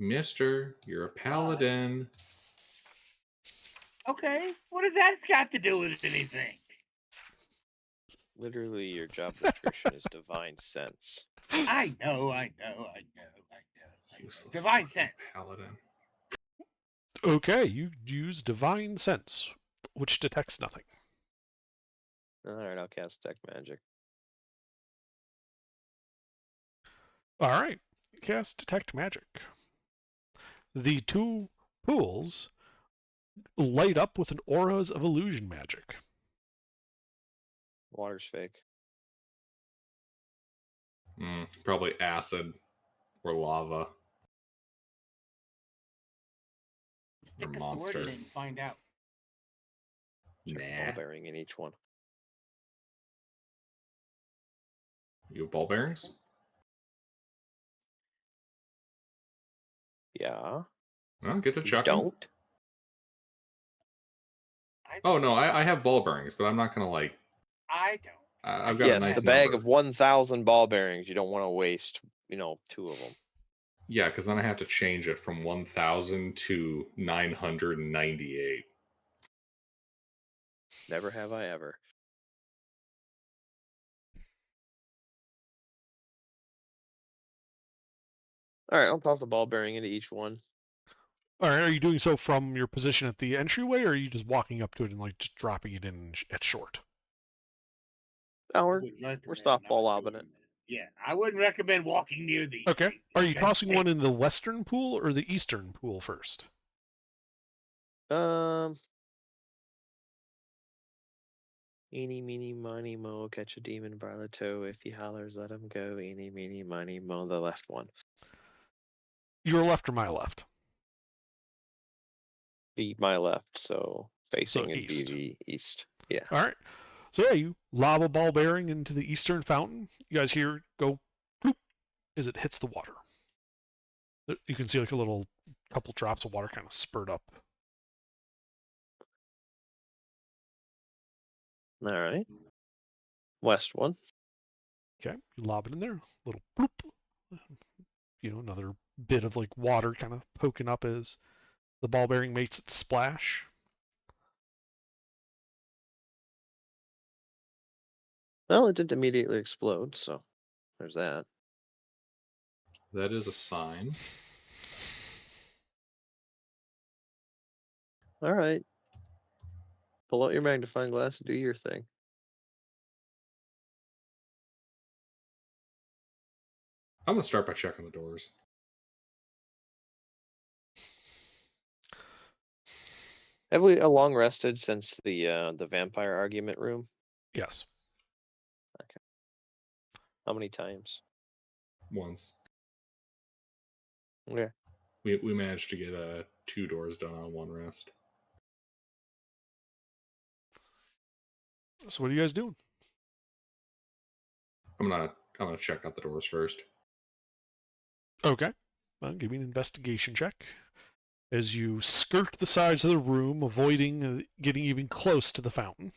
Mister, you're a paladin. Okay, what does that got to do with anything? Literally, your job description is divine sense. I know. Useless Divine fucking sense. paladin. Okay, you use Divine Sense, which detects nothing. Alright, I'll cast Detect Magic. Alright, cast Detect Magic. The two pools light up with an auras of illusion magic. Water's fake. Probably acid or lava. Or Stick a monster. sword in it and find out. Check the ball bearing in each one. You have ball bearings? Yeah. Well, get to You chucking. don't? Oh no, I have ball bearings, but I'm not gonna like. I don't. I've got Yes, a nice the bag number. of 1,000 ball bearings. You don't want to waste, 2 of them. Yeah, because then I have to change it from 1,000 to 998. Never have I ever. Alright, I'll toss the ball bearing into each one. Alright, are you doing so from your position at the entryway, or are you just walking up to it and like just dropping it in at short? No, we're softball lobbing it. Yeah, I wouldn't recommend walking near these. Okay. things. Are you tossing one in the western pool or the eastern pool first? Eeny, meeny, miny, mo, catch a demon by the toe. If he hollers, let him go. Eeny, meeny, miny, mo, the left one. Your left or my left? Be my left, so facing So it'd be east. the east. Yeah. Alright. So yeah, you lob a ball bearing into the eastern fountain. You guys hear it go bloop as it hits the water. You can see like a little couple drops of water kind of spurt up. Alright. West one. Okay, you lob it in there. Little bloop. Another bit of like water kind of poking up as the ball bearing makes its splash. Well, it didn't immediately explode, so there's that. That is a sign. Alright. Pull out your magnifying glass and do your thing. I'm gonna start by checking the doors. Have we long rested since the vampire argument room? Yes. Okay. How many times? Once. Okay. We managed to get 2 doors done on 1 rest. So what are you guys doing? I'm gonna check out the doors first. Okay. Well, give me an investigation check. As you skirt the sides of the room, avoiding getting even close to the fountain.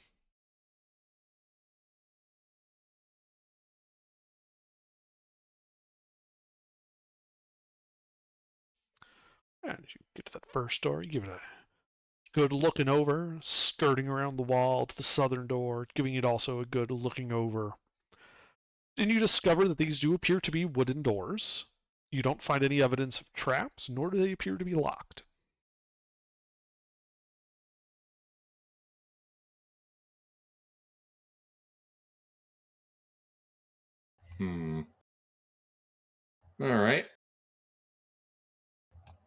And as you get to that first door, you give it a good looking over, skirting around the wall to the southern door, giving it also a good looking over. And you discover that these do appear to be wooden doors. You don't find any evidence of traps, nor do they appear to be locked. Alright.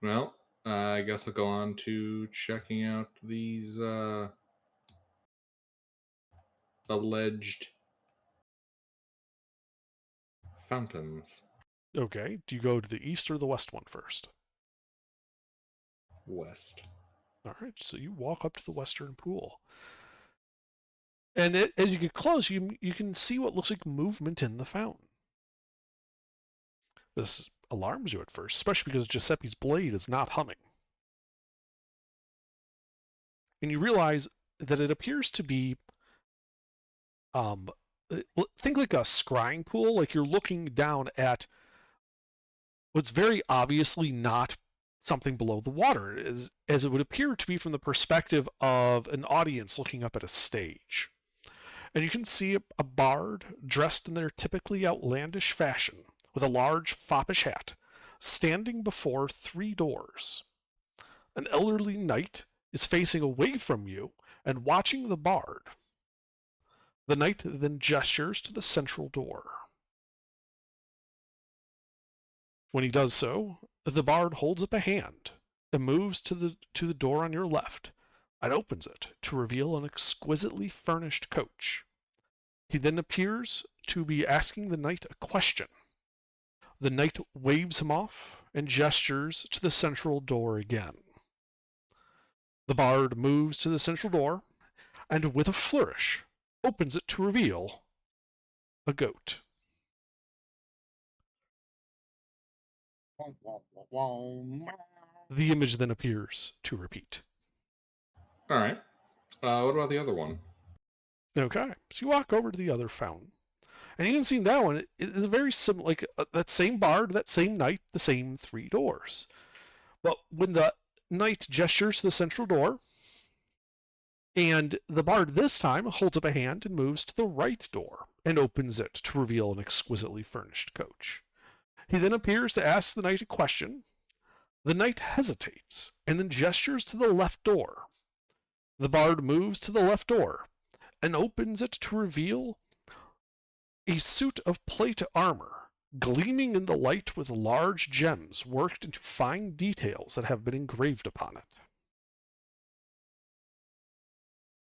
Well, I guess I'll go on to checking out these alleged fountains. Okay, do you go to the east or the west one first? West. Alright, so you walk up to the western pool. And as you get close, you can see what looks like movement in the fountain. This alarms you at first, especially because Giuseppe's blade is not humming. And you realize that it appears to be, think like a scrying pool, like you're looking down at what's very obviously not something below the water, as it would appear to be from the perspective of an audience looking up at a stage. And you can see a bard dressed in their typically outlandish fashion, with a large foppish hat, standing before 3 doors. An elderly knight is facing away from you and watching the bard. The knight then gestures to the central door. When he does so, the bard holds up a hand and moves to the door on your left and opens it to reveal an exquisitely furnished coach. He then appears to be asking the knight a question. The knight waves him off and gestures to the central door again. The bard moves to the central door and, with a flourish, opens it to reveal a goat. The image then appears to repeat. All right. What about the other one? Okay, so you walk over to the other fountain, and you can see that one is a very similar, like that same bard, that same knight, the same 3 doors. But when the knight gestures to the central door, and the bard this time holds up a hand and moves to the right door and opens it to reveal an exquisitely furnished coach. He then appears to ask the knight a question. The knight hesitates and then gestures to the left door. The bard moves to the left door and opens it to reveal a suit of plate armor, gleaming in the light with large gems worked into fine details that have been engraved upon it.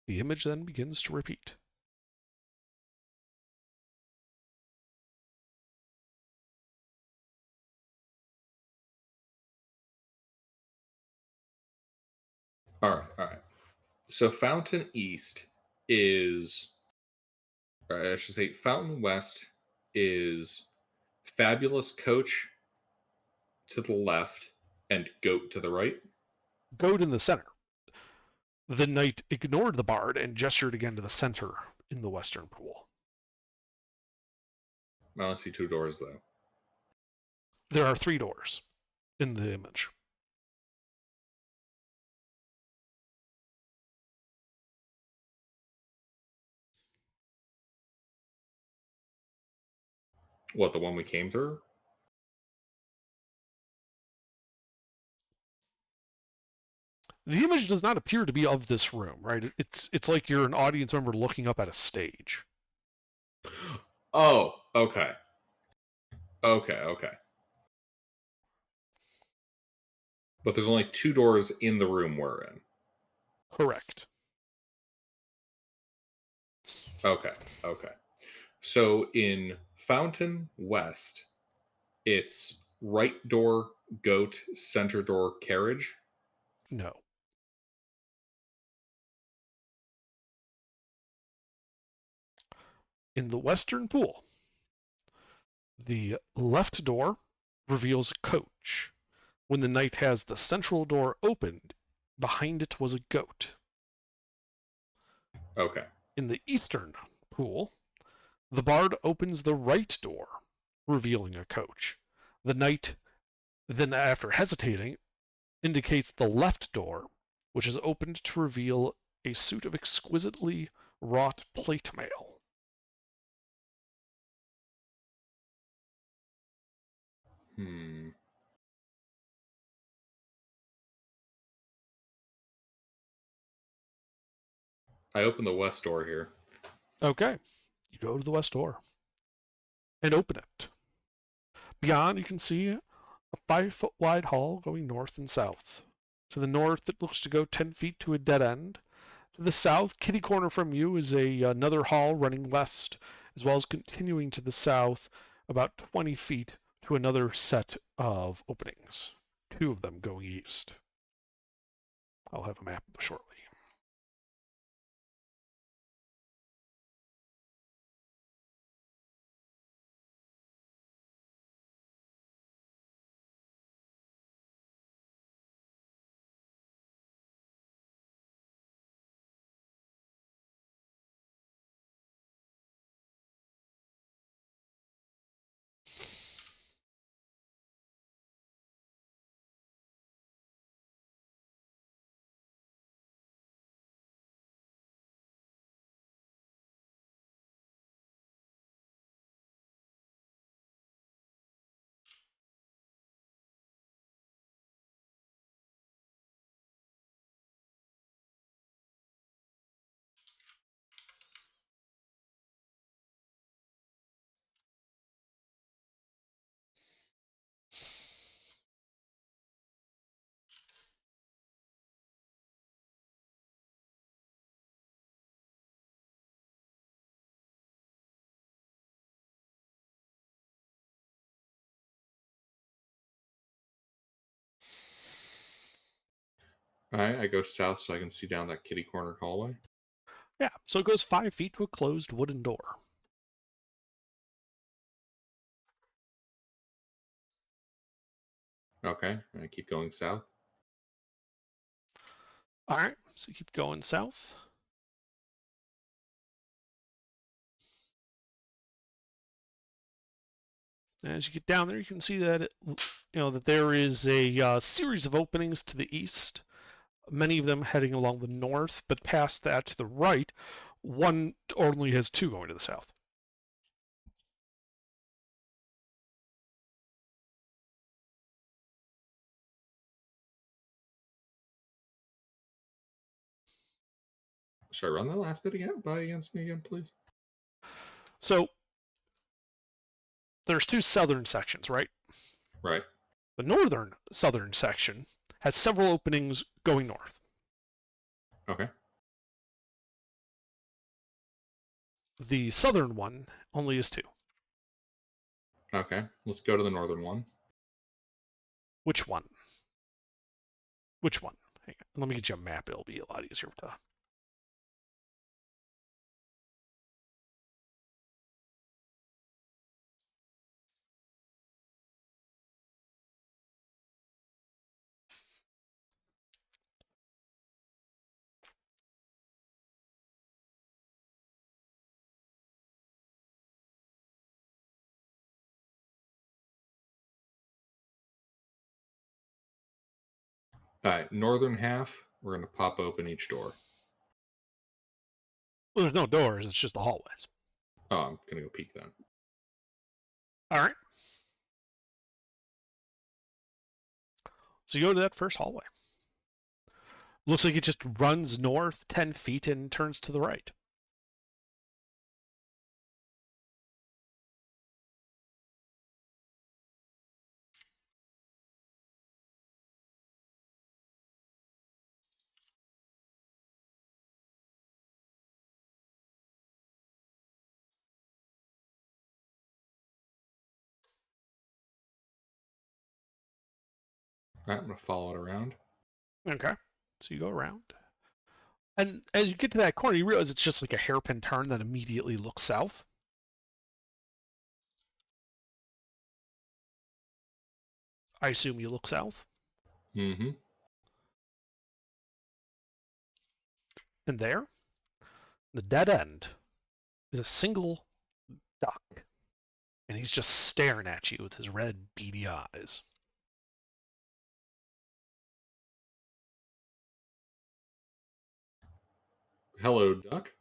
The image then begins to repeat. All right. So Fountain East is, or I should say, Fountain West is Fabulous Coach to the left and Goat to the right. Goat in the center. The knight ignored the bard and gestured again to the center in the western pool. I only see 2 doors, though. There are 3 doors in the image. What, the one we came through? The image does not appear to be of this room, right? It's like you're an audience member looking up at a stage. Oh, okay. Okay. But there's only 2 doors in the room we're in. Correct. Okay. So in Fountain West, it's right door, goat, center door, carriage. No. In the western pool, the left door reveals a coach. When the knight has the central door opened, behind it was a goat. Okay. In the eastern pool, the bard opens the right door, revealing a coach. The knight, then after hesitating, indicates the left door, which is opened to reveal a suit of exquisitely wrought plate mail. I open the west door here. Okay, you go to the west door and open it. Beyond, you can see a 5-foot wide hall going north and south. To the north, it looks to go 10 feet to a dead end. To the south, kitty corner from you, is another hall running west, as well as continuing to the south about 20 feet to another set of openings, 2 of them going east. I'll have a map shortly. All right, I go south so I can see down that kitty corner hallway. Yeah, so it goes 5 feet to a closed wooden door. Okay, and I keep going south. All right, so keep going south. As you get down there, you can see that that there is a series of openings to the east. Many of them heading along the north, but past that to the right, one only has 2 going to the south. Should I run that last bit again? By against me again, please? So there's 2 southern sections, right? Right. The northern southern section has several openings going north. Okay. The southern one only is 2. Okay. Let's go to the northern one. Which one? Which one? Hang on. Let me get you a map. It'll be a lot easier to. All right. Northern half, we're going to pop open each door. Well, there's no doors. It's just the hallways. Oh, I'm going to go peek then. All right. So you go to that first hallway. Looks like it just runs north 10 feet and turns to the right. All right. I'm going to follow it around. Okay. So you go around. And as you get to that corner, you realize it's just like a hairpin turn that immediately looks south. I assume you look south. Mm-hmm. And there, the dead end, is a single duck. And he's just staring at you with his red, beady eyes. Hello, duck.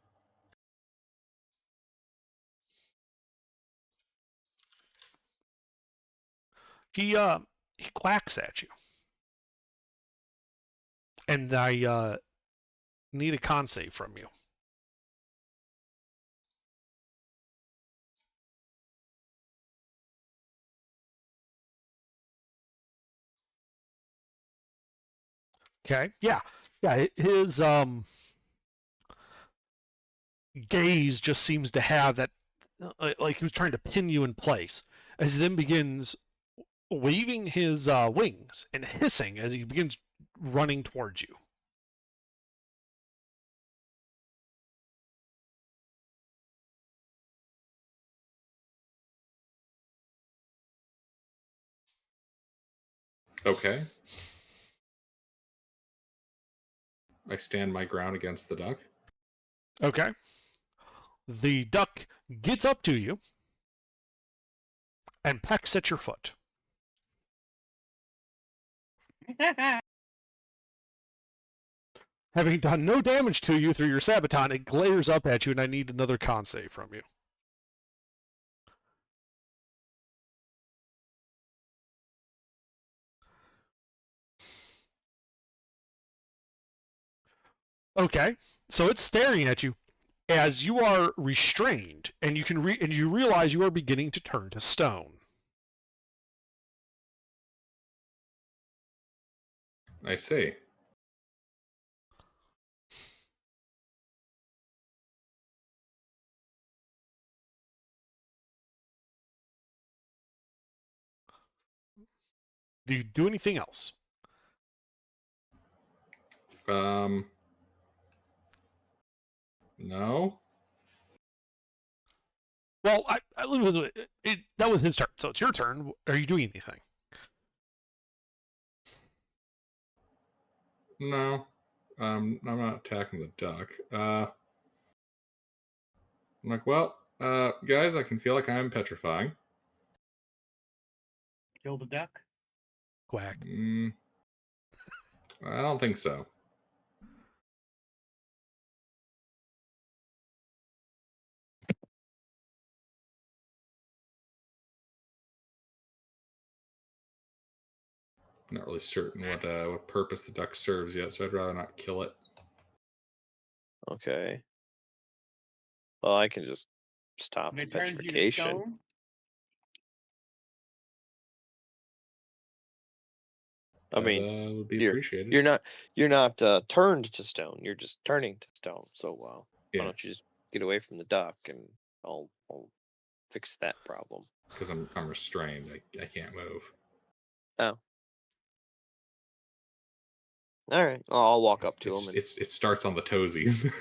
He quacks at you. And I need a con save from you. Okay. Yeah. Yeah. His gaze just seems to have that, like he was trying to pin you in place. As he then begins waving his wings and hissing as he begins running towards you. Okay. I stand my ground against the duck. Okay. The duck gets up to you and pecks at your foot. Having done no damage to you through your sabaton, it glares up at you, and I need another con save from you. Okay, so it's staring at you as you are restrained, and you realize you are beginning to turn to stone. I see. Do you do anything else? No. Well, that was his turn, so it's your turn. Are you doing anything? No. I'm not attacking the duck. I'm like, well, guys, I can feel like I'm petrifying. Kill the duck. Quack. I don't think so. I'm not really certain what purpose the duck serves yet, so I'd rather not kill it. Okay. Well, I can just stop And the it turns you to petrification. stone. I mean, That would be you're appreciated. you're not turned to stone. You're just turning to stone. So why Yeah, don't you just get away from the duck and I'll fix that problem. because I'm restrained. I can't move. Oh. All right. I'll walk up to him. It starts on the toesies.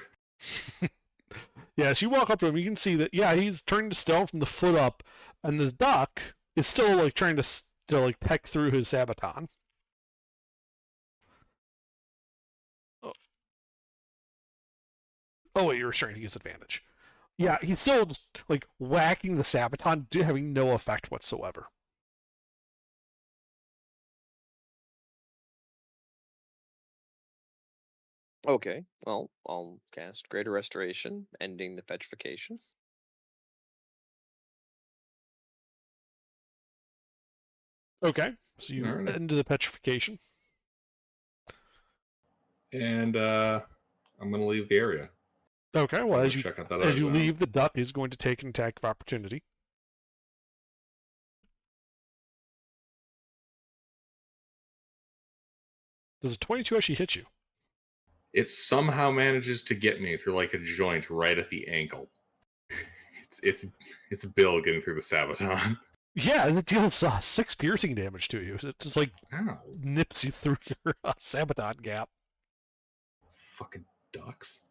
Yeah, as you walk up to him, you can see that, yeah, he's turning to stone from the foot up, and the duck is still, like, trying to like, peck through his sabaton. Oh, wait, you're restrained. He gets advantage. Yeah, he's still just, like, whacking the sabaton, having no effect whatsoever. Okay. Well, I'll cast Greater Restoration, ending the petrification. Okay, so you Alright. end the petrification. And I'm going to leave the area. Okay, well, I'm as gonna you check out that as other you zone. leave, the duck is going to take an attack of opportunity. Does a 22 actually hit you? It somehow manages to get me through like a joint right at the ankle. It's Bill getting through the sabaton. Yeah, it deals 6 piercing damage to you. It just like Ow. nips you through your sabaton gap. Fucking ducks.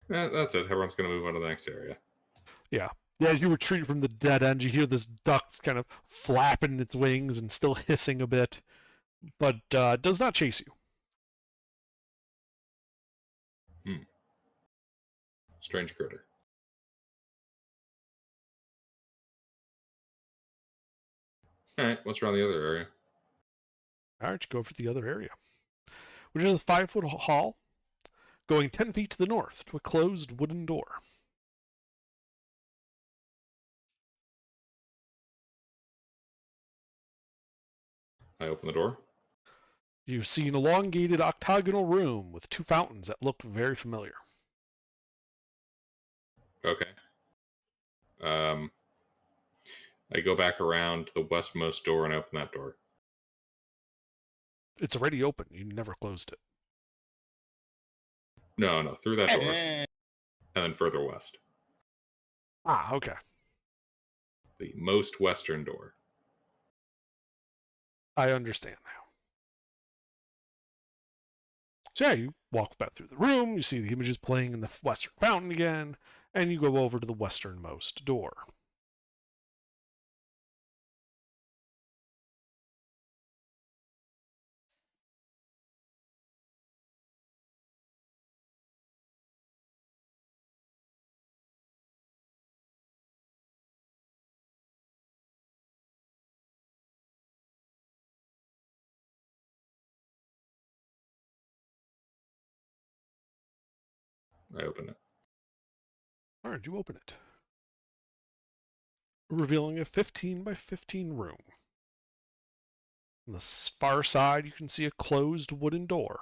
That's it. Everyone's going to move on to the next area. Yeah. Yeah, as you retreat from the dead end, you hear this duck kind of flapping its wings and still hissing a bit, but does not chase you. Strange critter. Alright, what's around the other area? All right, you go for the other area, which is a 5-foot hall going 10 feet to the north to a closed wooden door. I open the door. You see an elongated octagonal room with 2 fountains that look very familiar. Okay. I go back around to the westmost door and open that door. It's already open. You never closed it. No, through that door. And then further west. Ah, okay. The most western door. I understand now. So yeah, you walk back through the room, you see the images playing in the western fountain again, and you go over to the westernmost door. I open it. All right, you open it, revealing a 15 by 15 room. On the far side, you can see a closed wooden door.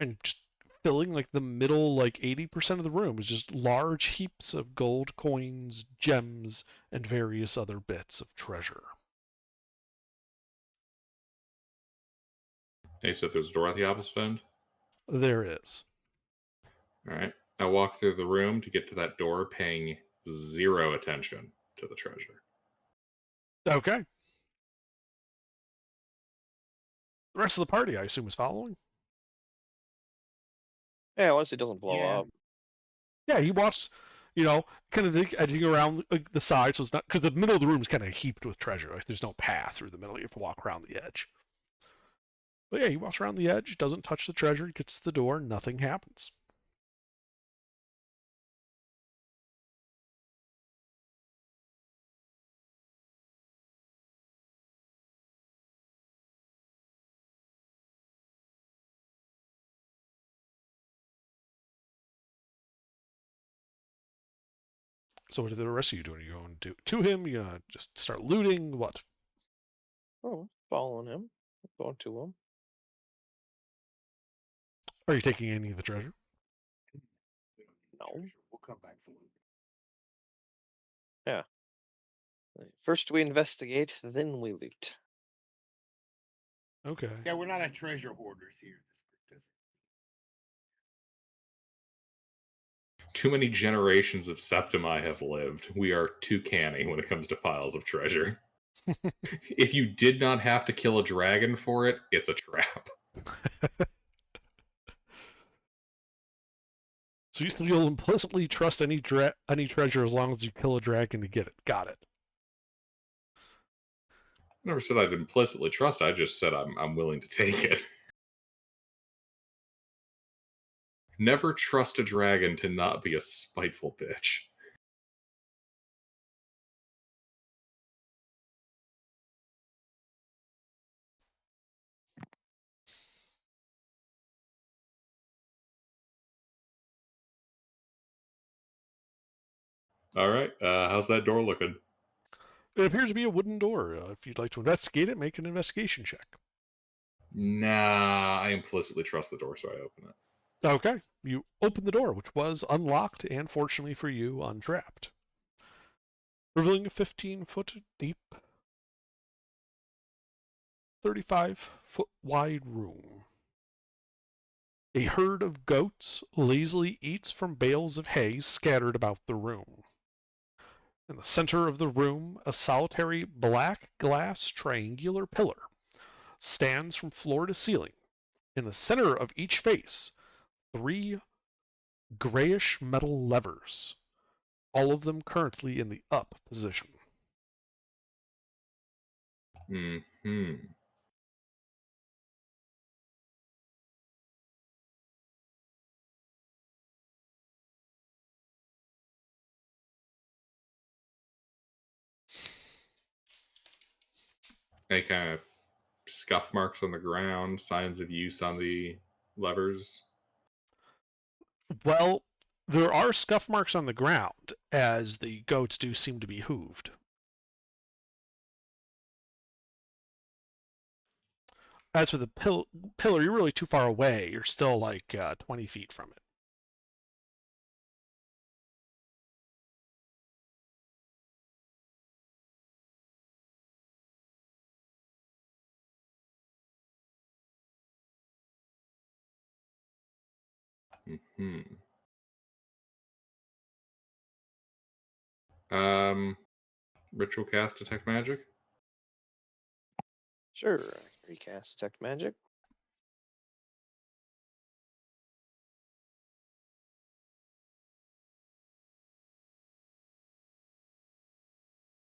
And just filling like the middle, like 80% of the room is just large heaps of gold coins, gems, and various other bits of treasure. Hey, so there's a door at the opposite end? There is. Alright. I walk through the room to get to that door, paying 0 attention to the treasure. Okay. The rest of the party, I assume, is following. Yeah, once it doesn't blow Yeah. up. Yeah, he walks, kind of edging around the side, so it's not because the middle of the room is kind of heaped with treasure. Like there's no path through the middle; you have to walk around the edge. But yeah, he walks around the edge, doesn't touch the treasure, gets to the door, nothing happens. So what are the rest of you doing? Are you going to him? You gonna just start looting? What? Oh, following him. Going to him. Are you taking any of the treasure? No. We'll come back for it. First we investigate, then we loot. Okay. Yeah, we're not a treasure hoarders here. Too many generations of Septimi have lived. We are too canny when it comes to piles of treasure. If you did not have to kill a dragon for it, it's a trap. So you'll implicitly trust any treasure as long as you kill a dragon to get it. Got it. I never said I'd implicitly trust. I just said I'm willing to take it. Never trust a dragon to not be a spiteful bitch. All right, how's that door looking? It appears to be a wooden door. If you'd like to investigate it, make an investigation check. Nah, I implicitly trust the door, so I open it. Okay. You open the door, which was unlocked and, fortunately for you, untrapped, revealing a 15-foot deep, 35-foot wide room. A herd of goats lazily eats from bales of hay scattered about the room. In the center of the room, a solitary black glass triangular pillar stands from floor to ceiling. In the center of each face, 3 grayish metal levers, all of them currently in the up position. Hmm. Any kind of scuff marks on the ground, signs of use on the levers? Well, there are scuff marks on the ground, as the goats do seem to be hooved. As for the pillar, you're really too far away. You're still like 20 feet from it. Hmm. Ritual cast detect magic. Sure, I can recast Detect Magic.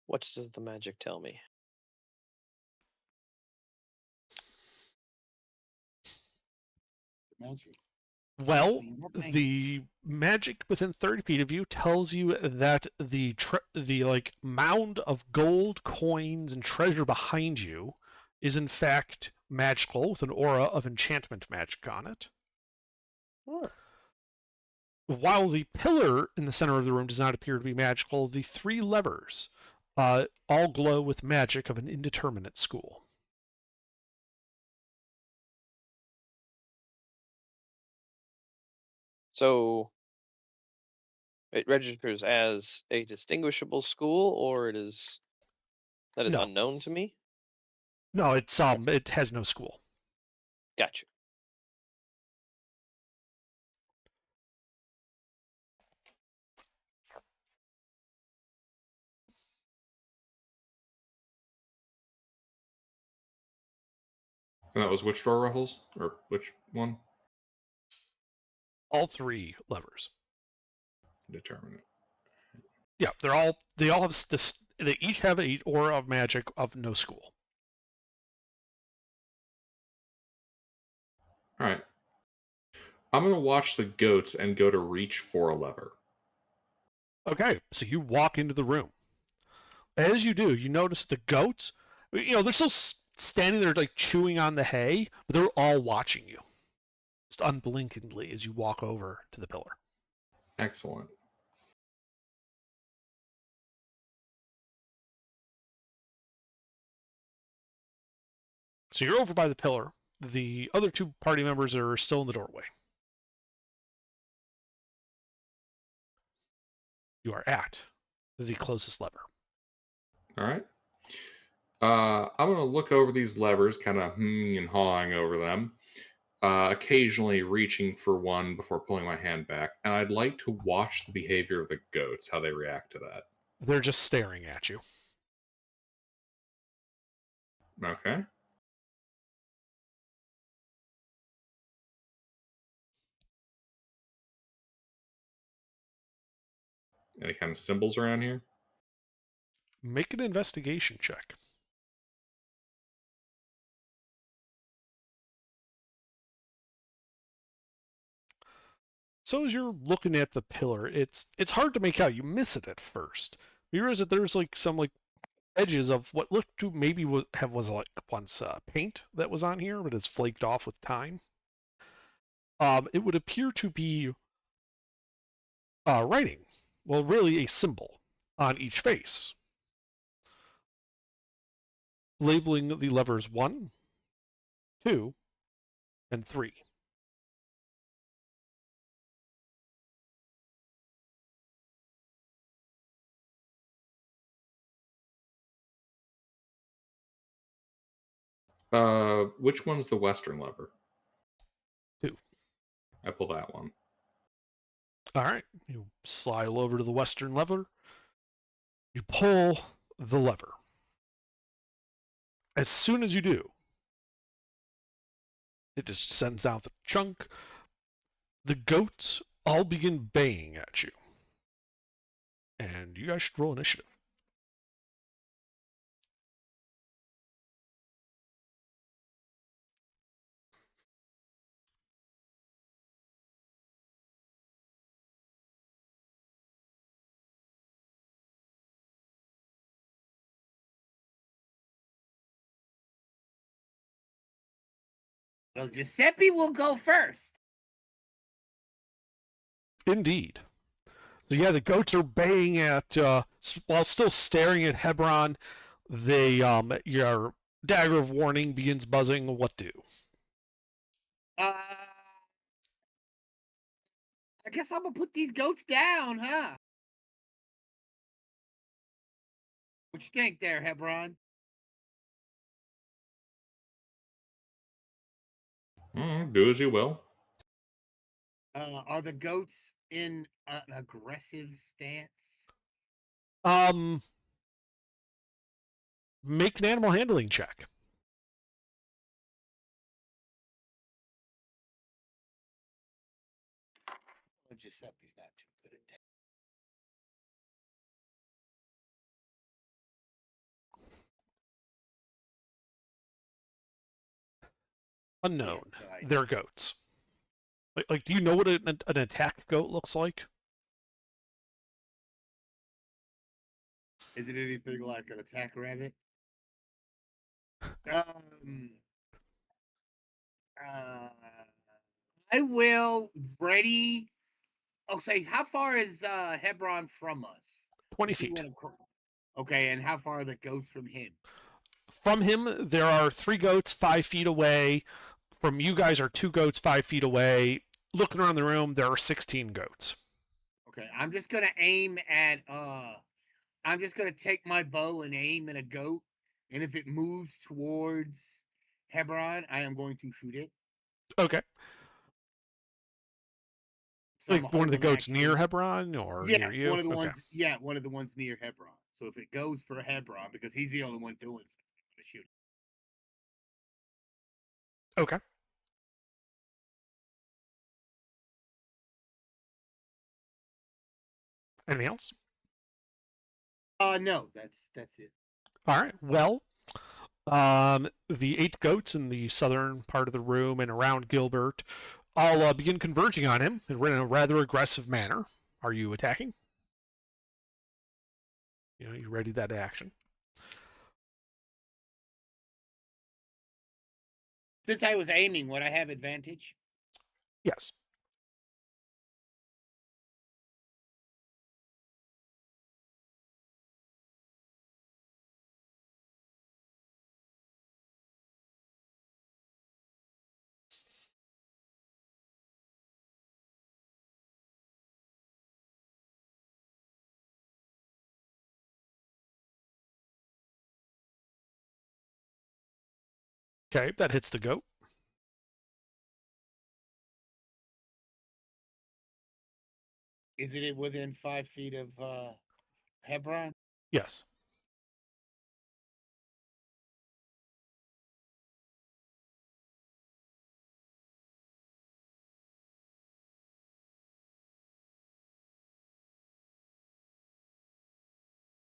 What does the magic tell me? Magic. Well, Nothing. the magic within 30 feet of you tells you that the like mound of gold coins and treasure behind you is in fact magical with an aura of enchantment magic on it. Oh. While the pillar in the center of the room does not appear to be magical, the 3 levers all glow with magic of an indeterminate school. So it registers as a distinguishable school, or that is No. unknown to me? No, it has no school. Gotcha. And that was which door, Ruffles? Or which one? All 3 levers. Determine it. Yeah, they all have this. They each have an aura of magic of no school. All right. I'm going to watch the goats and go to reach for a lever. Okay, so you walk into the room. As you do, you notice the goats, they're still standing there like chewing on the hay, but they're all watching you. Just unblinkingly as you walk over to the pillar. Excellent. So you're over by the pillar. The other 2 party members are still in the doorway. You are at the closest lever. All right. I'm going to look over these levers, kind of hemming and hawing over them, occasionally reaching for one before pulling my hand back. And I'd like to watch the behavior of the goats, how they react to that. They're just staring at you. Okay. Any kind of symbols around here? Make an investigation check. So as you're looking at the pillar, it's hard to make out. You miss it at first. You realize that there's like some like edges of what looked to maybe was like once paint that was on here, but it's flaked off with time. It would appear to be writing. Well, really a symbol on each face, labeling the levers 1, 2, and 3. Which one's the western lever? 2. I pull that one. All right. You slide over to the western lever. You pull the lever. As soon as you do, it just sends out the chunk. The goats all begin baying at you. And you guys should roll initiative. Well, Giuseppe will go first. Indeed. So yeah, the goats are baying at, while still staring at Hebron. They, your dagger of warning begins buzzing. What do? I guess I'm gonna put these goats down, huh? What you think there, Hebron? Do as you will. Are the goats in an aggressive stance? Make an animal handling check. Well, Giuseppe's not too good at that. Unknown. Yes, I- They're goats. Like, do you know what an attack goat looks like? Is it anything like an attack rabbit? I will ready. Okay, how far is Hebron from us? 20 If we feet. wanna Okay, and how far are the goats from him? From him, there are 3 goats 5 feet away. From you guys are 2 goats 5 feet away. Looking around the room, there are 16 goats. Okay, I'm just gonna aim at I'm just gonna take my bow and aim at a goat, and if it moves towards Hebron, I am going to shoot it. Okay. So I'm Like one of the holding goats near action. Hebron or Yes, near you? one of the Okay. ones. Yeah, one of the ones near Hebron. So if it goes for Hebron, because he's the only one doing something, I'm gonna shoot. Okay. Anything else? No, that's it. All right. Well, the 8 goats in the southern part of the room and around Gilbert all begin converging on him in a rather aggressive manner. Are you attacking? You ready that action? Since I was aiming, would I have advantage? Yes. Okay, that hits the goat. Is it within 5 feet of Hebron? Yes.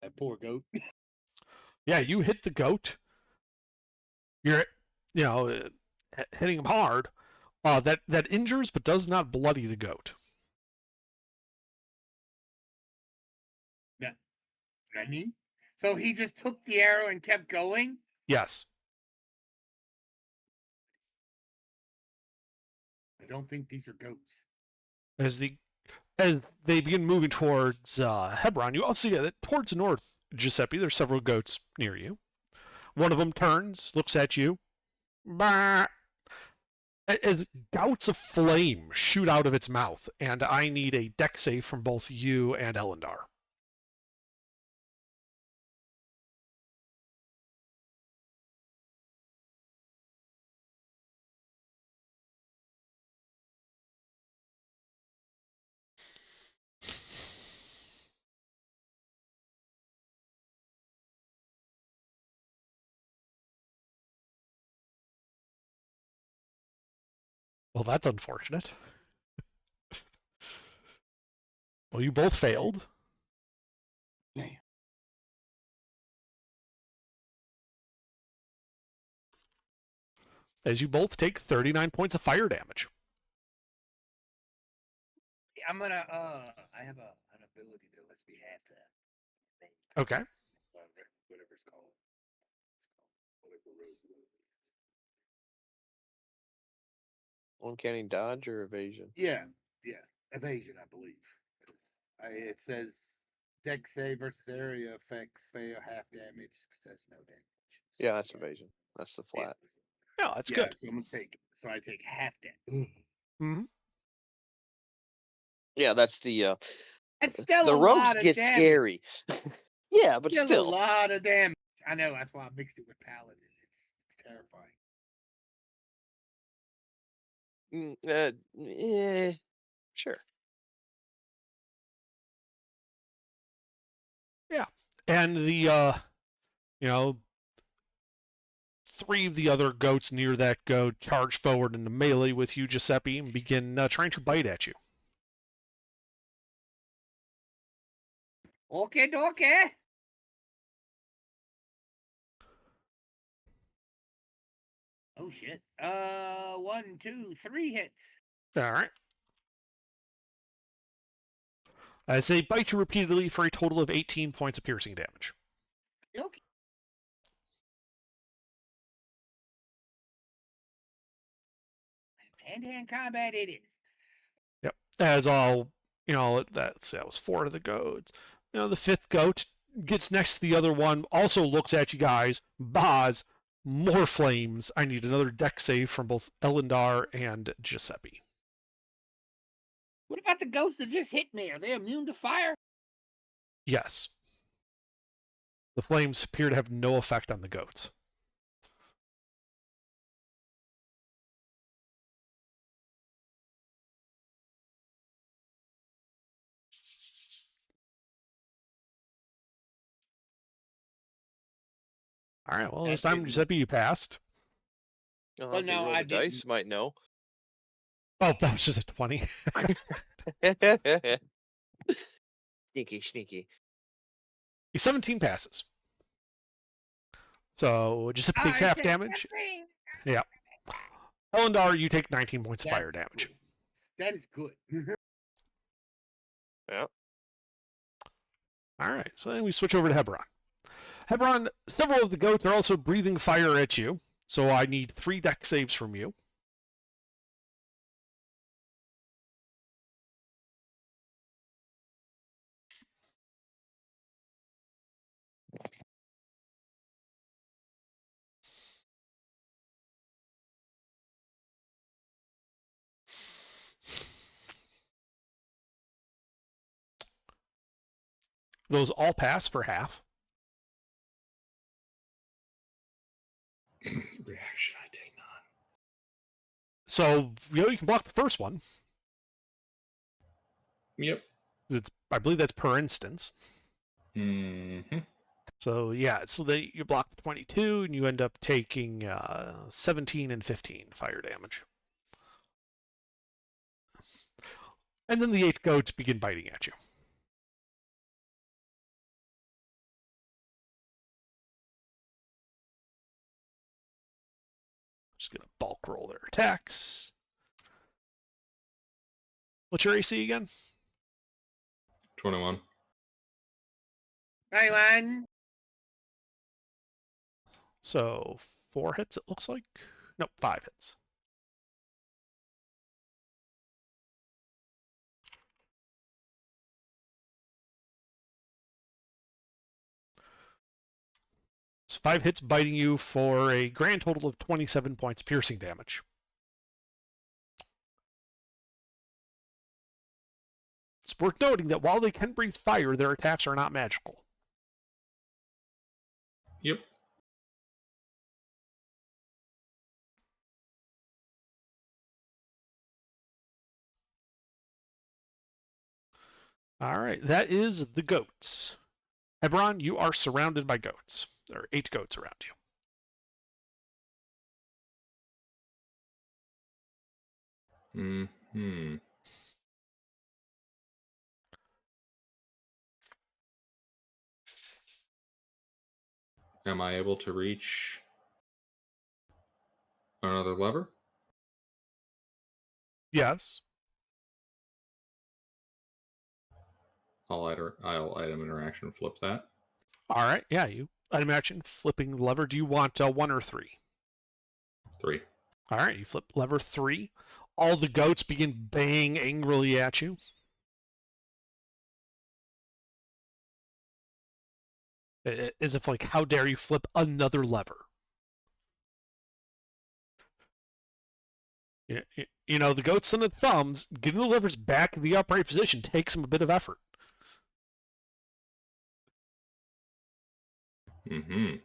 That poor goat. Yeah, you hit the goat. You're, hitting him hard. That injures but does not bloody the goat. Nani? So he just took the arrow and kept going? Yes. I don't think these are goats. As they begin moving towards Hebron, you also see that towards the north, Giuseppe, there's several goats near you. One of them turns, looks at you. Bah! As gouts of flame shoot out of its mouth, and I need a dex save from both you and Elendar. Well, that's unfortunate. Well, you both failed. Damn. As you both take 39 points of fire damage. I'm gonna I have an ability that lets me have that. Okay. Whatever it's called. Whatever road it is. Uncanny dodge or evasion? Yeah, yes. Evasion, I believe. It says deck save versus area effects fail half damage, success no damage. Yeah, that's evasion. That's the flat. Yeah, that's Yeah, good. so I'm gonna take I take half damage. Mm-hmm. Yeah, that's the That's still the a rogues lot of get damage. scary. Yeah, but Still a still. lot of damage. I know, that's why I mixed it with Paladin. It's terrifying. Sure. Yeah. And the 3 of the other goats near that goat charge forward into melee with you, Giuseppe, and begin trying to bite at you. Okay. Oh shit. 1, 2, 3 hits. All right. As they bite you repeatedly for a total of 18 points of piercing damage. Okay. Hand-to-hand combat it is. Yep. As all, that was 4 of the goats. The 5th goat gets next to the other one, also looks at you guys, baz, more flames. I need another dex save from both Elendar and Giuseppe. What about the ghosts that just hit me? Are they immune to fire? Yes. The flames appear to have no effect on the goats. All right, well, this time, Giuseppe, you passed. Well, Well, if you no, roll I the dice, didn't. you might know. Oh, that was just a 20. Sneaky, sneaky. A 17 passes. So Giuseppe takes I half take damage. 15. Yeah. Elendar, you take 19 points of That's fire damage. good. That is good. Yeah. All right, so then we switch over to Hebron. Hebron, several of the goats are also breathing fire at you, so I need 3 deck saves from you. Those all pass for half. Reaction, I take none. So, you can block the first one. Yep. I believe that's per instance. Mm-hmm. So, yeah, so then you block the 22, and you end up taking 17 and 15 fire damage. And then the 8 goats begin biting at you. Just going to bulk roll their attacks. What's your AC again? 21. 21. So 4 hits, it looks like. Nope, 5 hits. So 5 hits biting you for a grand total of 27 points of piercing damage. It's worth noting that while they can breathe fire, their attacks are not magical. Yep. All right, that is the goats. Hebron, you are surrounded by goats. There are 8 goats around you. Mm-hmm. Am I able to reach another lever? Yes. I'll item interaction flip that. All right, yeah, you item action, flipping the lever. Do you want 1 or 3? 3. All right, you flip lever 3. All the goats begin baying angrily at you. As if like, how dare you flip another lever? You know, the goats and the thumbs, getting the levers back in the upright position takes them a bit of effort. Mm-hmm.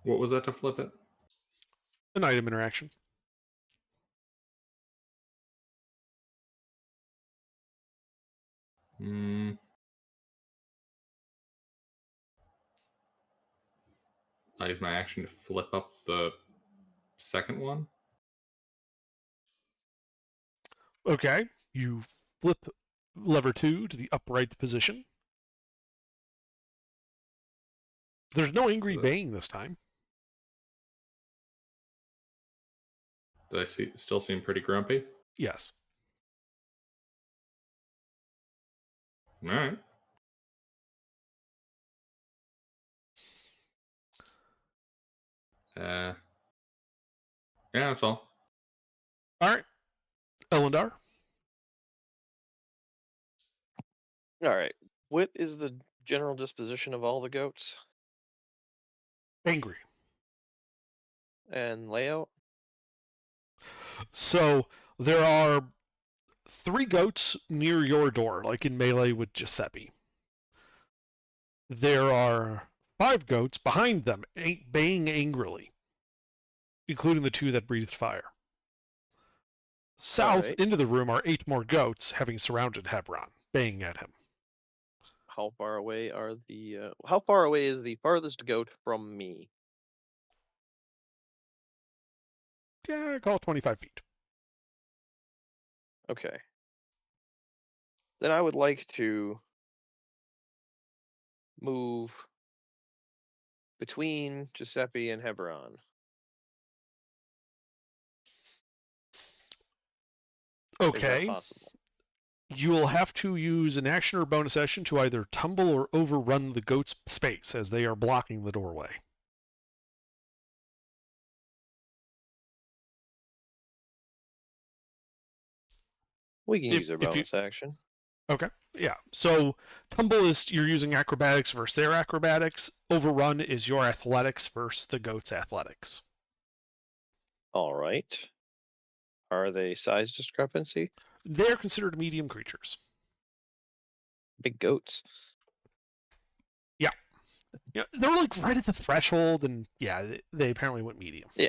What was that to flip it? An item interaction. I use my action to flip up the second one. Okay, you flip lever 2 to the upright position. There's no angry baying this time. Do I still seem pretty grumpy? Yes. All right. Yeah, that's all. All right. Elendar. All right. What is the general disposition of all the goats Angry. and layout? So there are 3 goats near your door, like in melee with Giuseppe. There are 5 goats behind them, baying angrily, including the 2 that breathed fire. South Alright. into the room are 8 more goats, having surrounded Hebron, baying at him. How far away are the? How far away is the farthest goat from me? Yeah, call it 25 feet. Okay. Then I would like to move between Giuseppe and Hebron. Is that Okay. possible? You will have to use an action or bonus action to either tumble or overrun the goat's space, as they are blocking the doorway. We can use our If you, bonus action. okay, yeah. So tumble is you're using acrobatics versus their acrobatics. Overrun is your athletics versus the goat's athletics. All right. Are they size discrepancy? They're considered medium creatures. Big goats. Yeah, they're like right at the threshold, and yeah, they apparently went medium. Yeah.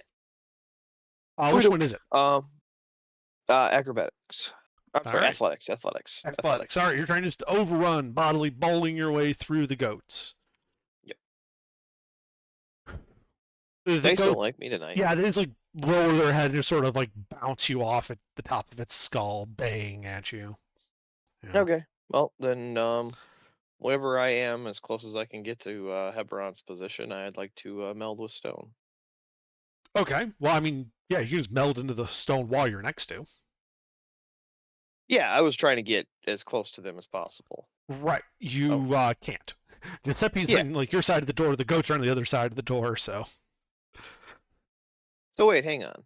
Which one is it? Acrobatics. I'm sorry, Alright. athletics. Athletics. All right, you're trying to just overrun, bodily bowling your way through the goats. Yep. The They goat, don't like me tonight. yeah, they just like lower their head and just sort of like bounce you off at the top of its skull, baying at you. Yeah. Okay. Well, then, wherever I am, as close as I can get to Hebron's position, I'd like to meld with stone. Okay. Well, I mean, yeah, you can just meld into the stone wall you're next to. Yeah, I was trying to get as close to them as possible. Right. You can't. Giuseppe's Yeah. on like your side of the door. The goats are on the other side of the door. So So wait, hang on.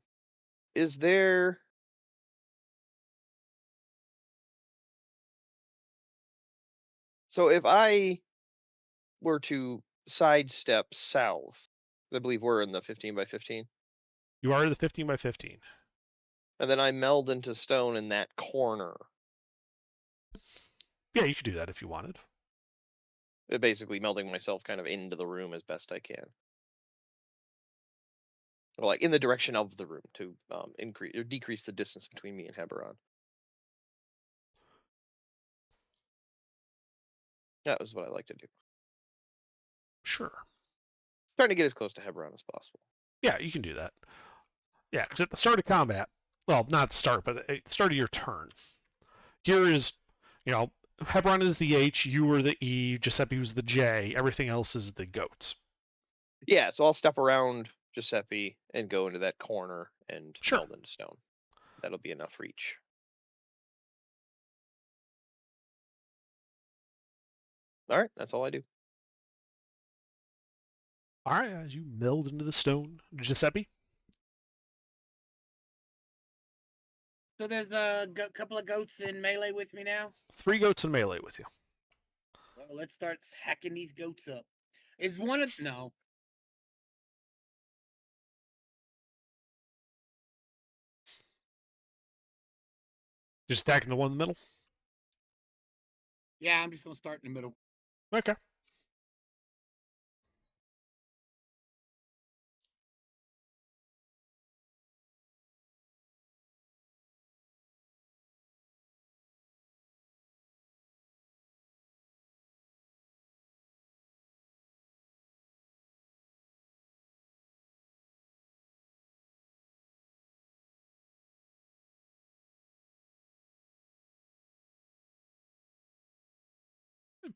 Is there? So if I were to sidestep south, I believe we're in the 15 by 15, you are the 15 by 15. and then I meld into stone in that corner. Yeah, you could do that if you wanted. Basically melding myself kind of into the room as best I can. Or like in the direction of the room to increase or decrease the distance between me and Hebron. That was what I like to do. Sure. Trying to get as close to Hebron as possible. Yeah, you can do that. Yeah, because at the start of combat, well, not at the start, but at the start of your turn, here is, Hebron is the H, you were the E, Giuseppe was the J, everything else is the goats. Yeah, so I'll step around Giuseppe and go into that corner and Sure. meld into stone. That'll be enough reach. All right, that's all I do. All right, as you meld into the stone, Giuseppe. So there's a couple of goats in melee with me now. 3 goats in melee with you. Well, let's start hacking these goats up. Is one of no? Just attacking the one in the middle. Yeah, I'm just gonna start in the middle. Okay.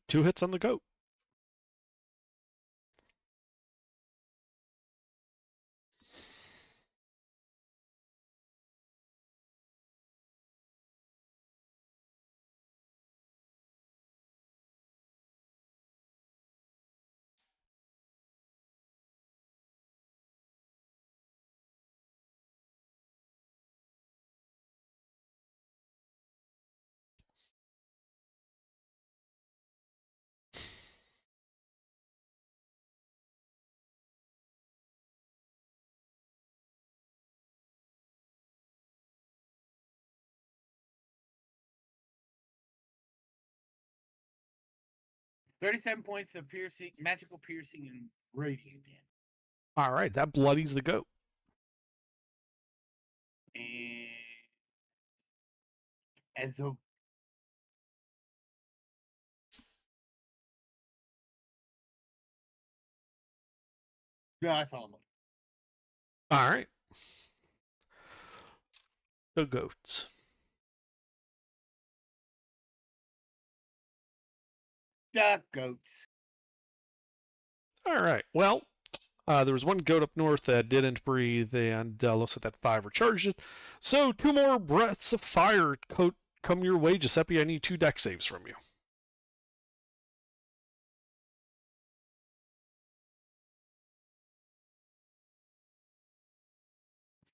Two hits on the goat. $37 points of piercing, magical piercing, and radiant damage. All right, that bloodies the goat. And as a no, that's all. All right. The goats. Duck goats. All right. Well, there was one goat up north that didn't breathe, and looks like that 5 recharged it. So 2 more breaths of fire come your way, Giuseppe. I need 2 deck saves from you.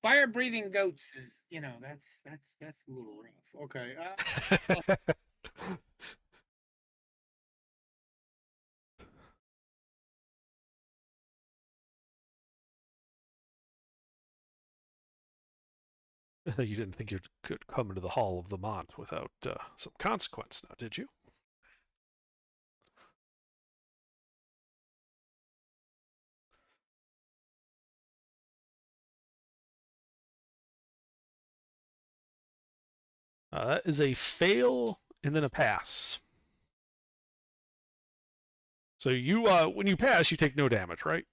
Fire breathing goats is, that's a little rough. Okay. You didn't think you could come into the Hall of the Mont without some consequence, now, did you? That is a fail and then a pass. So you, when you pass, you take no damage, right?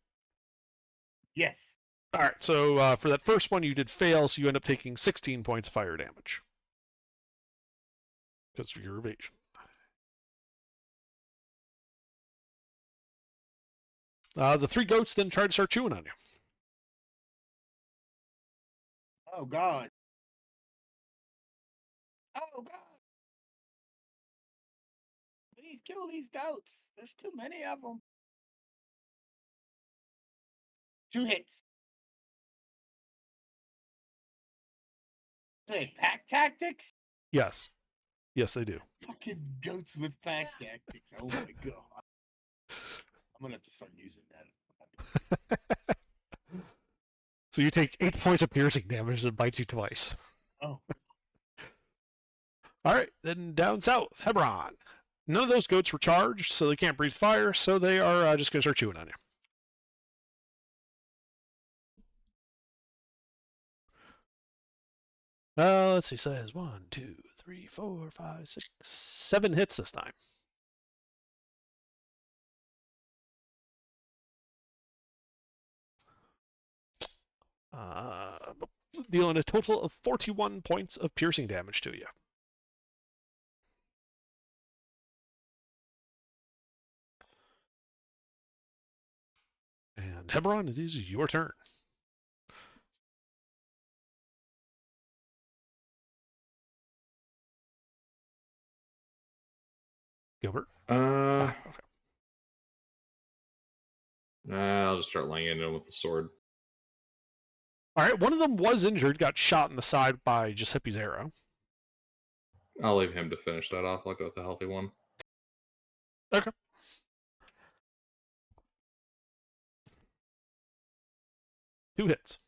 Yes. All right. So for that first one, you did fail, so you end up taking 16 points of fire damage because of your evasion. The 3 goats then try to start chewing on you. Oh God. Oh God. Please kill these goats. There's too many of them. 2 hits. Hey, pack tactics? Yes. Yes, they do. Fucking goats with pack tactics. Oh my God. I'm gonna have to start using that. So you take 8 points of piercing damage that bites you twice. Oh. All right, then down south, Hebron. None of those goats were charged, so they can't breathe fire, so they are just going to start chewing on you. Let's see, so it has 1, 2, 3, 4, 5, 6, 7 hits this time. Dealing a total of 41 points of piercing damage to you. And Hebron, it is your turn. Gilbert? Okay. Okay. I'll just start laying in with the sword. All right, one of them was injured, got shot in the side by Giuseppe's arrow. I'll leave him to finish that off. I'll go with the healthy one. Okay. Two hits.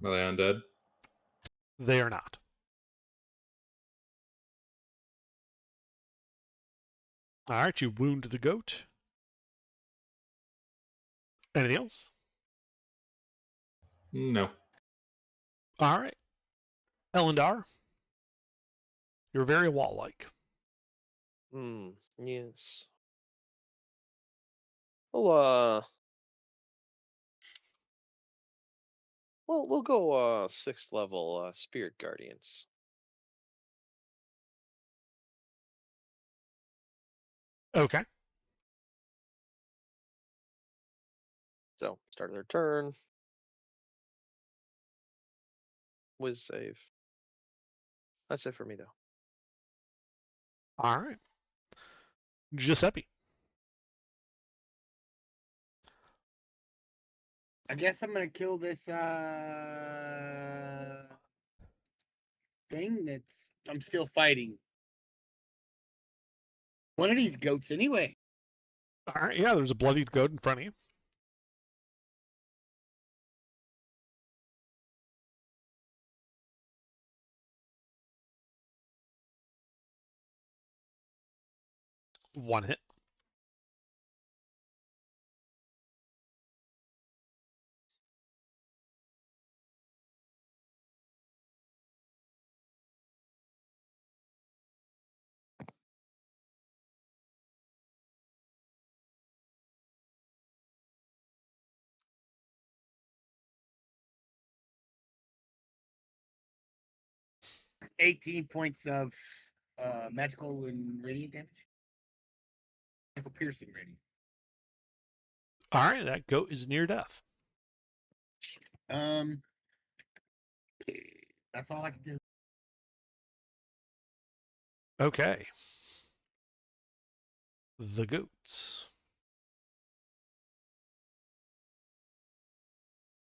Are they undead? They are not. All right, you wound the goat. Anything else? No. All right. Elendar, you're very wall-like. Yes. Well, we'll go 6th level Spirit Guardians. Okay. So start of their turn. Whiz save. That's it for me though. All right. Giuseppe. I guess I'm gonna kill this thing that's I'm still fighting. One of these goats anyway. All right, yeah, there's a bloodied goat in front of you. One hit. 18 points of magical and radiant damage. Magical piercing radiant. All right, that goat is near death. That's all I can do. Okay. The goats.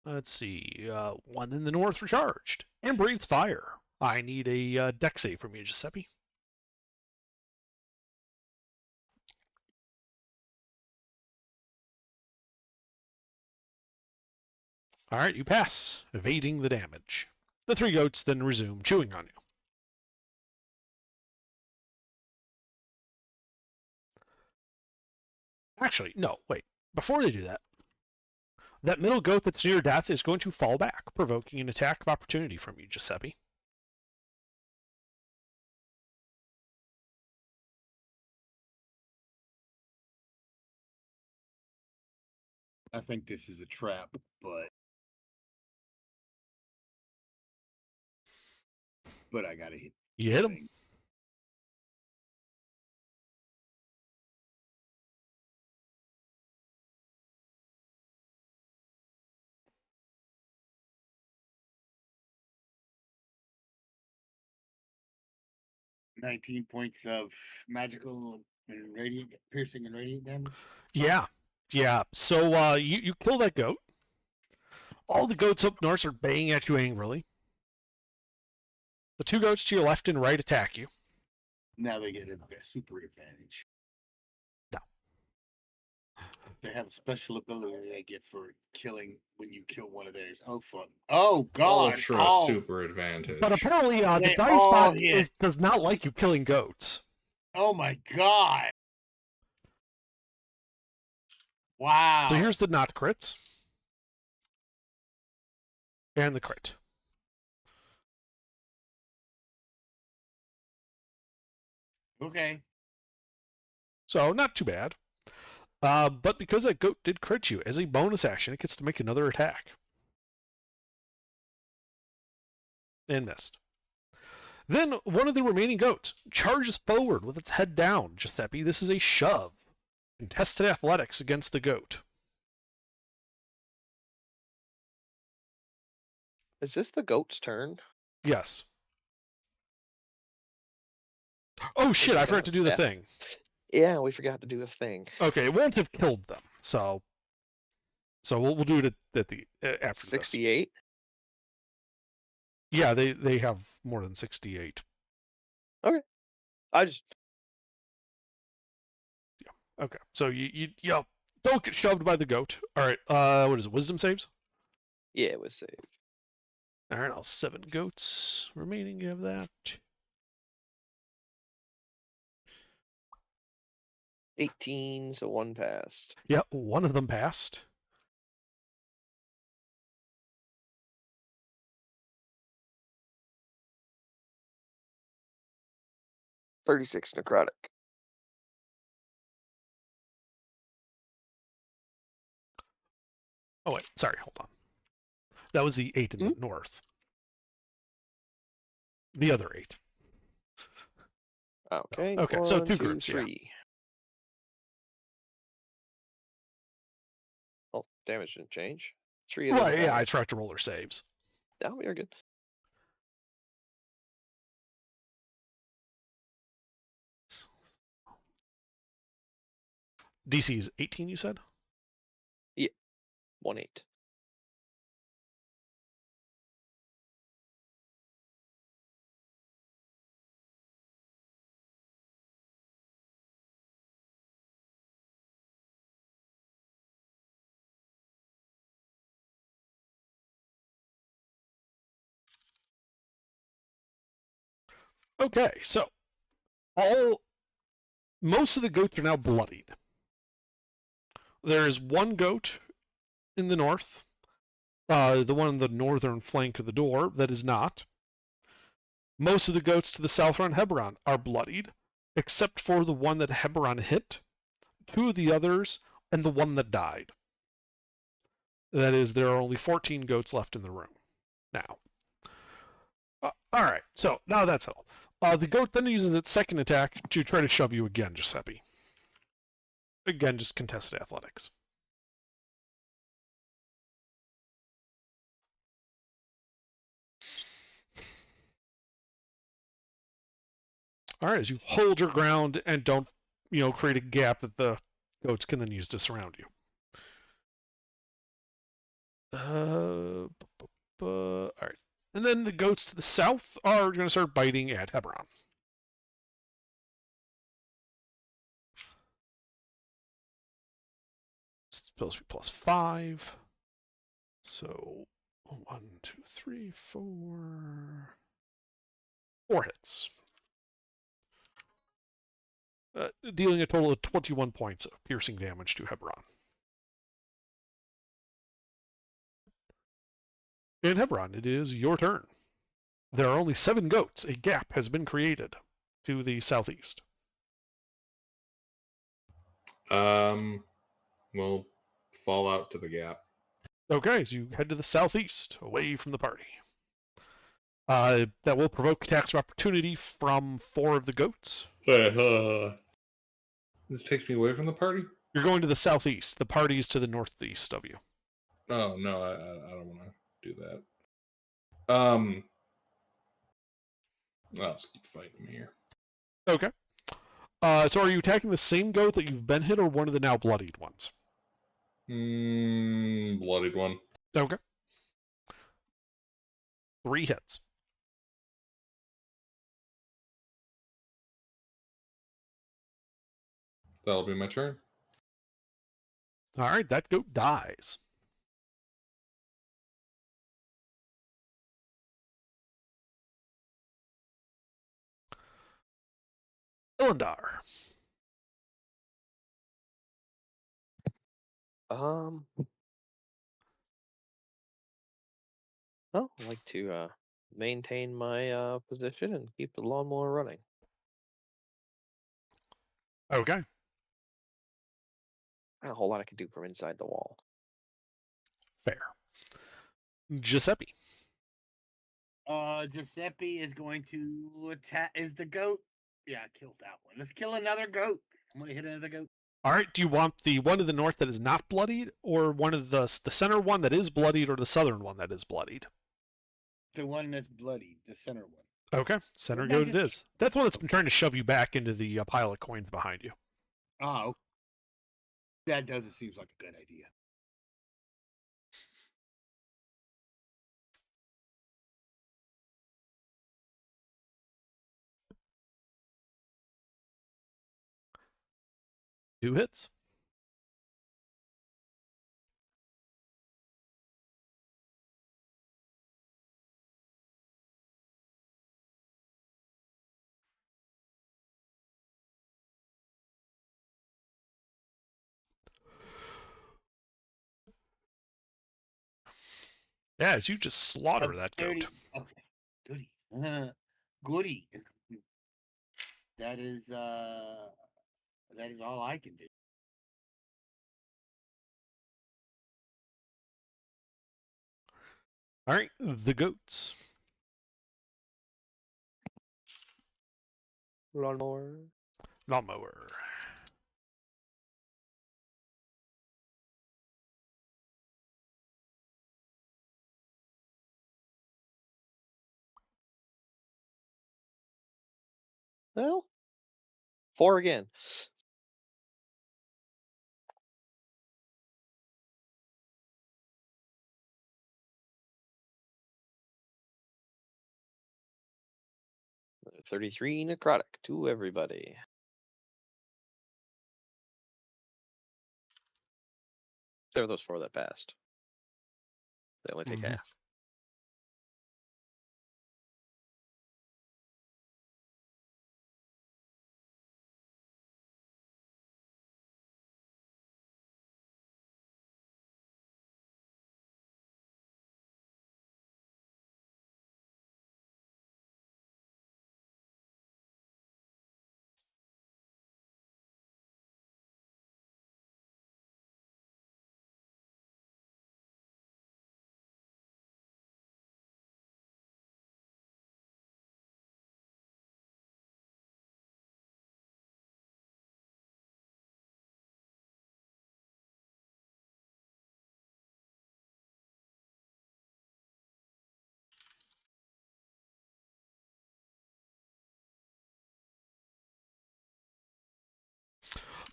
Let's see. One in the north recharged and breathes fire. I need a dex save from you, Giuseppe. All right, you pass, evading the damage. The three goats then resume chewing on you. Actually, no, wait. Before they do that, that middle goat that's near death is going to fall back, provoking an attack of opportunity from you, Giuseppe. I think this is a trap, but I gotta hit. You hit him. $19 points of magical and radiant, piercing and radiant damage. Yeah. So you kill that goat. All the goats up north are baying at you angrily. The two goats to your left and right attack you. Now they get a super advantage. No. They have a special ability they get for killing when you kill one of theirs. Oh, fuck. Oh, God. Ultra super advantage. But apparently the They dying all spot hit. does not like you killing goats. Oh, my God. Wow. So here's the not crits. And the crit. Okay. So not too bad. But because that goat did crit you, as a bonus action, it gets to make another attack. And missed. Then one of the remaining goats charges forward with its head down. Giuseppe, this is a shove. Contested athletics against the goat. Is this the goat's turn? Yes. Oh shit, I forgot to do the thing. Yeah, we forgot to do a thing. Okay, it won't have killed them, so we'll do it at the after this. 68? Yeah, they have more than 68. I just Okay, so you don't get shoved by the goat. All right, what is it? Wisdom saves. yeah, it was saved. All right, 7 goats remaining. You have that. 18, so one passed. Yeah, one of them passed. $36 necrotic. Oh wait, sorry, hold on. That was the 8 in the north. The other 8. Okay. Okay, so 2 2, groups, yeah. 3. Oh, damage didn't change. 3 of them. Right, yeah, I tried to roll her saves. No, you're good. DC is 18, you said? 1-8. Okay, so most of the goats are now bloodied. There is one goat in the north, the one on the northern flank of the door, that is not. Most of the goats to the south around Heberon are bloodied, except for the one that Heberon hit, 2 of the others, and the one that died. That is, there are only 14 goats left in the room now. All right, so now that's all. The goat then uses its second attack to try to shove you again, Giuseppe. Again, just contested athletics. All right, as you hold your ground and don't, create a gap that the goats can then use to surround you. All right. And then the goats to the south are going to start biting at Hebron. It's supposed to be +5. So 1, 2, 3, 4. 4 hits. Dealing a total of 21 points of piercing damage to Hebron. In Hebron, it is your turn. There are only 7 goats. A gap has been created to the southeast. We'll fall out to the gap. Okay, so you head to the southeast, away from the party. That will provoke attacks of opportunity from 4 of the goats. This takes me away from the party? You're going to the southeast. The party is to the northeast of you. Oh, no, I don't want to do that. I'll just keep fighting me here. Okay. So are you attacking the same goat that you've been hit or one of the now bloodied ones? Bloodied one. Okay. 3 hits. That'll be my turn. All right, that goat dies. Ilindar. Well, I'd like to maintain my position and keep the lawnmower running. Okay. Not a whole lot I can do from inside the wall. Fair. Giuseppe. Giuseppe is going to attack. Is the goat? Yeah, I killed that one. Let's kill another goat. I'm gonna hit another goat. All right. Do you want the one to the north that is not bloodied, or one of the center one that is bloodied, or the southern one that is bloodied? The one that's bloody, the center one. Okay, center Wouldn't I goat it just- is. That's one that's been trying to shove you back into the pile of coins behind you. Oh, that doesn't seem like a good idea. Two hits. Yeah, as you just slaughter that 30. goat. Okay, goody. Goody. That is all I can do. All right, the goats. Lawnmower. Lawnmower. Well, 4 again. Another 33 necrotic to everybody. Except for those 4 that passed. They only take Mhm. half.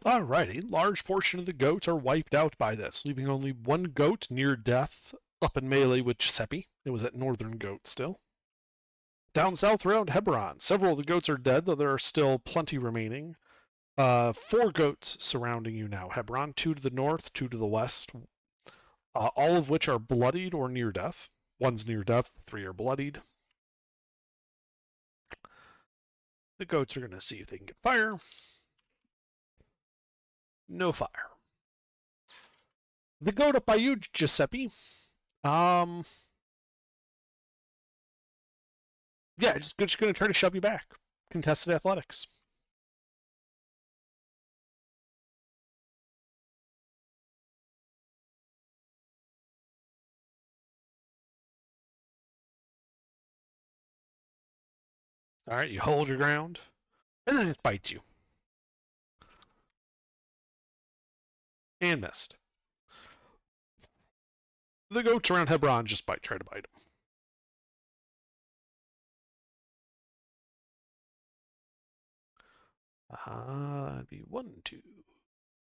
Alrighty, large portion of the goats are wiped out by this, leaving only one goat near death up in melee with Giuseppe. It was at Northern Goat still. Down south around Hebron, several of the goats are dead, though there are still plenty remaining. 4 goats surrounding you now, Hebron. 2 to the north, 2 to the west, all of which are bloodied or near death. 1's near death, 3 are bloodied. The goats are going to see if they can get fire. No fire. The goat up by you, Giuseppe. Yeah, just going to try to shove you back. Contested athletics. All right, you hold your ground, and then it bites you. And missed. The goats around Hebron just try to bite him. That'd be 1, 2,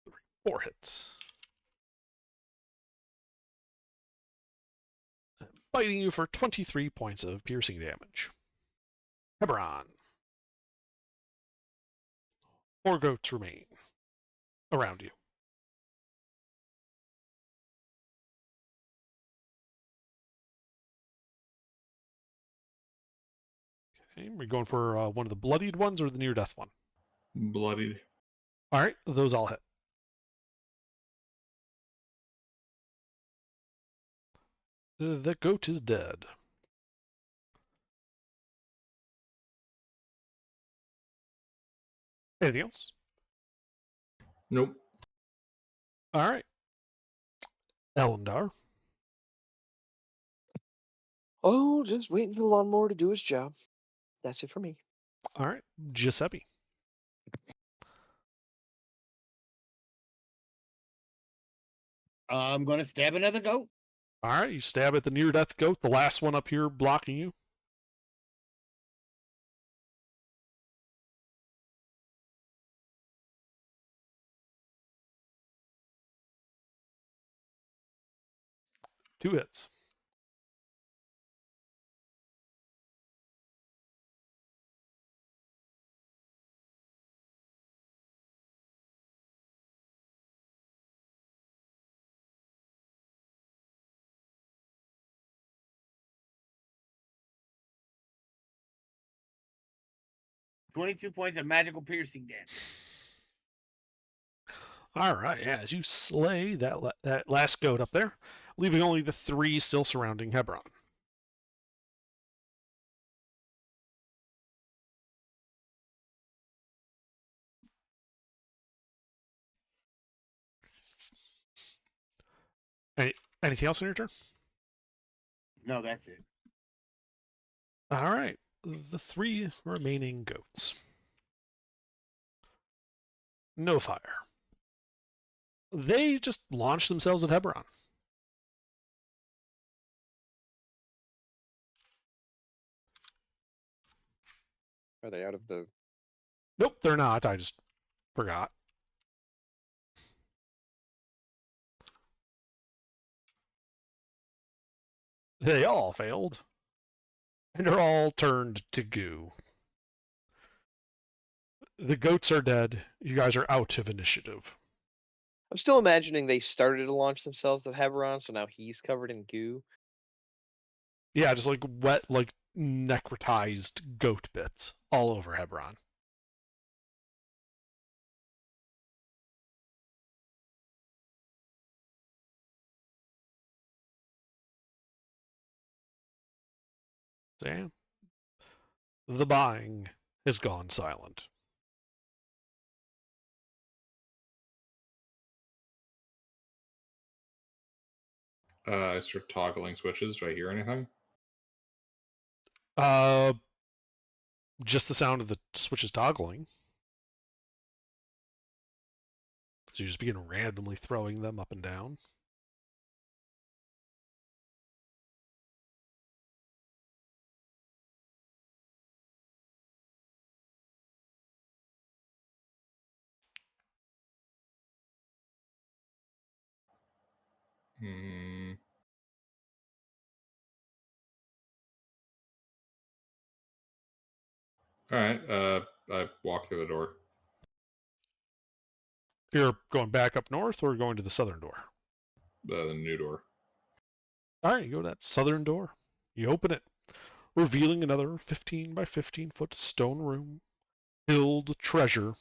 3, 4 hits. Biting you for 23 points of piercing damage. Hebron. 4 goats remain around you. Okay, we're going for one of the bloodied ones or the near-death one? Bloodied. All right, those all hit. The goat is dead. Anything else? Nope. All right. Elendar. Oh, just waiting for the lawnmower to do its job. That's it for me. All right. Giuseppe. I'm gonna stab another goat. All right. You stab at the near-death goat, the last one up here blocking you. Two hits. $22 points of magical piercing damage. All right. Yeah, as you slay that last goat up there, leaving only the 3 still surrounding Hebron. Anything else on your turn? No, that's it. All right. The 3 remaining goats. No fire. They just launch themselves at Hebron. Are they out of the... Nope, they're not. I just forgot. They all failed. And are all turned to goo. The goats are dead. You guys are out of initiative. I'm still imagining they started to launch themselves at Hebron, so now he's covered in goo. Yeah, just like wet, like necrotized goat bits all over Hebron. Sam? The buying has gone silent. I start toggling switches. Do I hear anything? Just the sound of the switches toggling. So you just begin randomly throwing them up and down. Hmm. All right. I walk through the door. You're going back up north or going to the southern door? The new door. All right, you go to that southern door. You open it, revealing another 15 by 15 foot stone room filled with treasure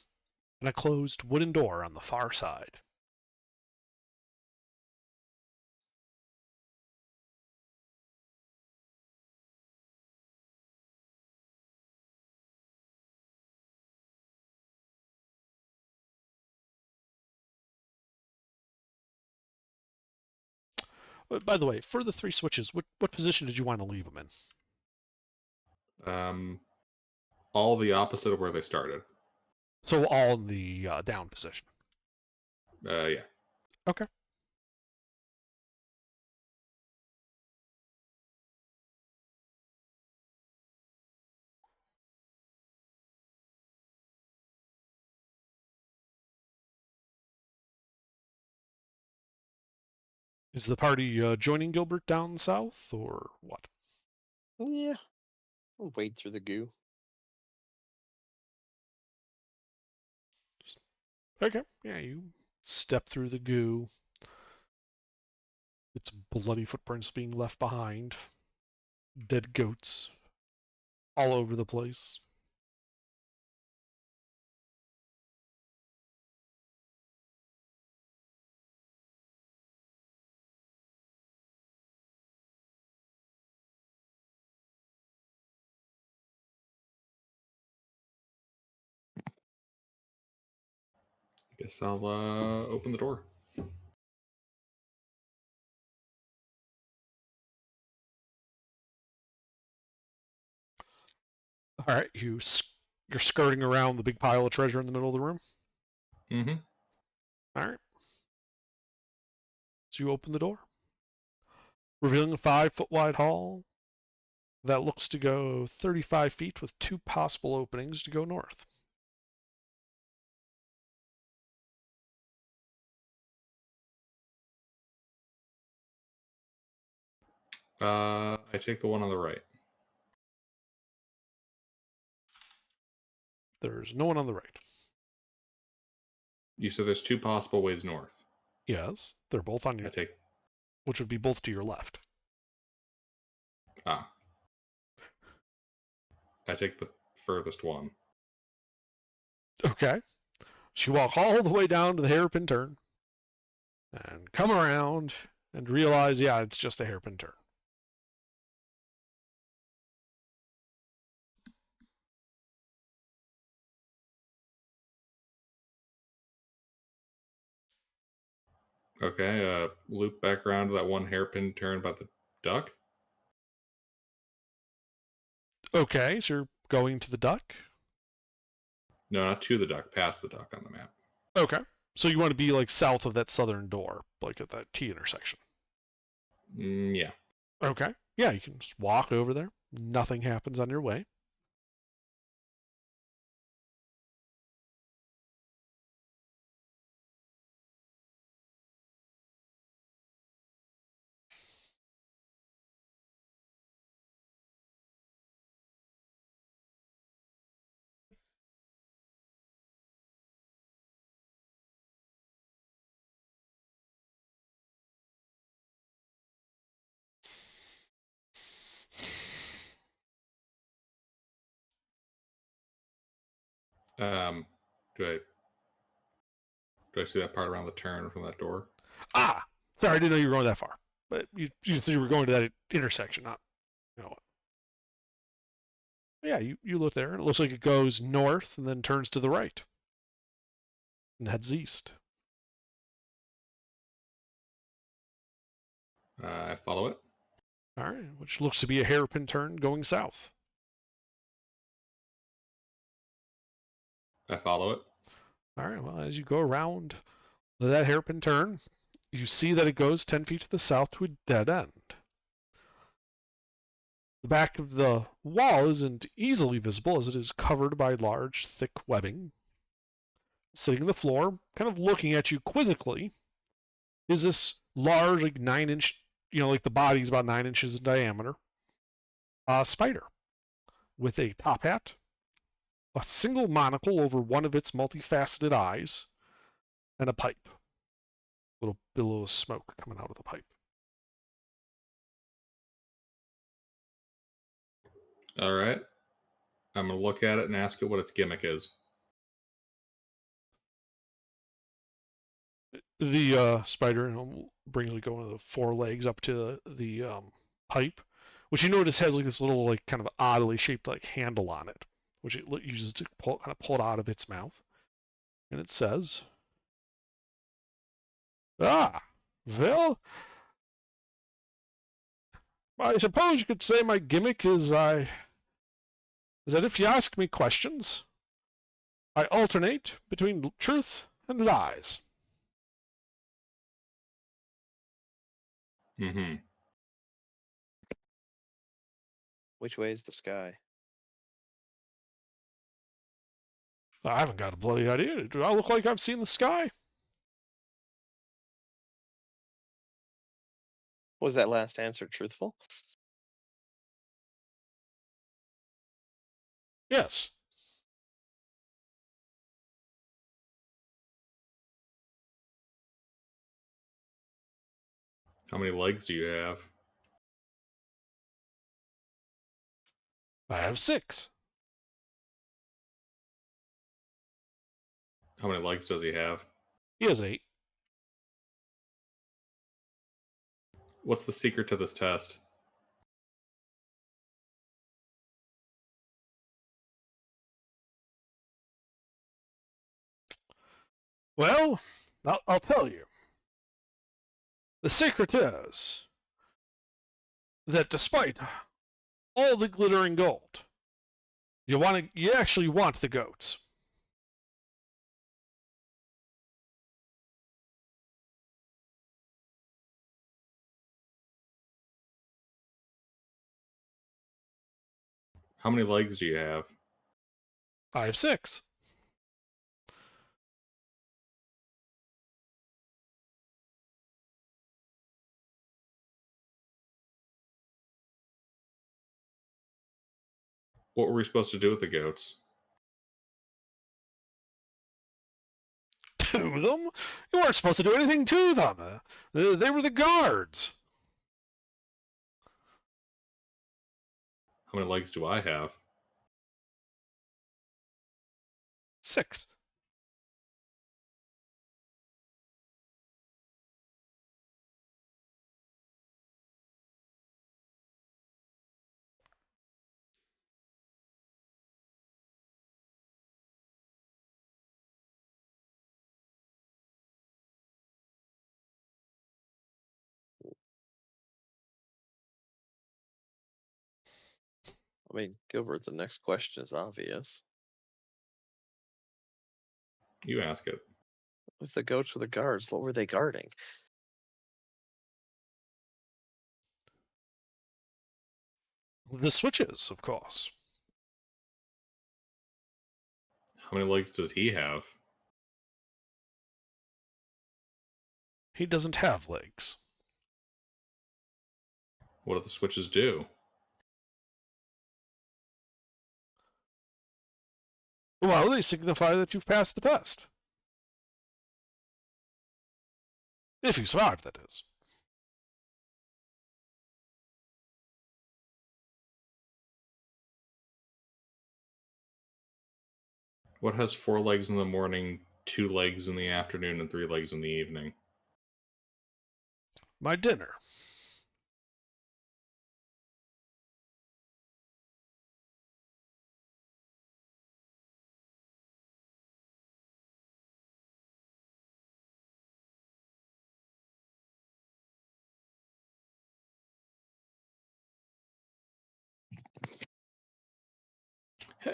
and a closed wooden door on the far side. By the way, for the 3 switches, what position did you want to leave them in? All the opposite of where they started. So all in the down position. Yeah. Okay. Is the party joining Gilbert down south, or what? Yeah. I'll wade through the goo. Okay, yeah, you step through the goo. It's bloody footprints being left behind. Dead goats all over the place. Guess I'll open the door. All right, you're skirting around the big pile of treasure in the middle of the room. Mm-hmm. All right. So you open the door, revealing a 5-foot wide hall that looks to go 35 feet with 2 possible openings to go north. I take the one on the right. There's no one on the right. You said there's 2 possible ways north. Yes, they're both on I your, take. which would be both to your left. I take the furthest one. Okay. So you walk all the way down to the hairpin turn and come around and realize, yeah, it's just a hairpin turn. Okay. Loop back around to that one hairpin turn about the duck. Okay, so you're going to the duck. No, not to the duck. Past the duck on the map. Okay. So you want to be like south of that southern door, like at that T intersection. Yeah. Okay. Yeah, you can just walk over there. Nothing happens on your way. Do I see that part around the turn from that door? Ah, sorry, I didn't know you were going that far. But you said you were going to that intersection, not, you know what. Yeah, you look there, and it looks like it goes north and then turns to the right and heads east. I follow it. All right, which looks to be a hairpin turn going south. I follow it. All right, well, as you go around that hairpin turn, you see that it goes 10 feet to the south to a dead end. The back of the wall isn't easily visible as it is covered by large, thick webbing. Sitting on the floor, kind of looking at you quizzically, is this large, like 9-inch, like the body's about 9 inches in diameter, spider with a top hat, a single monocle over one of its multifaceted eyes, and a pipe. Little billow of smoke coming out of the pipe. All right. I'm going to look at it and ask it what its gimmick is. The spider brings like one of the four legs up to the pipe, which you notice has like this little like kind of oddly shaped like handle on it, which it uses to pull it out of its mouth, and it says, "Ah, well, I suppose you could say my gimmick is that if you ask me questions, I alternate between truth and lies." Mm-hmm. Which way is the sky? I haven't got a bloody idea. Do I look like I've seen the sky? Was that last answer truthful? Yes. How many legs do you have? I have 6. How many legs does he have? He has 8. What's the secret to this test? Well, I'll tell you. The secret is that despite all the glittering gold, you actually want the goats. How many legs do you have? I have 6. What were we supposed to do with the goats? To them? You weren't supposed to do anything to them. They were the guards. How many legs do I have? 6. I mean, Gilbert, the next question is obvious. You ask it. If the goats were the guards, what were they guarding? The switches, of course. How many legs does he have? He doesn't have legs. What do the switches do? Well, they signify that you've passed the test. If you survive, that is. What has 4 legs in the morning, 2 legs in the afternoon, and 3 legs in the evening? My dinner.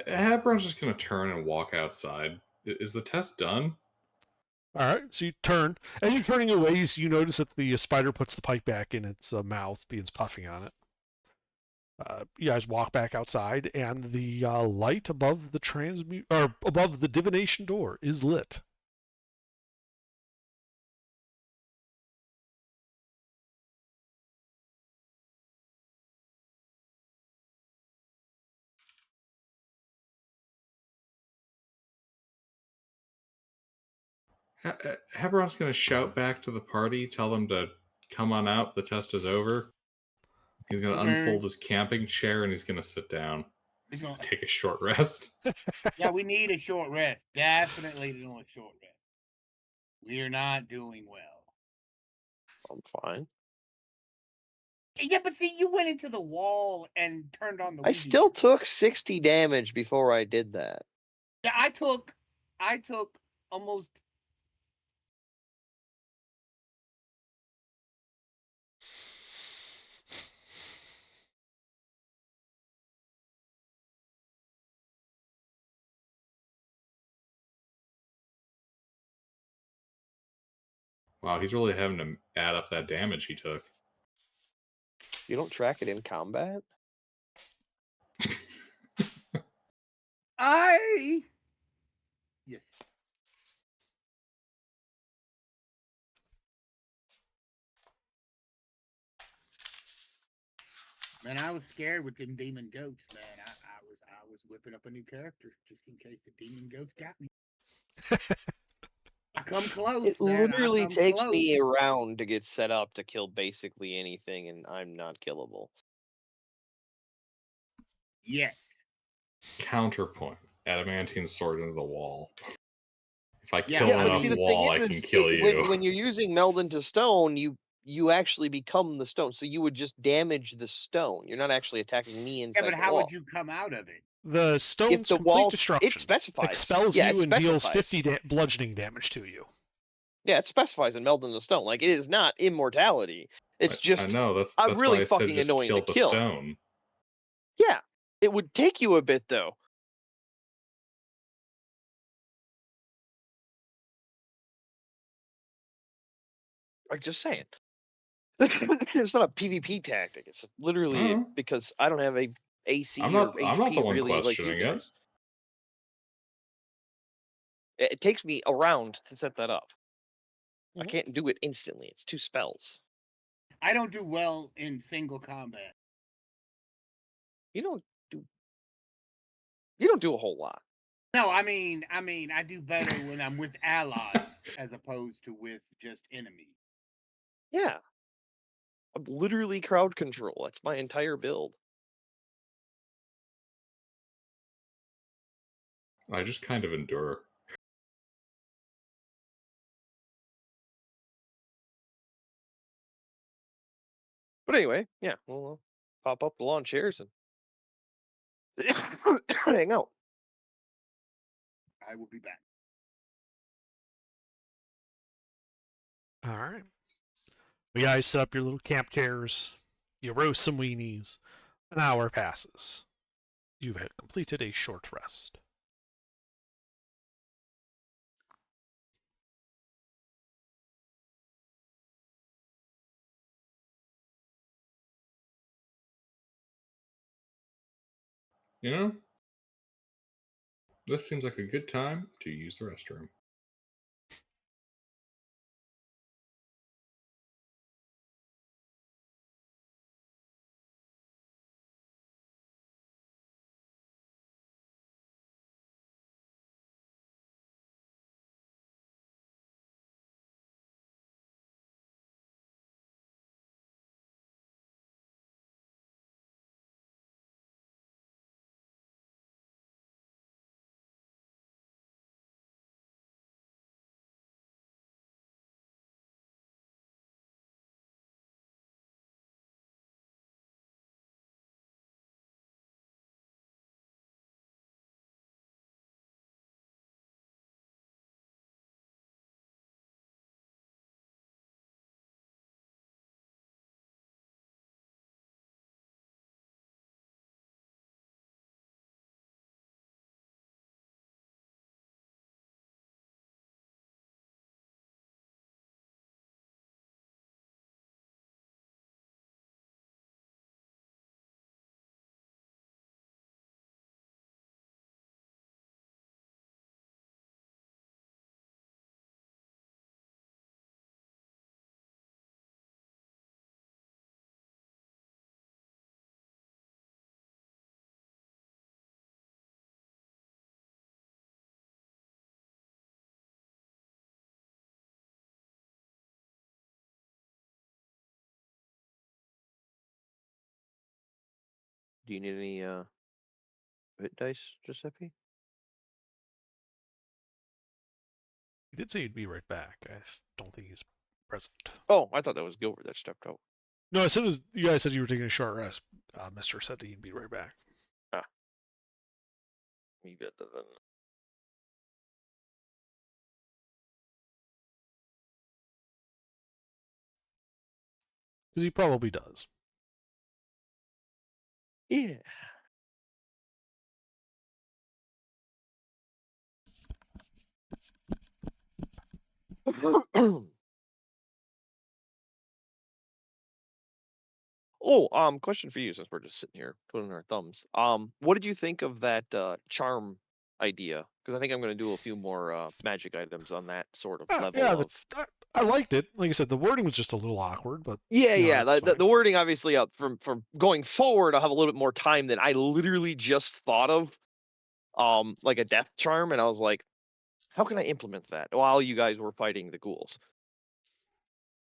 Hebron's just going to turn and walk outside. Is the test done? All right, so you turn. As you're turning away, you notice that the spider puts the pipe back in its mouth, begins puffing on it. You guys walk back outside, and the light above the above the divination door is lit. Heberon's going to shout back to the party, tell them to come on out. The test is over. He's going to unfold his camping chair and he's going to sit down. He's going to take a short rest. Yeah, we need a short rest. Definitely doing a short rest. We are not doing well. I'm fine. Yeah, but see, you went into the wall and turned on the I Ouija still board. took 60 damage before I did that. Yeah, I took almost. Wow, he's really having to add up that damage he took. You don't track it in combat? Yes. Man, I was scared with them demon goats, man. I was whipping up a new character just in case the demon goats got me. I come close. It man. I literally come takes close. me a round to get set up to kill basically anything, and I'm not killable. Yes. Counterpoint. Adamantine sword into the wall. If I Yeah, kill Yeah, but enough see, the wall, thing I is, can kill you. when you're using meld into stone, you actually become the stone. So you would just damage the stone. You're not actually attacking me Yeah, inside but the how wall. would you come out of it? The If stone's the complete wall, destruction. it specifies. Expels Yeah, you it and deals specifies. 50 bludgeoning damage to you. Yeah, it specifies in meld into stone. Like, it is not immortality. It's I just know that's really why I said fucking just annoying kill to the kill. stone. Yeah, it would take you a bit though. I'm just saying. It's not a PvP tactic. It's literally Oh. because I don't have a AC I'm or not HP the one really like you questioning it. guys. It takes me a round to set that up. I Mhm. can't do it instantly. It's 2 spells. I don't do well in single combat. You don't do a whole lot. No, I mean, I do better when I'm with allies as opposed to with just enemies. Yeah. I'm literally crowd control. That's my entire build. I just kind of endure. But anyway, yeah, we'll pop up the lawn chairs and hang out. I will be back. All right. You guys set up your little camp chairs. You roast some weenies. An hour passes. You've completed a short rest. You know? This seems like a good time to use the restroom. Do you need any hit dice, Giuseppe? He did say he'd be right back. Don't think he's present. Oh, I thought that was Gilbert that stepped out. No, as soon as you guys said you were taking a short rest, Mister said he'd be right back. Me better than. Because he probably does. Yeah. Oh, question for you since we're just sitting here twiddling our thumbs. What did you think of that charm idea? Because I think I'm going to do a few more magic items on that sort of level Yeah, of. I liked it. Like I said, the wording was just a little awkward, but Yeah, you know, yeah. that's The fine. wording obviously up from going forward. I'll have a little bit more time than I literally just thought of. Like a death charm, and I was like, how can I implement that while you guys were fighting the ghouls?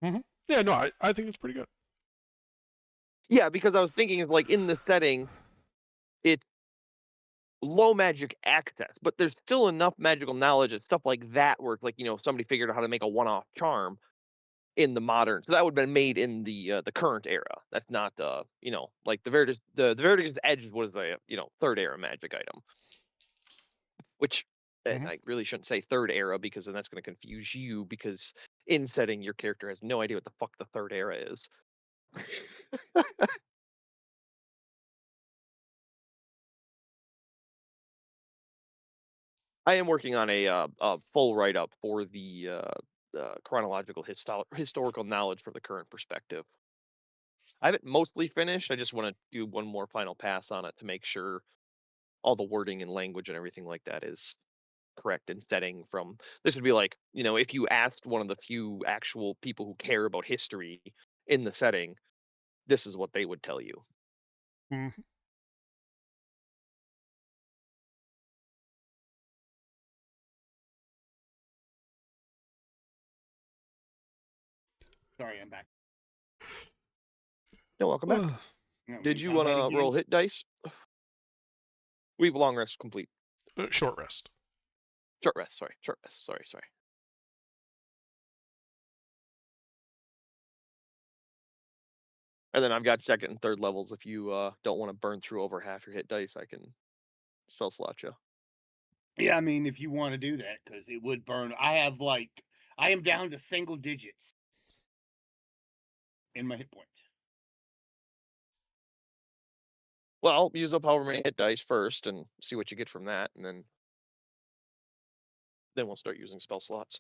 Yeah, no, I think it's pretty good. Yeah, because I was thinking of like in this setting, it's low magic access, but there's still enough magical knowledge and stuff like that where it's like, somebody figured out how to make a one-off charm in the modern. So that would have been made in the current era. That's not like the Veritas Edge was a third era magic item. Which I really shouldn't say third era because then that's going to confuse you because in setting your character has no idea what the fuck the third era is. I am working on a full write up for the chronological historical knowledge from the current perspective. I have it mostly finished. I just want to do one more final pass on it to make sure all the wording and language and everything like that is correct in setting from. This would be like, if you asked one of the few actual people who care about history in the setting, this is what they would tell you. Mm-hmm. Sorry, I'm back. No, welcome back. No, Did we you found want that to again? roll hit dice? We've long rest complete. Short rest. Short rest. Sorry. Short rest. Sorry. And then I've got second and third levels. If you don't want to burn through over half your hit dice, I can spell slot you. Yeah, I mean, if you want to do that, because it would burn. I am down to single digits in my hit points. Well, use up however many hit dice first and see what you get from that, and then we'll start using spell slots.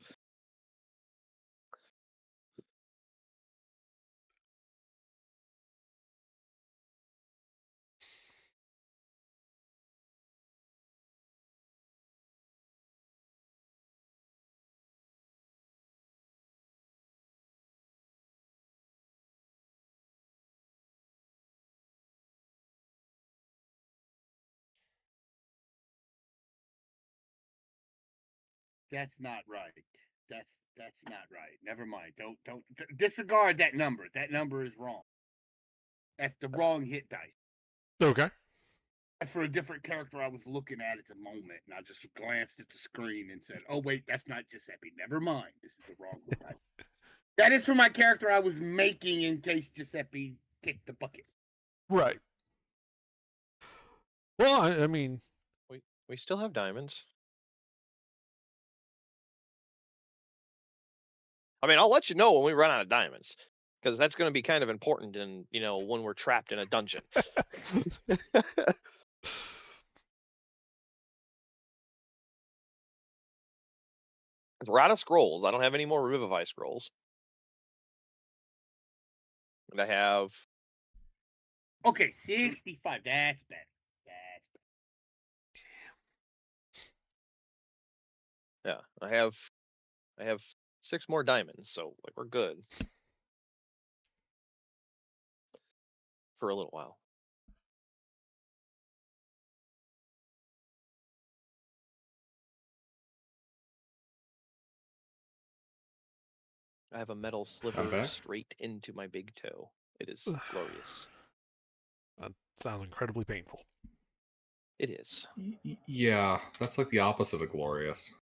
That's not right. That's not right. Never mind. Don't disregard that number. That number is wrong. That's the wrong hit dice. Okay. That's for a different character I was looking at the moment, and I just glanced at the screen and said, "Oh wait, that's not Giuseppe. Never mind. This is the wrong hit dice." That is for my character I was making in case Giuseppe kicked the bucket. Right. Well, I mean, we still have diamonds. I mean, I'll let you know when we run out of diamonds, because that's going to be kind of important in when we're trapped in a dungeon. We're out of scrolls. I don't have any more Revivify scrolls. And I have. Okay, 65. That's better. Yeah, I have 6 more diamonds, so like we're good for a little while. I have a metal sliver back. straight into my big toe. It is glorious. That sounds incredibly painful. It is. Yeah, that's like the opposite of glorious.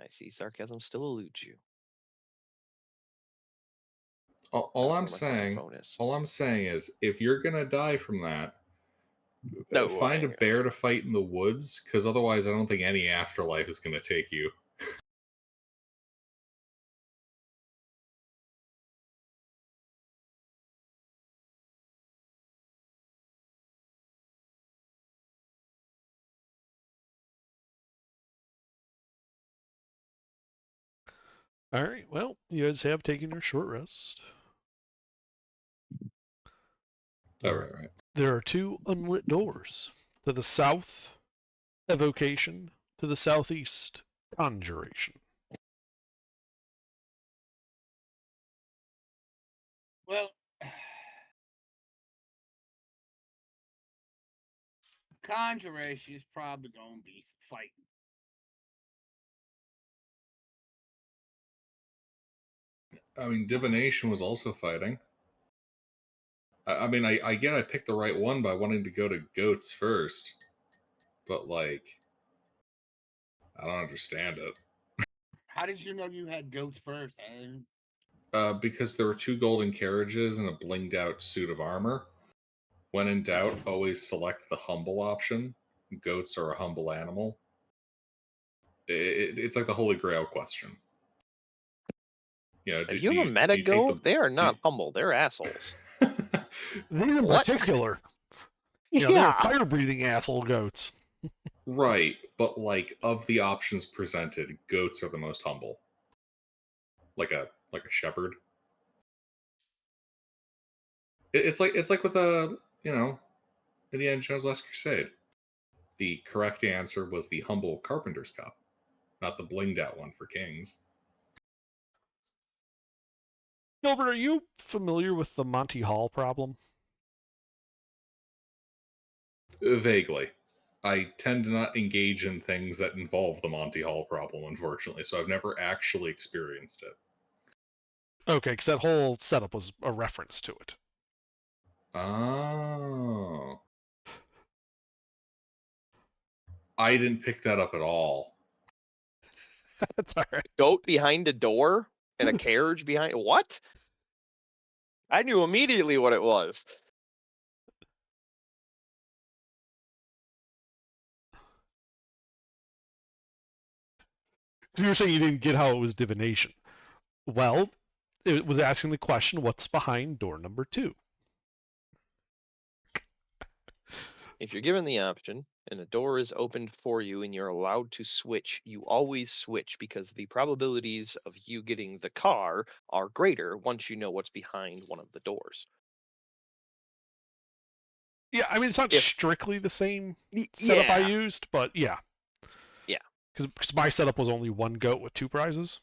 I see sarcasm still eludes you. All Not I'm where my saying, microphone is. all I'm saying is, if you're gonna die from that, No, find a bear to fight in the woods, because otherwise, I don't think any afterlife is gonna take you. All right. Well, you guys have taken your short rest. All right. There are 2 unlit doors. To the south, evocation. To the southeast, conjuration. Well, conjuration is probably gonna be some fighting. I mean, divination was also fighting. I mean, I get I picked the right one by wanting to go to goats first, but like, I don't understand it. How did you know you had goats first? Because there were 2 golden carriages and a blinged out suit of armor. When in doubt, always select the humble option. Goats are a humble animal. It's like the Holy Grail question. You know, If you have a meta goat, they are not humble. They're assholes. These in What? particular. Yeah. They're fire-breathing asshole goats. Right, but like of the options presented, goats are the most humble. Like a shepherd. It's like with Indiana Jones Last Crusade. The correct answer was the humble carpenter's cup, not the blinged out one for kings. Gilbert, are you familiar with the Monty Hall problem? Vaguely. I tend to not engage in things that involve the Monty Hall problem, unfortunately, so I've never actually experienced it. Okay, because that whole setup was a reference to it. Oh. I didn't pick that up at all. That's all right. Goat behind a door and a carriage behind. What? I knew immediately what it was. So you were saying you didn't get how it was divination. Well, it was asking the question, what's behind door number 2? If you're given the option and a door is opened for you and you're allowed to switch, you always switch because the probabilities of you getting the car are greater once you know what's behind one of the doors. Yeah, I mean, it's not If- strictly the same setup I Yeah. used, but yeah. Yeah. Because my setup was only 1 goat with 2 prizes.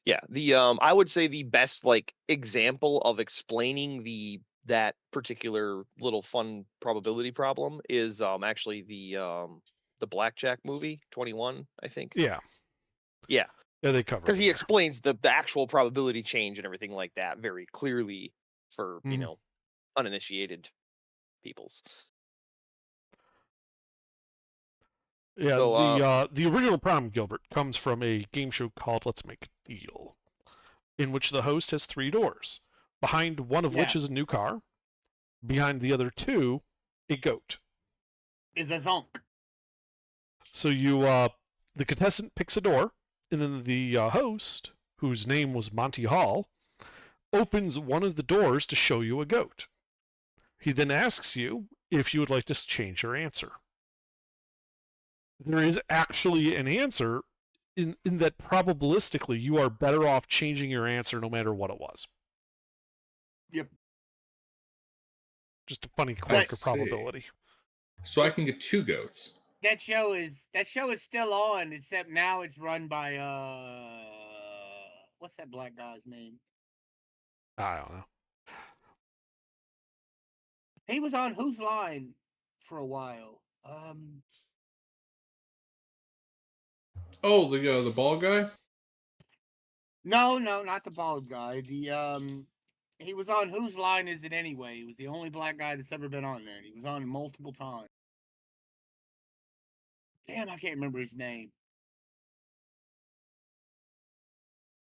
Yeah, the I would say the best like example of explaining that particular little fun probability problem is actually the Blackjack movie 21, I think. Yeah. Yeah, Yeah, they covered because it he there. explains the actual probability change and everything like that very clearly for Mhm. uninitiated peoples. Yeah, So the original problem, Gilbert, comes from a game show called Let's Make a Deal, in which the host has 3 doors, behind one of which Yeah. is a new car, behind the other 2, a goat. Is a zonk. So the contestant picks a door, and then the host, whose name was Monty Hall, opens one of the doors to show you a goat. He then asks you if you would like to change your answer. There is actually an answer in that probabilistically you are better off changing your answer no matter what it was. Yep. Just a funny quirk of see. probability. So I can get 2 goats. That show is still on, except now it's run by what's that black guy's name? I don't know. He was on Whose Line for a while. Oh, the ball guy? No, not the bald guy. He was on Whose Line Is It Anyway? He was the only black guy that's ever been on there, and he was on multiple times. Damn, I can't remember his name.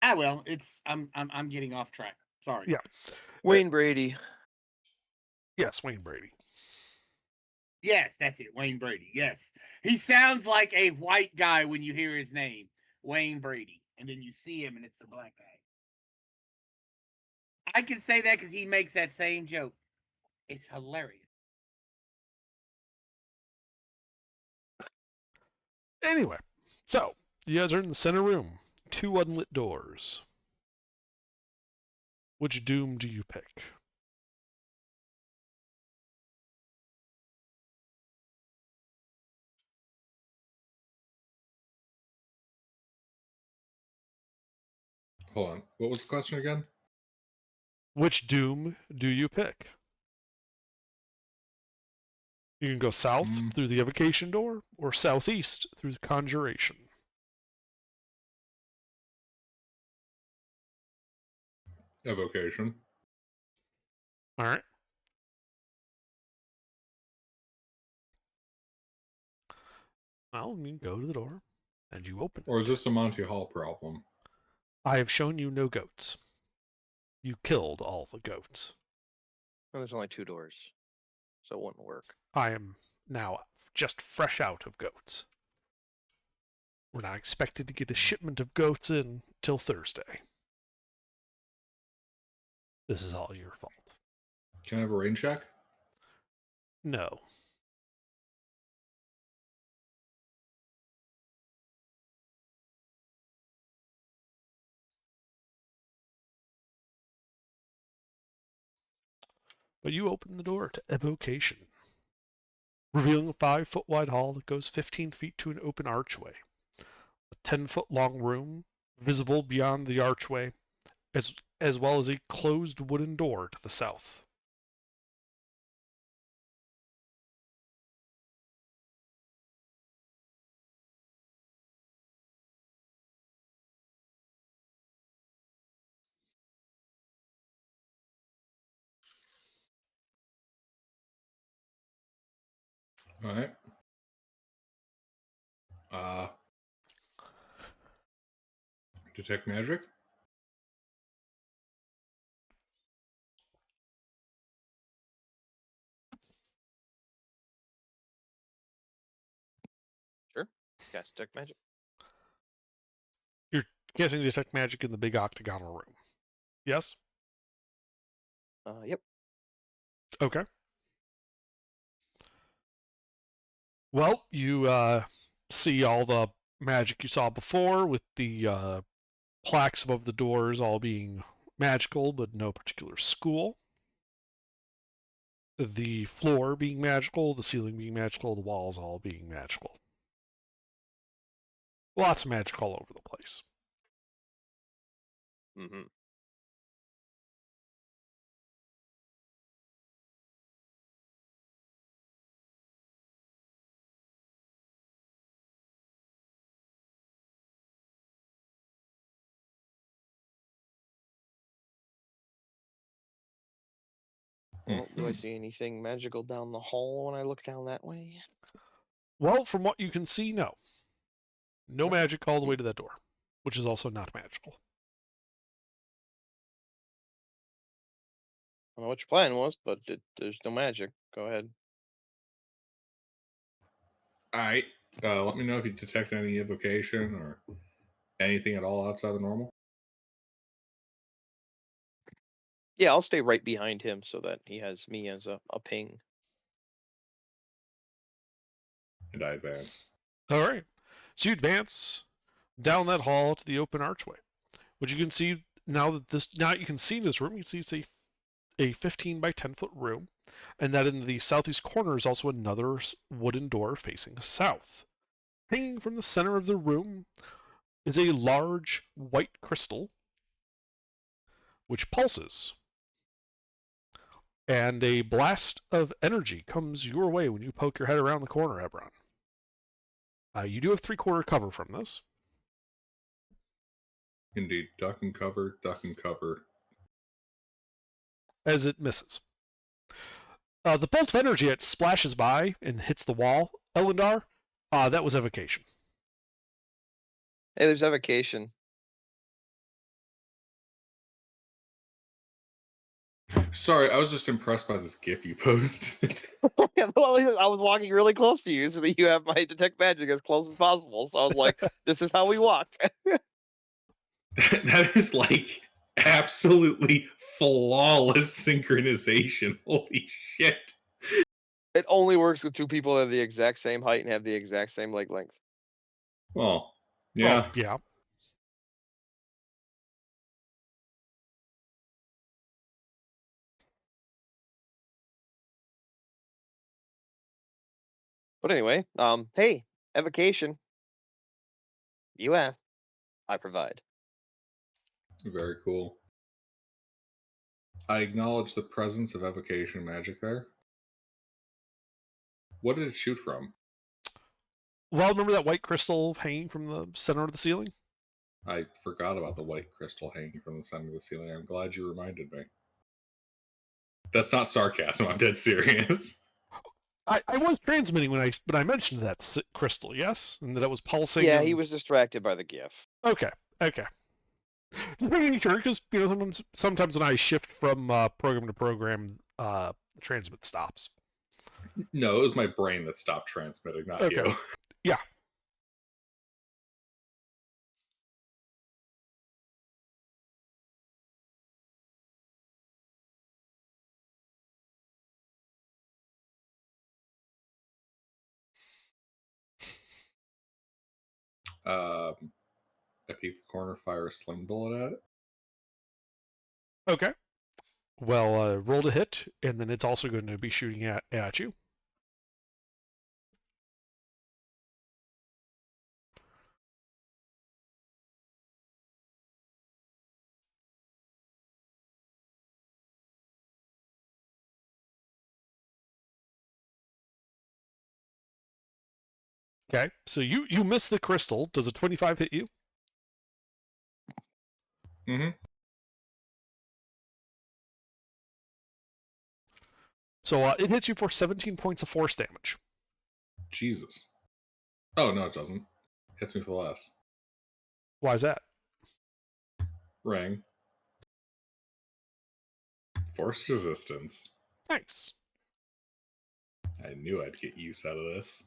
Well, I'm getting off track. Sorry. Yeah. Wayne Brady. Yes, Wayne Brady. Yes, that's it. Wayne Brady. Yes. He sounds like a white guy when you hear his name, Wayne Brady. And then you see him and it's a black guy. I can say that because he makes that same joke. It's hilarious. Anyway, so you guys are in the center room. 2 unlit doors. Which doom do you pick? Hold on. What was the question again? Which doom do you pick? You can go south through the evocation door or southeast through the conjuration. Evocation. All right. Well, you go to the door and you open it. Or is this a Monty Hall problem? I have shown you no goats. You killed all the goats. Well, there's only 2 doors, so it wouldn't work. I am now just fresh out of goats. We're not expected to get a shipment of goats in till Thursday. This is all your fault. Can I have a rain check? No. But you open the door to evocation, revealing a 5-foot wide hall that goes 15 feet to an open archway. A 10-foot long room, visible beyond the archway, as well as a closed wooden door to the south. All right. Detect magic. Sure. Cast Detect Magic. You're casting detect magic in the big octagonal room. Yes? Yep. Okay. Well, you see all the magic you saw before with the plaques above the doors all being magical, but no particular school. The floor being magical, the ceiling being magical, the walls all being magical. Lots of magic all over the place. Mm-hmm. Well, do I see anything magical down the hall when I look down that way? Well, from what you can see, no. No Okay. magic all the way to that door, which is also not magical. I don't know what your plan was, but there's no magic. Go ahead. All right. Let me know if you detect any evocation or anything at all outside the normal. Yeah, I'll stay right behind him so that he has me as a ping. And I advance. All right. So you advance down that hall to the open archway, which you can see now you can see in this room. You can see it's a 15 by 10 foot room, and that in the southeast corner is also another wooden door facing south. Hanging from the center of the room is a large white crystal which pulses. And a blast of energy comes your way when you poke your head around the corner, Hebron. You do have 3/4 cover from this. Indeed. Duck and cover, duck and cover. As it misses. The bolt of energy it splashes by and hits the wall. Elendar, that was evocation. Hey, there's evocation. Sorry, I was just impressed by this GIF you posted. Well, I was walking really close to you so that you have my detect magic as close as possible. So I was like, this is how we walk. That is like absolutely flawless synchronization. Holy shit. It only works with two people that have the exact same height and have the exact same leg length. Well, yeah. Oh, yeah. But anyway, hey, evocation. You ask, I provide. Very cool. I acknowledge the presence of evocation magic there. What did it shoot from? Well, remember that white crystal hanging from the center of the ceiling? I forgot about the white crystal hanging from the center of the ceiling. I'm glad you reminded me. That's not sarcasm. I'm dead serious. I was transmitting when I mentioned that crystal, yes? And that it was pulsing. Yeah, and... he was distracted by the GIF. Okay. Just making sure, because sometimes when I shift from program to program, the transmit stops. No, it was my brain that stopped transmitting, not Okay. you. Yeah. I peek the corner, fire a sling bullet at it. Okay. Well, roll to hit, and then it's also going to be shooting at you. Okay, so you miss the crystal. Does a 25 hit you? Mm-hmm. So it hits you for 17 points of force damage. Jesus. Oh, no, it doesn't. Hits me for less. Why is that? Ring. Force resistance. Nice. I knew I'd get use out of this.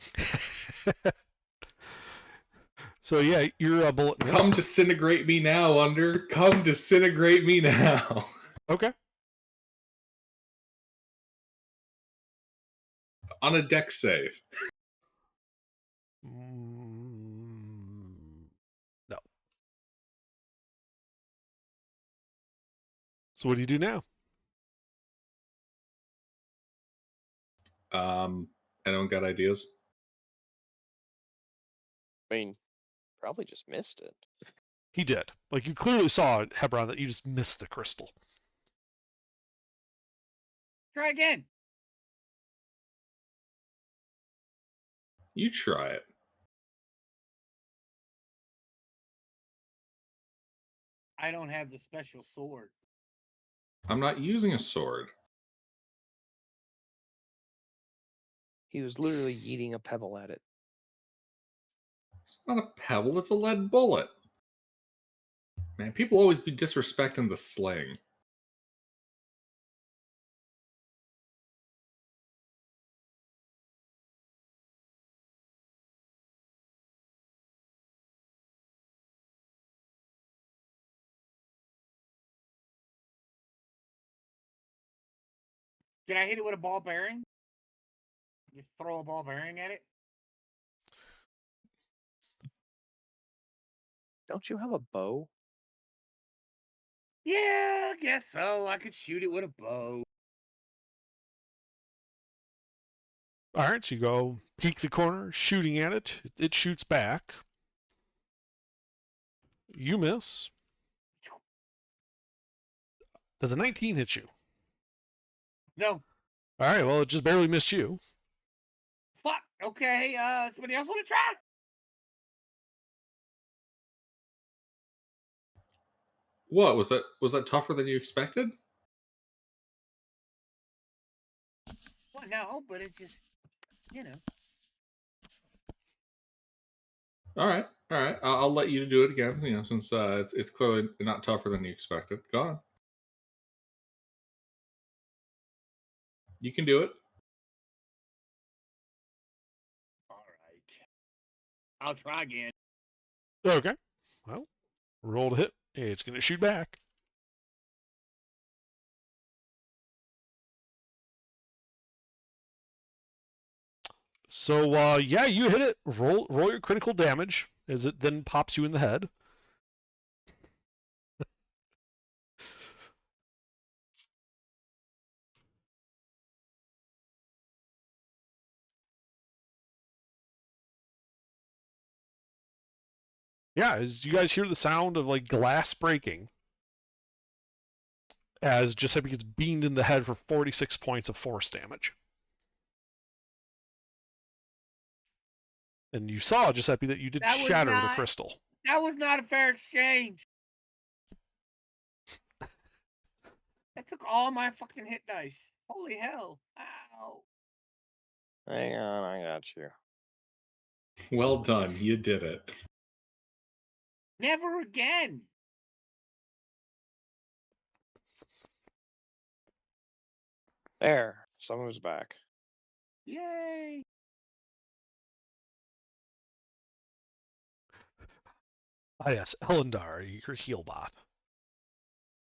So yeah, your bullet missed. Come disintegrate me now, Under. Come disintegrate me now. Okay. On a deck save. No. So what do you do now? Anyone got ideas? I mean, probably just missed it. He did. Like, you clearly saw, Hebron, that you just missed the crystal. Try again. You try it. I don't have the special sword. I'm not using a sword. He was literally yeeting a pebble at it. It's not a pebble, it's a lead bullet. Man, people always be disrespecting the sling. Can I hit it with a ball bearing? Just throw a ball bearing at it? Don't you have a bow? Yeah, I guess so. I could shoot it with a bow. All right, so you go peek the corner, shooting at it. It shoots back. You miss. Does a 19 hit you? No. All right, well, it just barely missed you. Fuck. Okay, somebody else want to try? What was that? Was that tougher than you expected? Well, no, but it just, you know. All right, all right. I'll let you do it again. You know, since it's clearly not tougher than you expected. Go on. You can do it. All right. I'll try again. Okay. Well, roll to hit. It's going to shoot back. So, yeah, you hit it. Roll your critical damage as it then pops you in the head. Yeah, as you guys hear the sound of like glass breaking, as Giuseppe gets beamed in the head for 46 points of force damage. And you saw, Giuseppe, that you did shatter the crystal. That was not a fair exchange. That took all my fucking hit dice. Holy hell. Ow. Hang on, I got you. Well done. You did it. Never again. There, someone's back. Yay. Ah, yes, Elendar, your heal bot.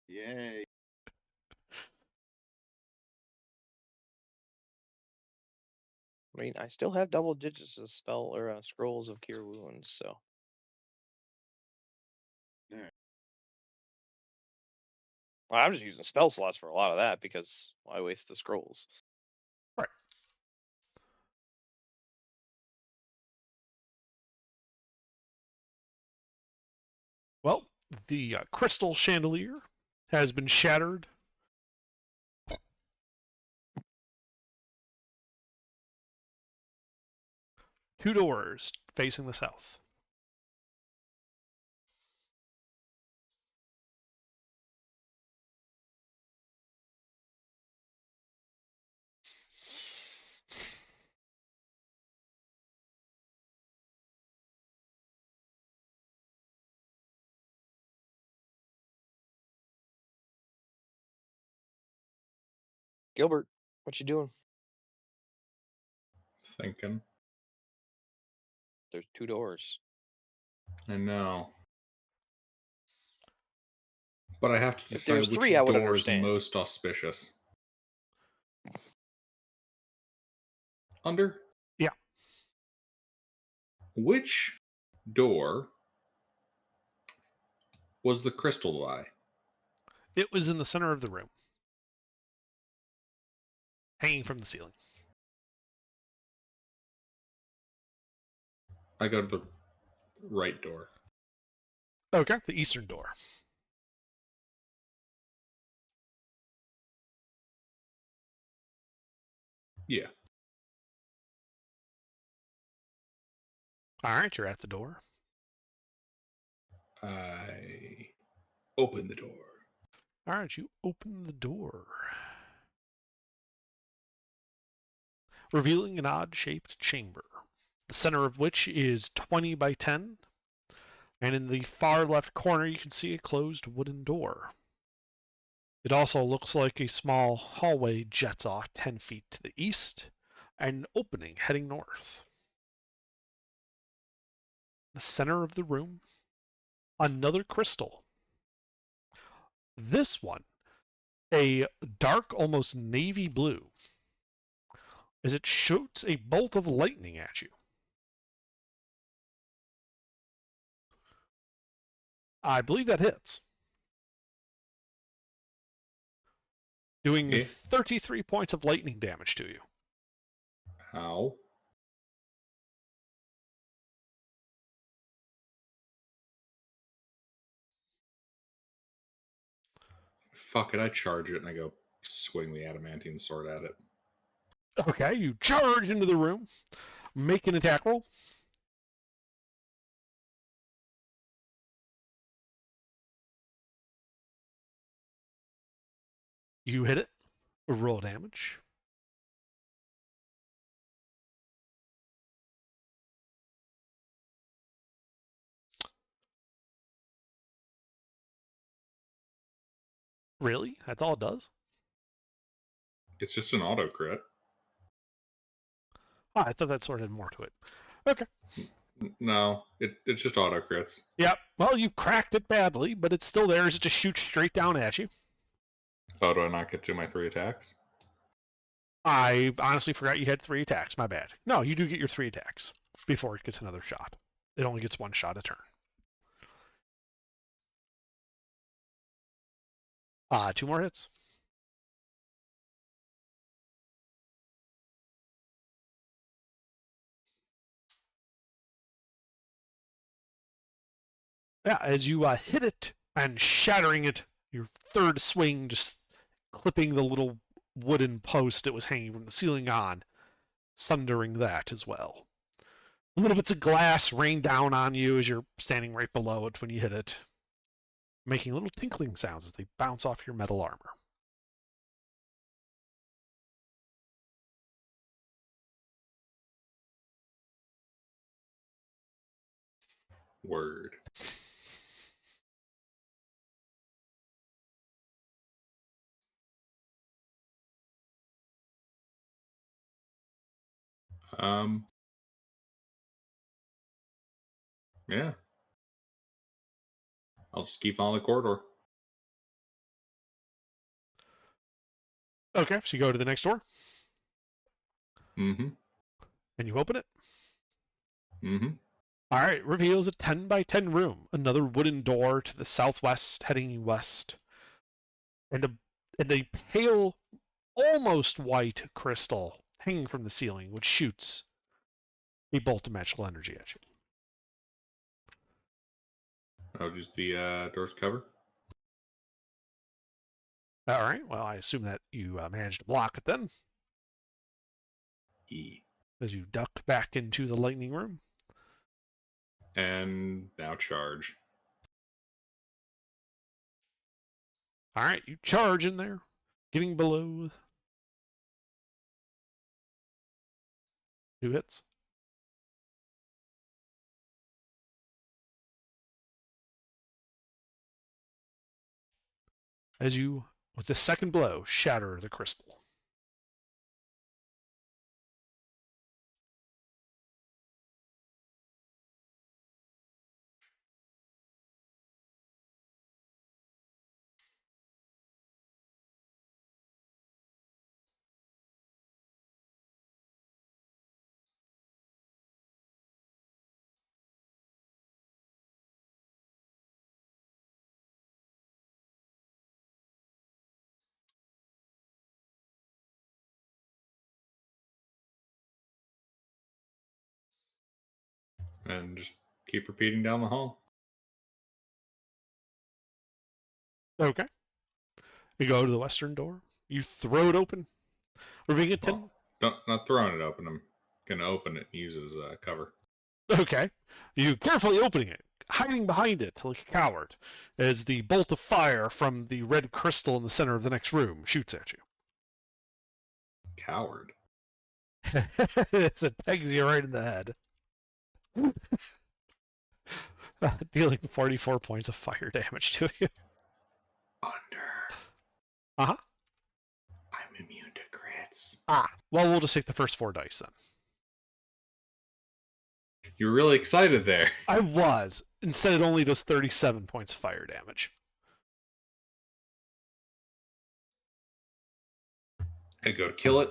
Yay. I mean, I still have double digits of spell or scrolls of cure wounds, so. Yeah. Well, I'm just using spell slots for a lot of that because why waste the scrolls? Right. Well, the crystal chandelier has been shattered. Two doors facing the south. Gilbert, what you doing? Thinking. There's two doors. I know. But I have to If decide there's which three, I would door is understand. most auspicious. Under? Yeah. Which door was the crystal by? It was in the center of the room, hanging from the ceiling. I go to the right door. Okay, the eastern door. Yeah. All right, you're at the door. I open the door. All right, you open the door, revealing an odd-shaped chamber, the center of which is 20 by 10, and in the far left corner you can see a closed wooden door. It also looks like a small hallway jets off 10 feet to the east, and an opening heading north. The center of the room, another crystal. This one, a dark, almost navy blue, as it shoots a bolt of lightning at you. I believe that hits. Doing Okay. 33 points of lightning damage to you. How? Fuck it, I charge it and I go swing the adamantine sword at it. Okay, you charge into the room, make an attack roll. You hit it. Roll damage. Really? That's all it does? It's just an auto crit. Oh, I thought that sort of had more to it. Okay. No, it's just auto crits. Yep. Well, you cracked it badly, but it's still there as it just shoots straight down at you. Oh, do I not get to my 3 attacks? I honestly forgot you had 3 attacks. My bad. No, you do get your 3 attacks before it gets another shot. It only gets 1 shot a turn. 2 more hits. Yeah, as you hit it and shattering it, your third swing just clipping the little wooden post that was hanging from the ceiling on, sundering that as well. Little bits of glass rain down on you as you're standing right below it when you hit it, making little tinkling sounds as they bounce off your metal armor. Word. Yeah. I'll just keep following the corridor. Okay, so you go to the next door. Mm-hmm. And you open it. Mm-hmm. All right, reveals a 10 by 10 room, another wooden door to the southwest heading west, and a pale, almost white crystal hanging from the ceiling, which shoots a bolt of magical energy at you. I'll use the door's cover. All right, well, I assume that you managed to block it then, E. as you duck back into the lightning room. And now charge. All right, you charge in there, getting below 2 hits. As you, with the second blow, shatter the crystal. And just keep repeating down the hall. Okay. You go to the western door. You throw it open. Revealing a 10. Not throwing it open. I'm going to open it and use it as a cover. Okay. You carefully opening it, hiding behind it like a coward, as the bolt of fire from the red crystal in the center of the next room shoots at you. Coward. As it pegs you right in the head. Dealing 44 points of fire damage to you. Under. Uh-huh. I'm immune to crits. Well, we'll just take the first 4 dice then. You're really excited there. I was. Instead, it only does 37 points of fire damage. I go to kill it.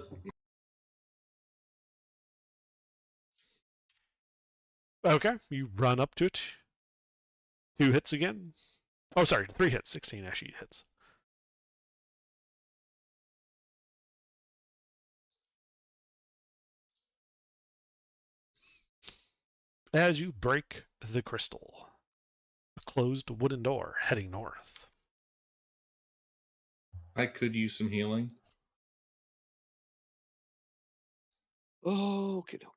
Okay, you run up to it. 2 hits again. Oh, sorry, 3 hits. 16 actually hits. As you break the crystal, a closed wooden door heading north. I could use some healing. Okay, okay.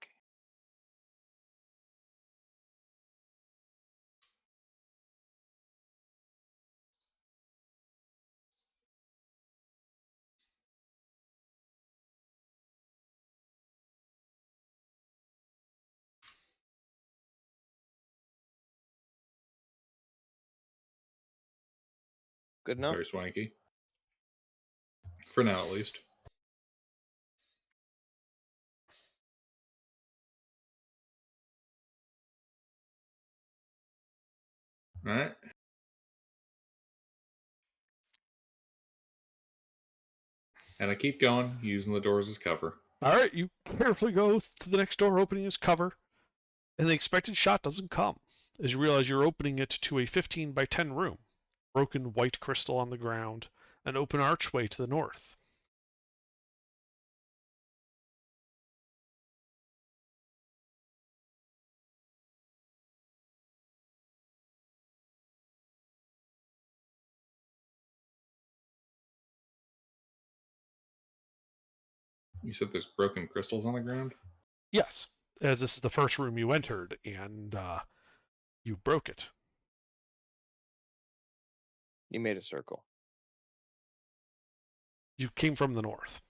Good enough. Very swanky. For now, at least. All right. And I keep going, using the doors as cover. All right, you carefully go to the next door, opening its cover, and the expected shot doesn't come. As you realize you're opening it to a 15 by 10 room, broken white crystal on the ground, an open archway to the north. You said there's broken crystals on the ground? Yes, as this is the first room you entered, and you broke it. You made a circle. You came from the north.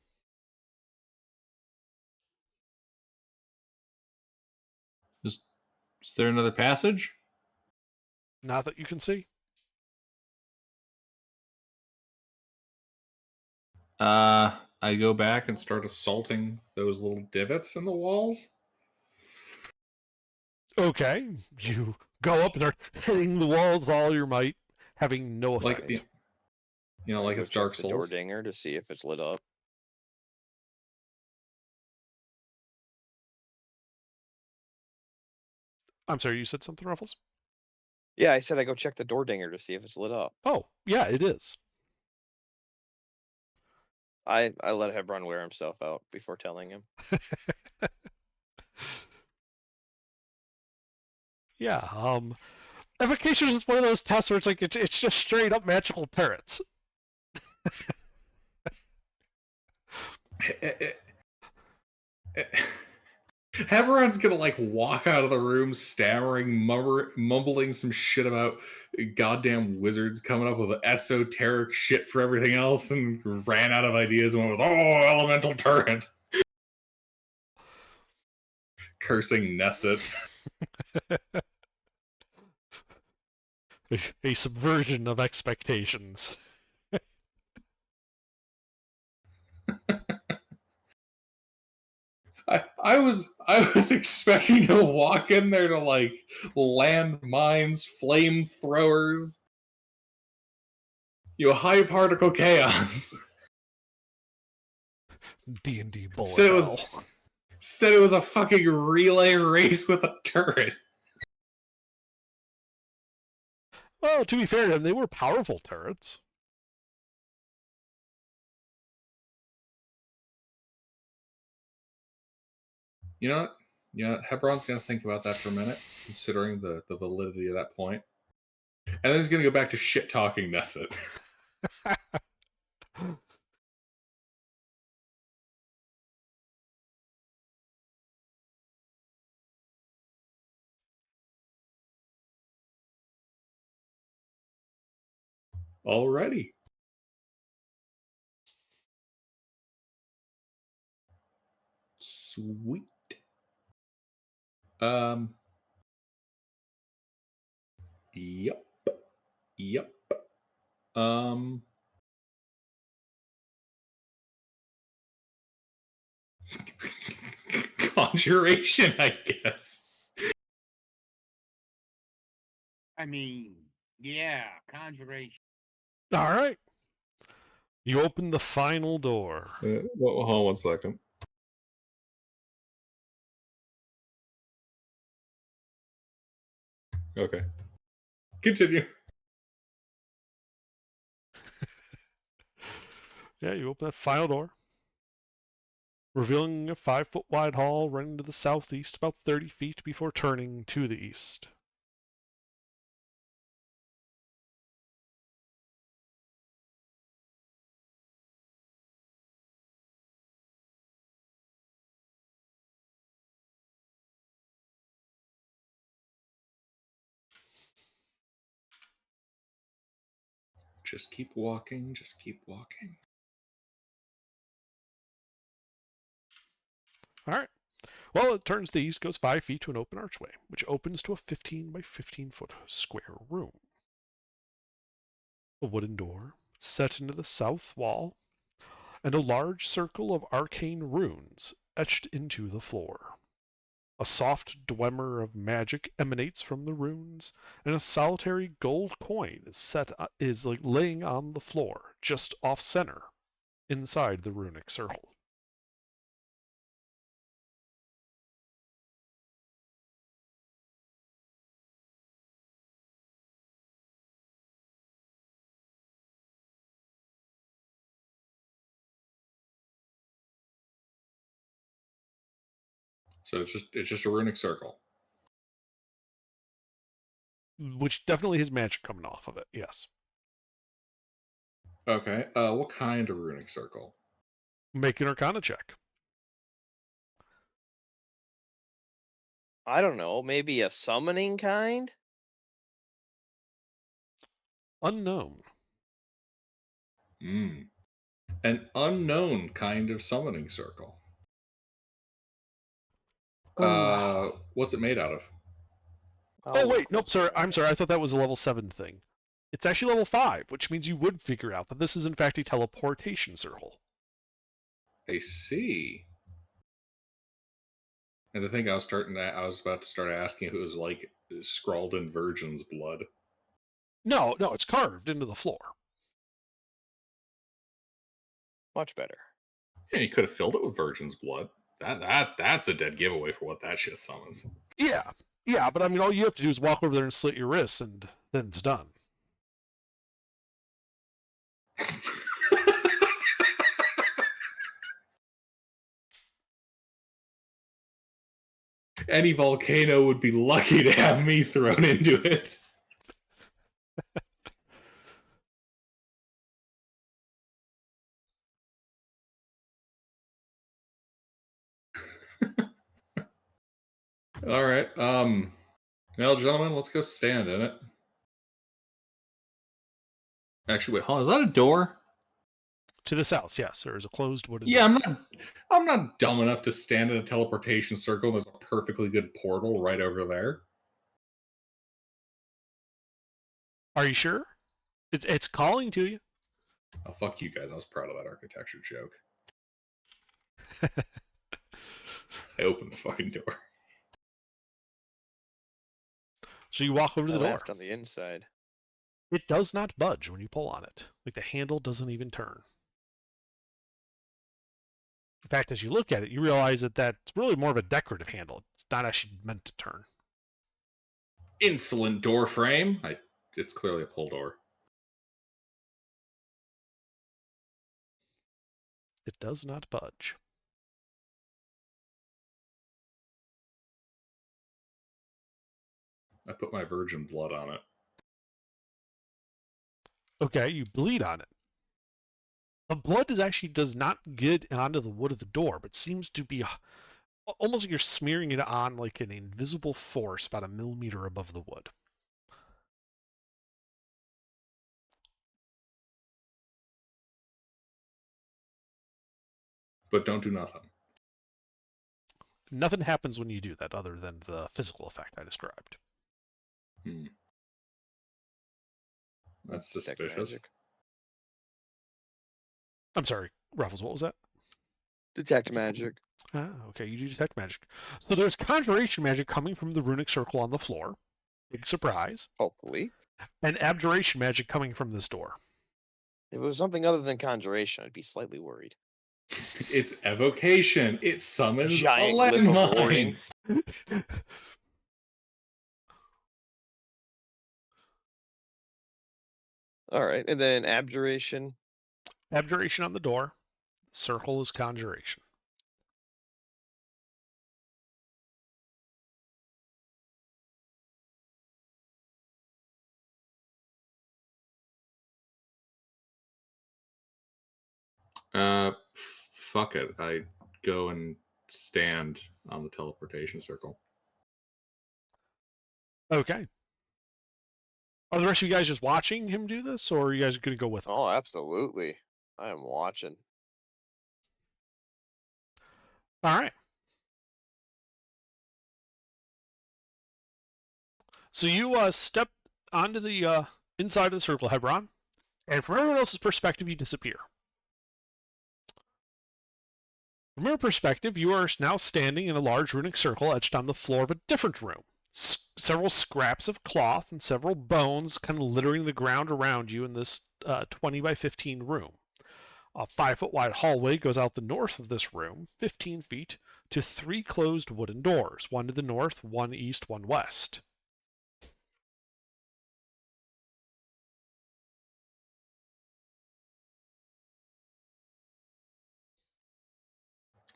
Is there another passage? Not that you can see. I go back and start assaulting those little divots in the walls. Okay, you go up and start hitting the walls with all your might, having no effect. Like, like Go it's check Dark the door Souls. dinger to see if it's lit up. I'm sorry, you said something, Ruffles? Yeah, I said I go check the door dinger to see if it's lit up. Oh, yeah, it is. I let Hebron wear himself out before telling him. Yeah, Evocation is one of those tests where it's like it's just straight up magical turrets. Heberon's gonna like walk out of the room stammering, mumbling some shit about goddamn wizards coming up with esoteric shit for everything else, and ran out of ideas and went with elemental turret, cursing Nesset. A subversion of expectations. I was expecting to walk in there to like land mines, flamethrowers, high particle chaos. D&D bullet So- hell. Instead, it was a fucking relay race with a turret. Well, to be fair to them, they were powerful turrets. You know what? Hebron's gonna think about that for a minute, considering the validity of that point. And then he's gonna go back to shit talking Nesset. Alrighty. Sweet. Yep. Yep. Conjuration, I guess. I mean, yeah, conjuration. All right. You open the final door. Hold on 1 second. Okay. Continue. Yeah, you open that final door, revealing a 5-foot wide hall running to the southeast about 30 feet before turning to the east. Just keep walking. Just keep walking. All right. Well, it turns to the east, goes 5 feet to an open archway, which opens to a 15 by 15 foot square room. a wooden door set into the south wall, and a large circle of arcane runes etched into the floor. A soft dwemer of magic emanates from the runes, and a solitary gold coin is like laying on the floor, just off center, inside the runic circle. So it's just a runic circle. Which definitely has magic coming off of it, yes. Okay. What kind of runic circle? Make an Arcana check. I don't know. Maybe a summoning kind? Unknown. An unknown kind of summoning circle. What's it made out of? Oh wait, nope, sorry. I'm sorry. I thought that was a level 7 thing. It's actually level 5, which means you would figure out that this is in fact a teleportation circle. I see. And I think I was about to start asking if it was like scrawled in virgin's blood. No, it's carved into the floor. Much better. Yeah, you could have filled it with virgin's blood. That's a dead giveaway for what that shit summons. Yeah, but I mean, all you have to do is walk over there and slit your wrists, and then it's done. Any volcano would be lucky to have me thrown into it. All right. Now, gentlemen, let's go stand in it. Actually, wait, hold on. Is that a door? To the south, yes, there is a closed wooden Yeah, door. I'm not dumb enough to stand in a teleportation circle. There's a perfectly good portal right over there. Are you sure? It's calling to you. Oh, fuck you guys. I was proud of that architecture joke. I opened the fucking door. So you walk over to the door. On the inside. It does not budge when you pull on it. Like the handle doesn't even turn. In fact, as you look at it, you realize that that's really more of a decorative handle. It's not actually meant to turn. Insolent door frame. It's clearly a pull door. It does not budge. I put my virgin blood on it. Okay, you bleed on it. The blood does not get onto the wood of the door, but seems to be almost like you're smearing it on like an invisible force about a millimeter above the wood. But don't do nothing. Nothing happens when you do that other than the physical effect I described. That's suspicious. I'm sorry, Ruffles, what was that? Detect magic. Ah, okay, you do detect magic. So there's conjuration magic coming from the runic circle on the floor. Big surprise. Hopefully. And abjuration magic coming from this door. If it was something other than conjuration, I'd be slightly worried. It's evocation. It summons Giant a glyph of landmine. warning. All right, and then abjuration. Abjuration on the door. Circle is conjuration. Fuck it. I go and stand on the teleportation circle. Okay. Are the rest of you guys just watching him do this, or are you guys going to go with him? Oh, absolutely. I am watching. All right. So you step onto the inside of the circle, Hebron. And from everyone else's perspective, you disappear. From your perspective, you are now standing in a large runic circle etched on the floor of a different room. Several scraps of cloth and several bones kind of littering the ground around you in this 20 by 15 room. A 5-foot wide hallway goes out the north of this room, 15 feet, to 3 closed wooden doors, one to the north, one east, one west.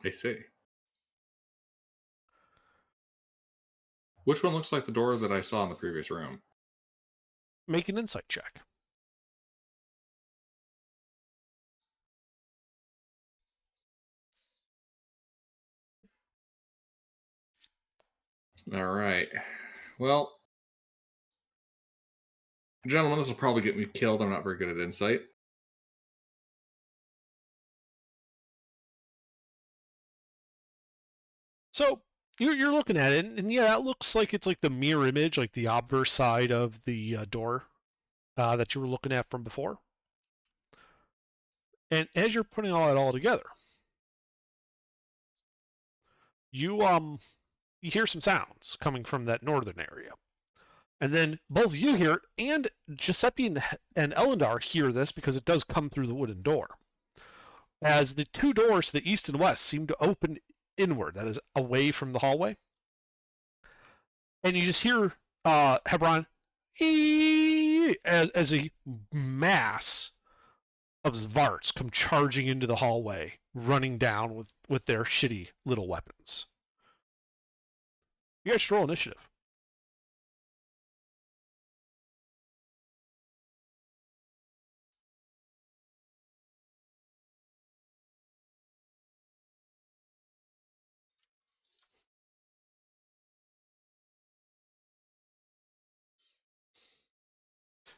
I see. Which one looks like the door that I saw in the previous room? Make an insight check. All right. Well, gentlemen, this will probably get me killed. I'm not very good at insight. So you're looking at it, and yeah, it looks like it's like the mirror image, like the obverse side of the door that you were looking at from before. And as you're putting all together, you hear some sounds coming from that northern area. And then both you hear it, and Giuseppe and Elendar hear this because it does come through the wooden door. As the 2 doors to the east and west seem to open inward, that is, away from the hallway. And you just hear Hebron as a mass of Zvarts come charging into the hallway, running down with their shitty little weapons. You guys should roll initiative.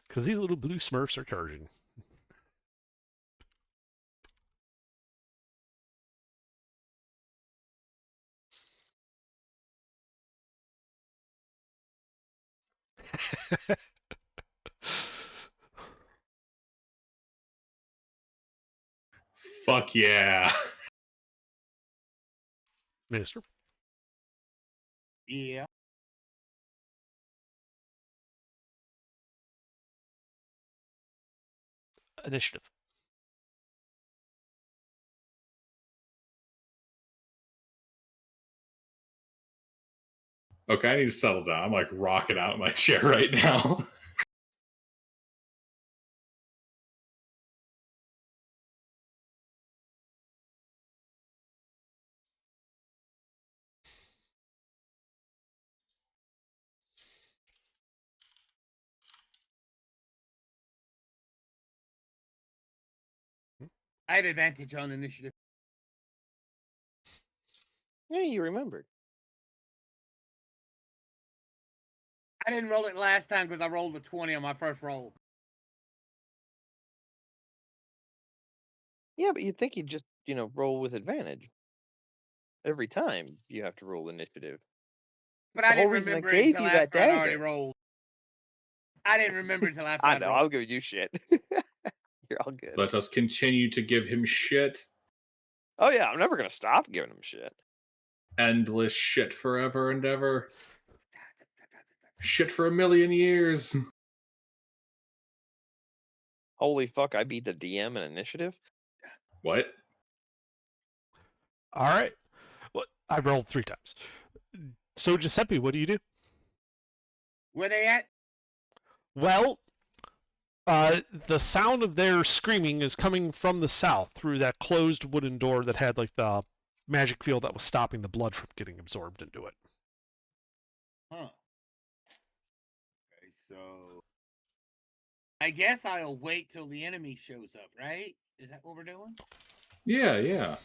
Because these little blue smurfs are charging. Fuck yeah. Minister. Yeah. Initiative. Okay, I need to settle down. I'm like rocking out in my chair right now. I had advantage on initiative. Yeah, you remembered. I didn't roll it last time because I rolled a 20 on my first roll. Yeah, but you'd think you'd just, roll with advantage. Every time you have to roll initiative. But The I whole didn't reason I remember gave until you after that I'd already dagger. rolled. I didn't remember until after I I'd know, rolled. I'll give you shit. You're all good. Let us continue to give him shit. Oh yeah, I'm never gonna stop giving him shit. Endless shit forever and ever. Shit for 1,000,000 years. Holy fuck, I beat the DM in initiative? What? All right. Well, I rolled 3 times. So, Giuseppe, what do you do? Where they at? Well, the sound of their screaming is coming from the south through that closed wooden door that had like the magic field that was stopping the blood from getting absorbed into it. Huh. Okay, so I guess I'll wait till the enemy shows up, right? Is that what we're doing? Yeah, yeah.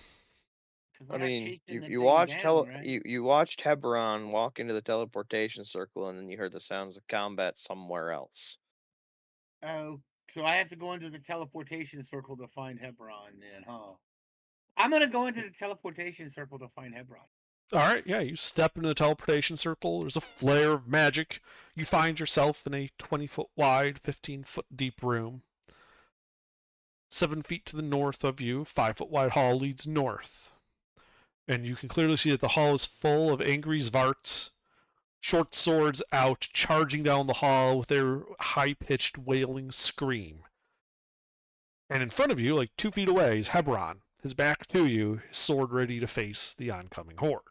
'Cause we're I not mean, chasing the you thing watched down, right? you watched Hebron walk into the teleportation circle, and then you heard the sounds of combat somewhere else. Oh, so I have to go into the teleportation circle to find Hebron then, huh? I'm gonna go into the teleportation circle to find Hebron. All right, yeah, you step into the teleportation circle. There's a flare of magic. You find yourself in a 20-foot wide, 15-foot deep room. 7 feet to the north of you, 5-foot wide hall leads north. And you can clearly see that the hall is full of angry Zvarts, short swords out, charging down the hall with their high-pitched wailing scream. And in front of you, like 2 feet away, is Hebron, his back to you, his sword ready to face the oncoming horde.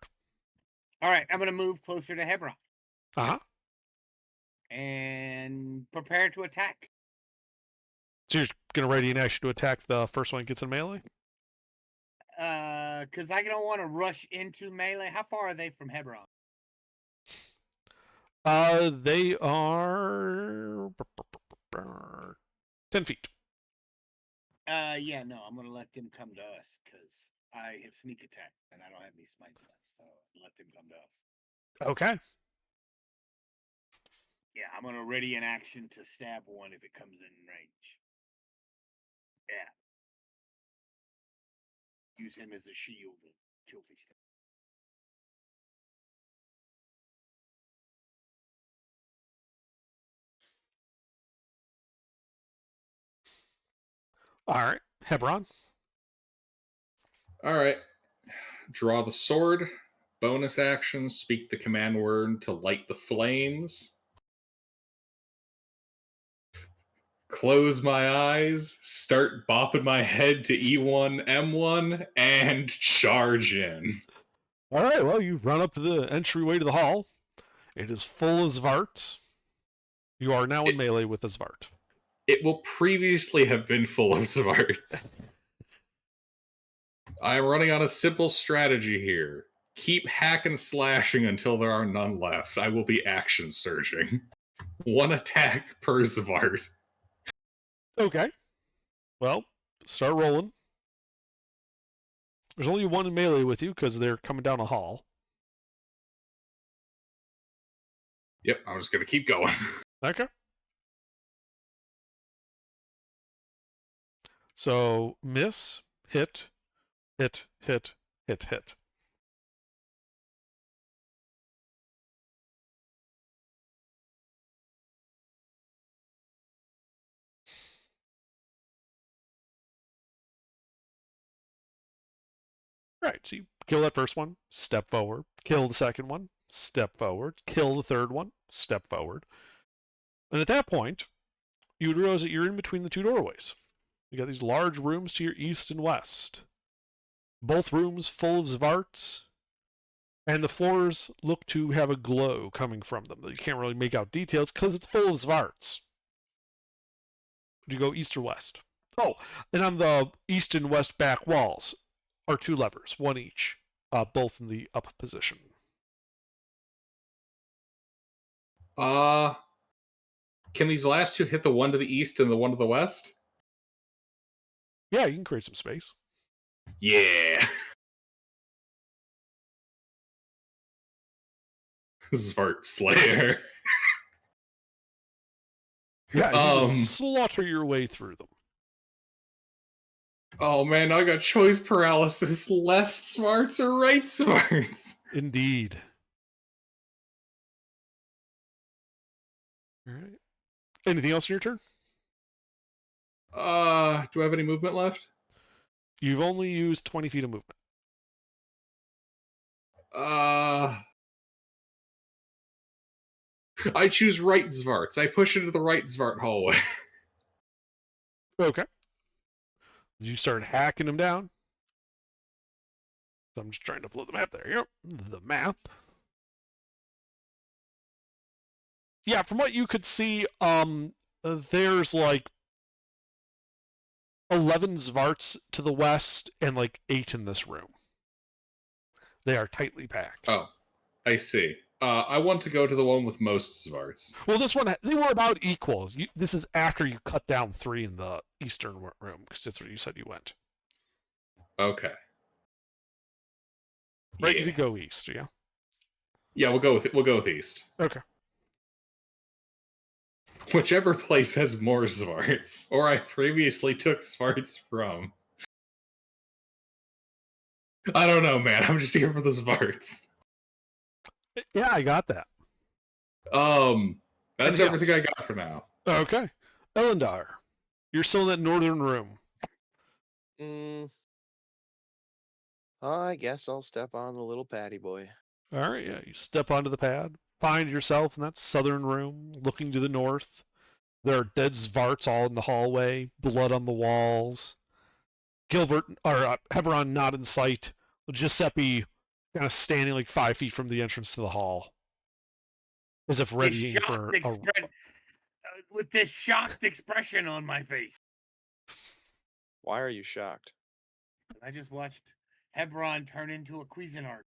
All right, I'm going to move closer to Hebron Uh-huh. and prepare to attack. So you're going to ready an action to attack the first one that gets in melee? Because I don't want to rush into melee. How far are they from Hebron? They are 10 feet. Yeah, no, I'm gonna let them come to us because I have sneak attack and I don't have any smites left, so let them come to us. Okay. Yeah, I'm gonna ready an action to stab one if it comes in range. Yeah. Use him as a shield and kill these things. All right. Hebron. All right. Draw the sword. Bonus action. Speak the command word to light the flames. Close my eyes. Start bopping my head to E1, M1, and charge in. All right. Well, you run up to the entryway to the hall. It is full of Zvarts. You are now in melee with a Zvart. It will previously have been full of Zvarts. I am running on a simple strategy here. Keep hack and slashing until there are none left. I will be action surging. 1 attack per Zvart. Okay. Well, start rolling. There's only one in melee with you because they're coming down a hall. Yep, I'm just going to keep going. Okay. So, miss, hit, hit, hit, hit, hit. Right, so you kill that first one, step forward, kill the second one, step forward, kill the third one, step forward. And at that point, you realize that you're in between the two doorways. You got these large rooms to your east and west. Both rooms full of Zvarts, and the floors look to have a glow coming from them. You can't really make out details because it's full of Zvarts. Would you go east or west? Oh, and on the east and west back walls are 2 levers, one each, both in the up position. Can these last 2 hit the one to the east and the one to the west? Yeah, you can create some space. Yeah. Zvart Slayer. Yeah, you can slaughter your way through them. Oh man, I got choice paralysis. Left smarts or right smarts? Indeed. All right. Anything else in your turn? Do I have any movement left? You've only used 20 feet of movement. I choose right Zvarts. I push into the right Zvart hallway. Okay. You start hacking them down. So I'm just trying to pull the map there. Yep, the map. Yeah, from what you could see, there's like 11 Zvarts to the west and like 8 in this room. They are tightly packed. Oh, I see. I want to go to the one with most Zvarts. Well, this one, they were about equal. This is after you cut down 3 in the eastern room, because that's what you said you went. Okay. Ready to go east, yeah? Yeah, we'll go with east. Okay. Whichever place has more Zvarts, or I previously took Zvarts from. I don't know, man. I'm just here for the Zvarts. Yeah, I got that. That's everything I got for now. Okay. Elendar, you're still in that northern room. I guess I'll step on the little patty boy. All right, yeah. You step onto the pad, find yourself in that southern room, looking to the north. There are dead Zvarts all in the hallway, blood on the walls. Gilbert or Hebron not in sight. Giuseppe kind of standing like 5 feet from the entrance to the hall, as if readying for with this shocked expression on my face. Why are you shocked? I just watched Hebron turn into a Cuisinart.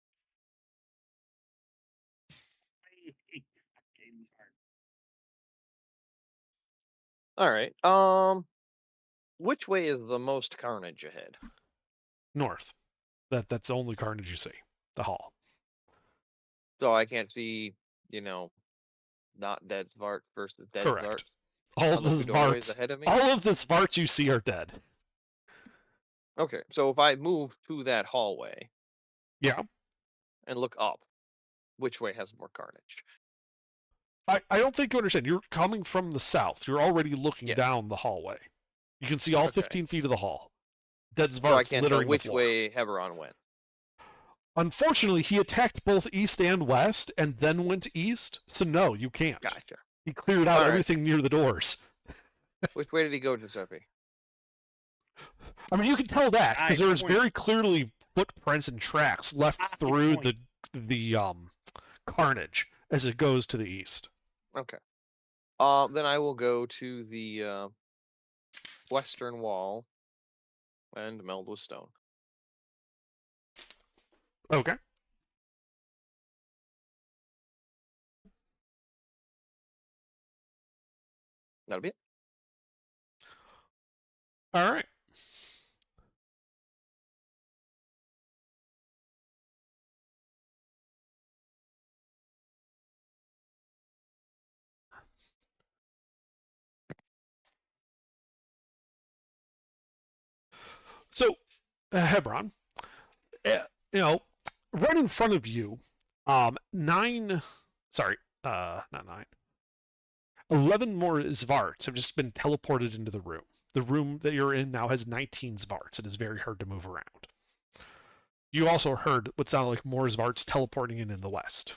All right. Which way is the most carnage ahead? north. That's the only carnage you see. The hall. So I can't see, not dead Zvart versus dead Zvart. Correct. All of the doorways Zvarts ahead of me. all of the Zvarts you see are dead. Okay, so if I move to that hallway Yeah. and look up, which way has more carnage? I don't think you understand. You're coming from the south. You're already looking Yeah. down the hallway. You can see all Okay. 15 feet of the hall. Dead So I Zvarts can't tell littering the which floor. way Hebron went. Unfortunately, he attacked both east and west and then went east. So no, you can't. Gotcha. He cleared out All right. everything near the doors. Which way did he go, Giuseppe? I mean, you can tell that because Nice there's point. very clearly footprints and tracks left Nice through point. the carnage as it goes to the east. Okay. Then I will go to the western wall and meld with stone. Okay. That'll be it. All right. So, Hebron, right in front of you, 11 more Zvarts have just been teleported into the room. The room that you're in now has 19 Zvarts. It is very hard to move around. You also heard what sounded like more Zvarts teleporting in the west.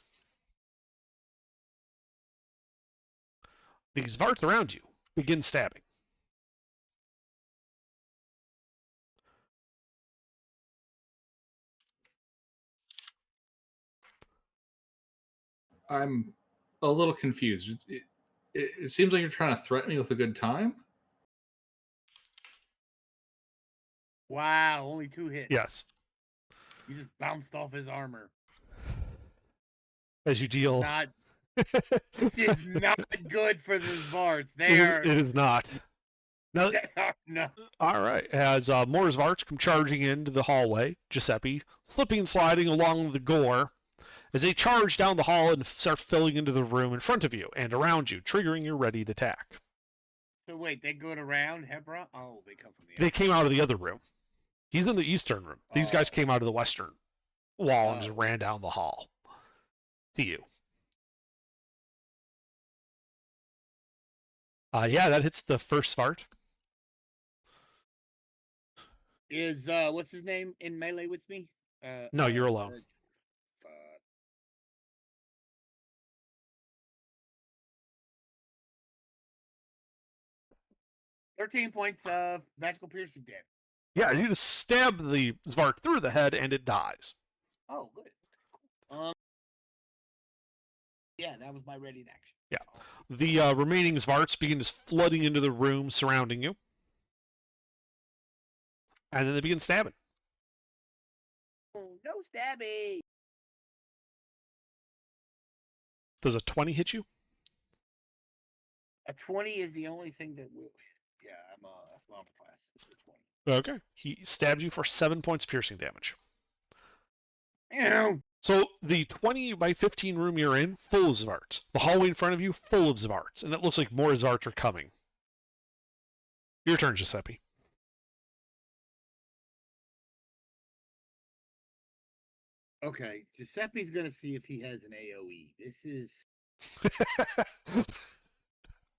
The Zvarts around you begin stabbing. I'm a little confused. It seems like you're trying to threaten me with a good time. Wow, only 2 hits. Yes. You just bounced off his armor. As you deal. This is not good for the Zvarts. It is not. No. They are not. All right. As more Zvarts come charging into the hallway, Giuseppe slipping and sliding along the gore as they charge down the hall and start filling into the room in front of you and around you, triggering your ready to attack. So wait, they go around Hebron? Oh, they come from the They came out of the other room. He's in the eastern room. These guys came out of the western wall and just ran down the hall to you. Yeah, that hits the first Zvart. Is what's his name in melee with me? No, you're alone. 13 points of magical piercing damage. Yeah, you just stab the Zvart through the head and it dies. Oh, good. Cool. Yeah, that was my ready in action. Yeah. The remaining Zvarts begin just flooding into the room surrounding you. And then they begin stabbing. Oh, no stabbing. Does a 20 hit you? A 20 is the only thing that will. Yeah, that's my armor class. This is 20. Okay. He stabs you for 7 points piercing damage. Ew. So the 20 by 15 room you're in, full of Zvarts. The hallway in front of you, full of Zvarts. And it looks like more Zvarts are coming. Your turn, Giuseppe. Okay, Giuseppe's gonna see if he has an AoE. This is.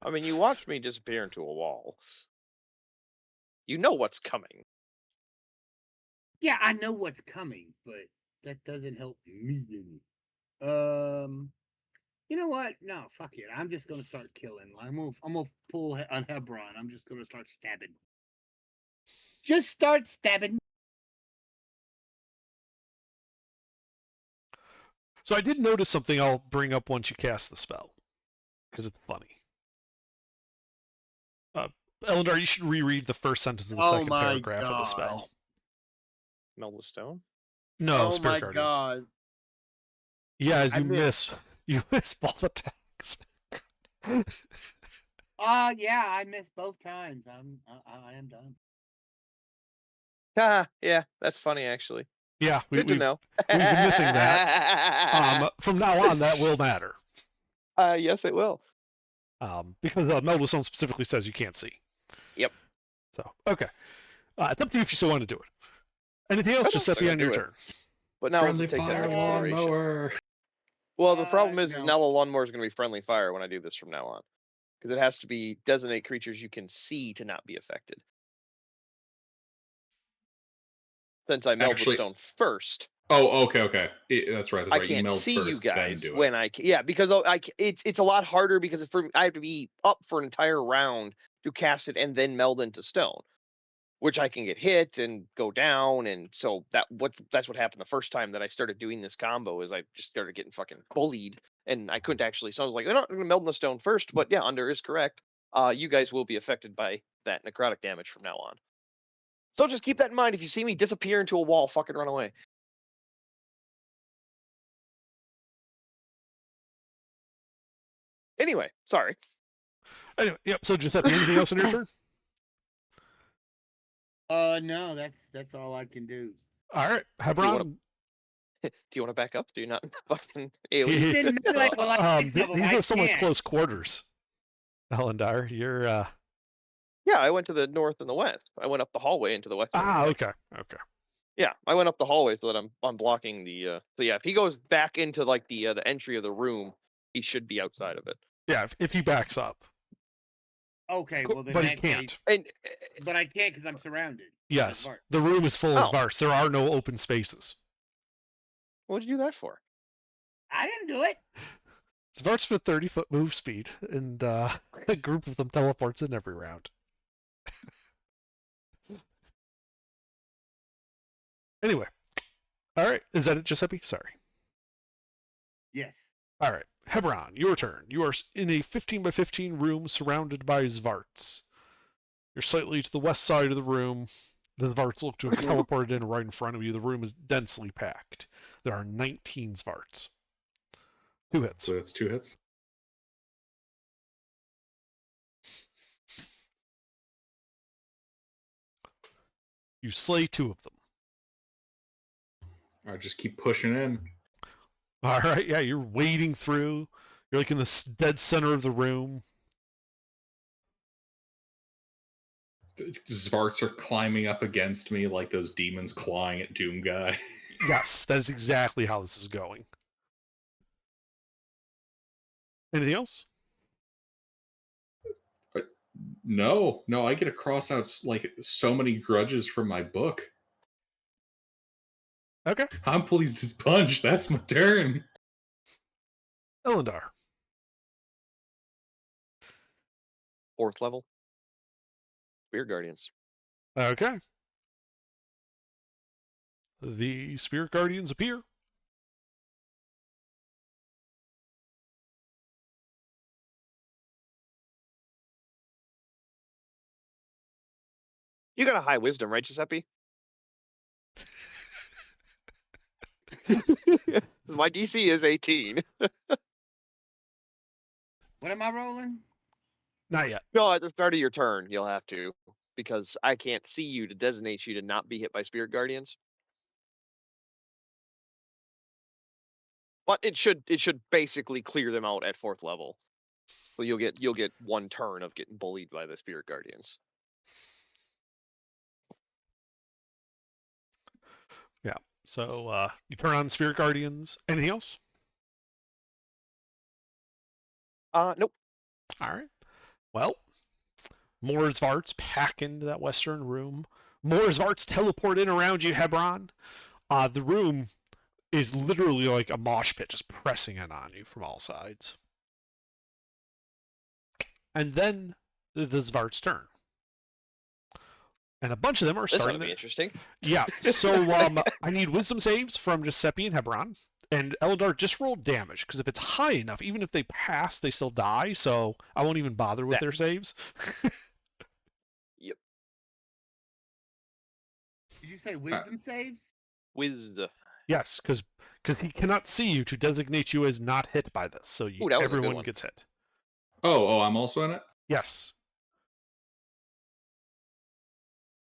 I mean, you watched me disappear into a wall. You know what's coming. Yeah, I know what's coming, but that doesn't help me any. You know what? No, fuck it. I'm just gonna start killing. I'm gonna pull on Hebron. I'm just gonna start stabbing. Just start stabbing. So I did notice something I'll bring up once you cast the spell, because it's funny. Elendar, you should reread the first sentence of the second paragraph of the spell. Meld the stone. No, Spirit Guardians. God. Yeah, I you miss both attacks. Yeah, I missed both times. I am done. Yeah, that's funny actually. Yeah, Good to know. we've been missing that. From now on, that will matter. Yes, it will. Because Meld the Stone specifically says you can't see. Yep. So, okay. It's up to you if you still want to do it. Anything else, Giuseppe, on your turn? But now Friendly we'll take that fire into consideration. lawnmower. Well, the problem is No. now the lawnmower is going to be friendly fire when I do this from now on, because it has to be designate creatures you can see to not be affected. Since I meld the stone first. Oh, okay. That's right. I You can't meld see first, you guys then do when it. yeah, because it's a lot harder because I have to be up for an entire round to cast it and then meld into stone, which I can get hit and go down, and so that's what happened the first time that I started doing this combo is I just started getting fucking bullied and I couldn't actually. So I was like, I'm not going to meld in the stone first, but yeah, Under is correct. You guys will be affected by that necrotic damage from now on. So just keep that in mind. If you see me disappear into a wall, fucking run away. Anyway, sorry. Anyway, yep. So Giuseppe, anything else on your turn? No, that's all I can do. All right, Hebron. Do you want to back up? Do you not fucking He's alien? in melee with like six of them. These I are somewhat can't. close quarters. Elendar, you're Yeah, I went to the north and the west. I went up the hallway into the west. okay. Yeah, I went up the hallway so that I'm blocking the. So yeah, if he goes back into like the entry of the room, he should be outside of it. Yeah, if he backs up. Okay, well then but he that can't. case- And but I can't because I'm surrounded. Yes, Bart. the room is full of Oh. Svarts. There are no open spaces. what'd you do that for? I didn't do it. Svarts with 30-foot move speed, and a group of them teleports in every round. Anyway, all right. Is that it, Giuseppe? Sorry. Yes. All right, Hebron, your turn. You are in a 15 by 15 room surrounded by Svarts. You're slightly to the west side of the room. The Svarts look to have teleported in right in front of you. The room is densely packed. There are 19 Svarts. 2 hits. So that's 2 hits. You slay 2 of them. All right, just keep pushing in. All right, yeah, you're wading through. You're like in the dead center of the room. The Svarts are climbing up against me like those demons clawing at Doom Guy. Yes, that is exactly how this is going. Anything else? No, I get to cross out like so many grudges from my book. Okay. I'm pleased as punch. That's my turn. Elendar. 4th level. Spirit Guardians. Okay. The Spirit Guardians appear. You got a high wisdom, right, Giuseppe? My DC is 18. What am I rolling? Not yet. No, at the start of your turn, you'll have to, because I can't see you to designate you to not be hit by Spirit Guardians. But it should basically clear them out at 4th level. So you'll get 1 turn of getting bullied by the Spirit Guardians. Yeah. So you turn on Spirit Guardians. Anything else? Nope. All right. Well, more Svarts pack into that western room. More Zvarts teleport in around you, Hebron. The room is literally like a mosh pit, just pressing in on you from all sides. And then the Zvart's turn. And a bunch of them are This ought starting to be interesting. Yeah, so I need wisdom saves from Giuseppe and Hebron. And Eldar, just roll damage, because if it's high enough, even if they pass, they still die, so I won't even bother with their saves. Yep. Did you say wisdom saves? Wisdom. Yes, because he cannot see you to designate you as not hit by this, so Ooh, that was a good everyone one. gets hit. Oh, I'm also in it? Yes.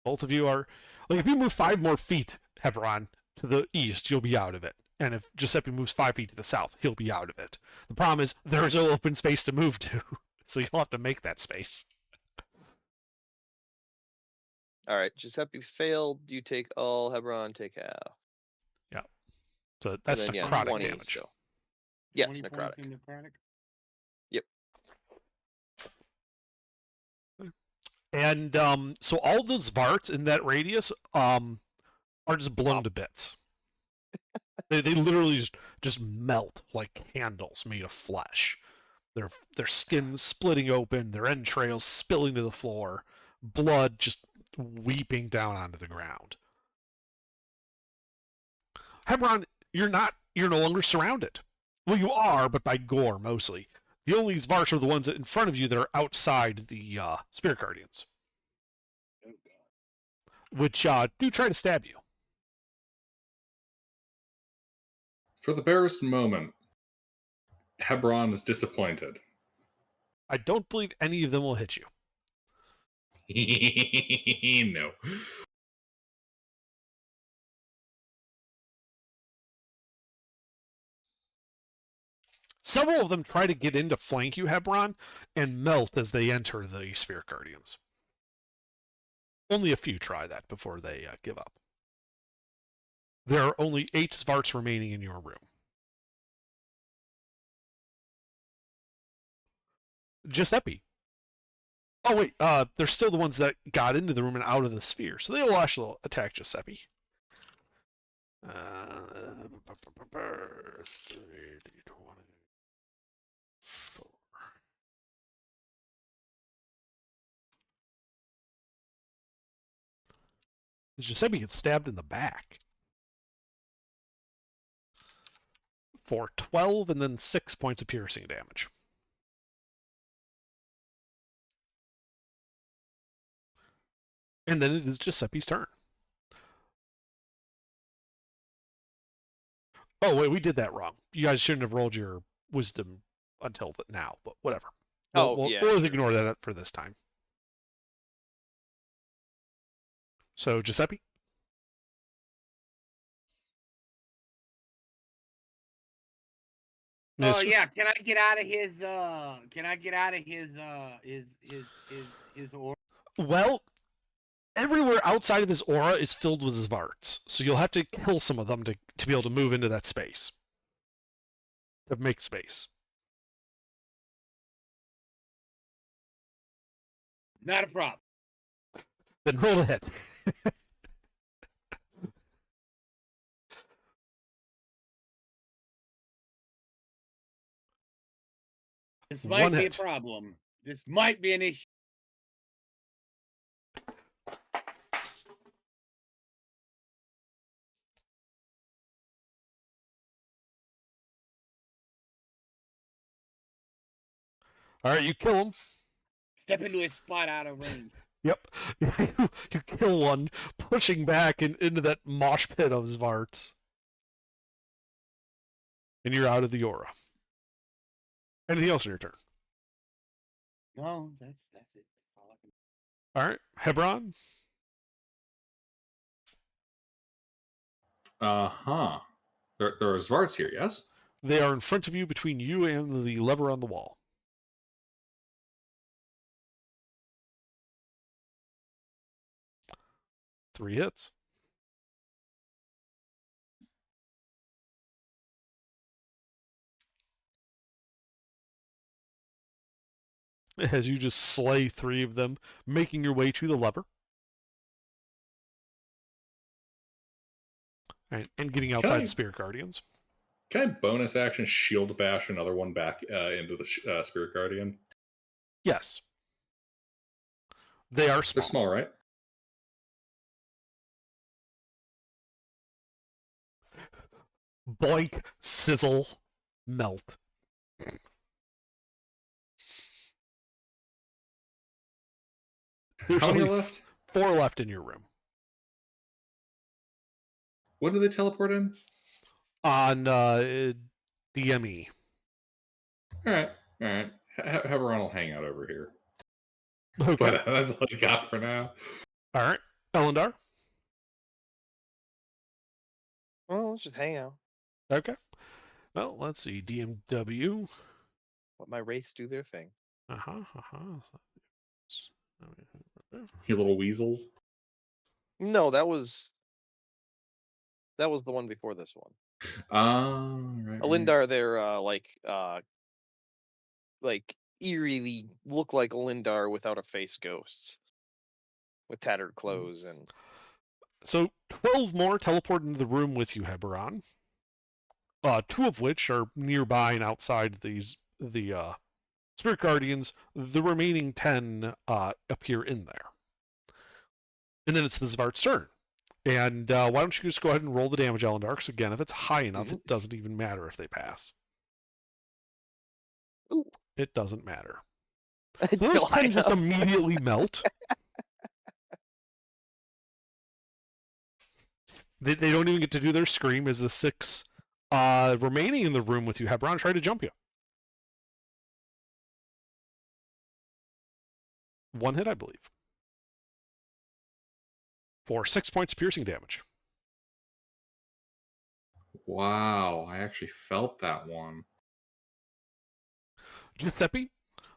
Both of you are... Like, if you move 5 more feet, Hebron, to the east, you'll be out of it. And if Giuseppe moves 5 feet to the south, he'll be out of it. The problem is, there's no open space to move to, so you'll have to make that space. All right, Giuseppe failed. You take all. Hebron take half. So that's And then, necrotic 20, damage. So. Yes, 20 points necrotic. in necrotic. And so all the Zvarts in that radius are just blown to bits. They literally just melt like candles made of flesh. Their skins splitting open, their entrails spilling to the floor, blood just weeping down onto the ground. Hebron, you're no longer surrounded. Well, you are, but by gore mostly. The only Zvarts are the ones in front of you that are outside the Spirit Guardians, Oh god. which do try to stab you. For the barest moment, Hebron is disappointed. I don't believe any of them will hit you. No. Several of them try to get in to flank you, Hebron, and melt as they enter the Spirit Guardians. Only a few try that before they give up. There are only 8 Zvarts remaining in your room. Giuseppe. Oh, wait, they're still the ones that got into the room and out of the sphere, so they'll actually attack Giuseppe. 3, 20, 4. Giuseppe gets stabbed in the back. For 12 and then 6 points of piercing damage. And then it is Giuseppe's turn. Oh, wait, we did that wrong. You guys shouldn't have rolled your wisdom until now, but whatever. We'll Sure. ignore that for this time. So, Giuseppe? Oh yeah, can I get out of his aura? Well, everywhere outside of his aura is filled with Zvarts, so you'll have to kill some of them to be able to move into that space. To make space. Not a problem. Then roll a hit. This might be a problem. This might be an issue. All right, you kill him. Step into his spot out of range. Yep. You kill one, pushing back into that mosh pit of Zvarts. And you're out of the aura. Anything else on your turn? No, that's it. That's all I can. All right, Hebron. There are Zvarts here, yes? They are in front of you, between you and the lever on the wall. Three hits. As you just slay 3 of them, making your way to the lever. And getting Can outside I- Spirit Guardians. Can I bonus action shield bash another one back into the Spirit Guardian? Yes. They are They're small. small, right? Boink, sizzle, melt. There's How many only are left? 4 left in your room. When do they teleport in? On DME. All right. Heberon will hang out over here. Okay. But that's all I got for now. All right. Elendar. Well, let's just hang out. Okay. Well, let's see. DMW. Let my race do their thing. You little weasels. No, that was the one before this one. Right. Alindar, they're like eerily look like Alindar without a face ghosts. With tattered clothes and So 12 more teleport into the room with you, Heberon. 2 of which are nearby and outside the Spirit Guardians. The remaining 10 appear in there. And then it's the Zvart's turn. And why don't you just go ahead and roll the damage, Elendar? Because again, if it's high enough, it doesn't even matter if they pass. Ooh. It doesn't matter. it's So those still high 10 just enough. immediately melt. They don't even get to do their scream as the 6 remaining in the room with you, Heberon, try to jump you. 1 hit, I believe. For 6 points of piercing damage. Wow, I actually felt that one. Giuseppe,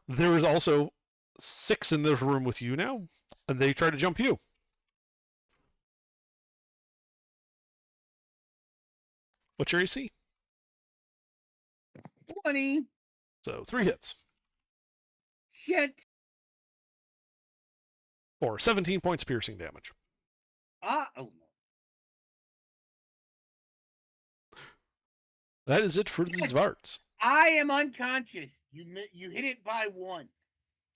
there is also 6 in this room with you now, and they try to jump you. What's your AC? 20. So 3 hits. Shit. For 17 points of piercing damage. Oh no. That is it for the Yes. Zvarts. I am unconscious. You hit it by 1.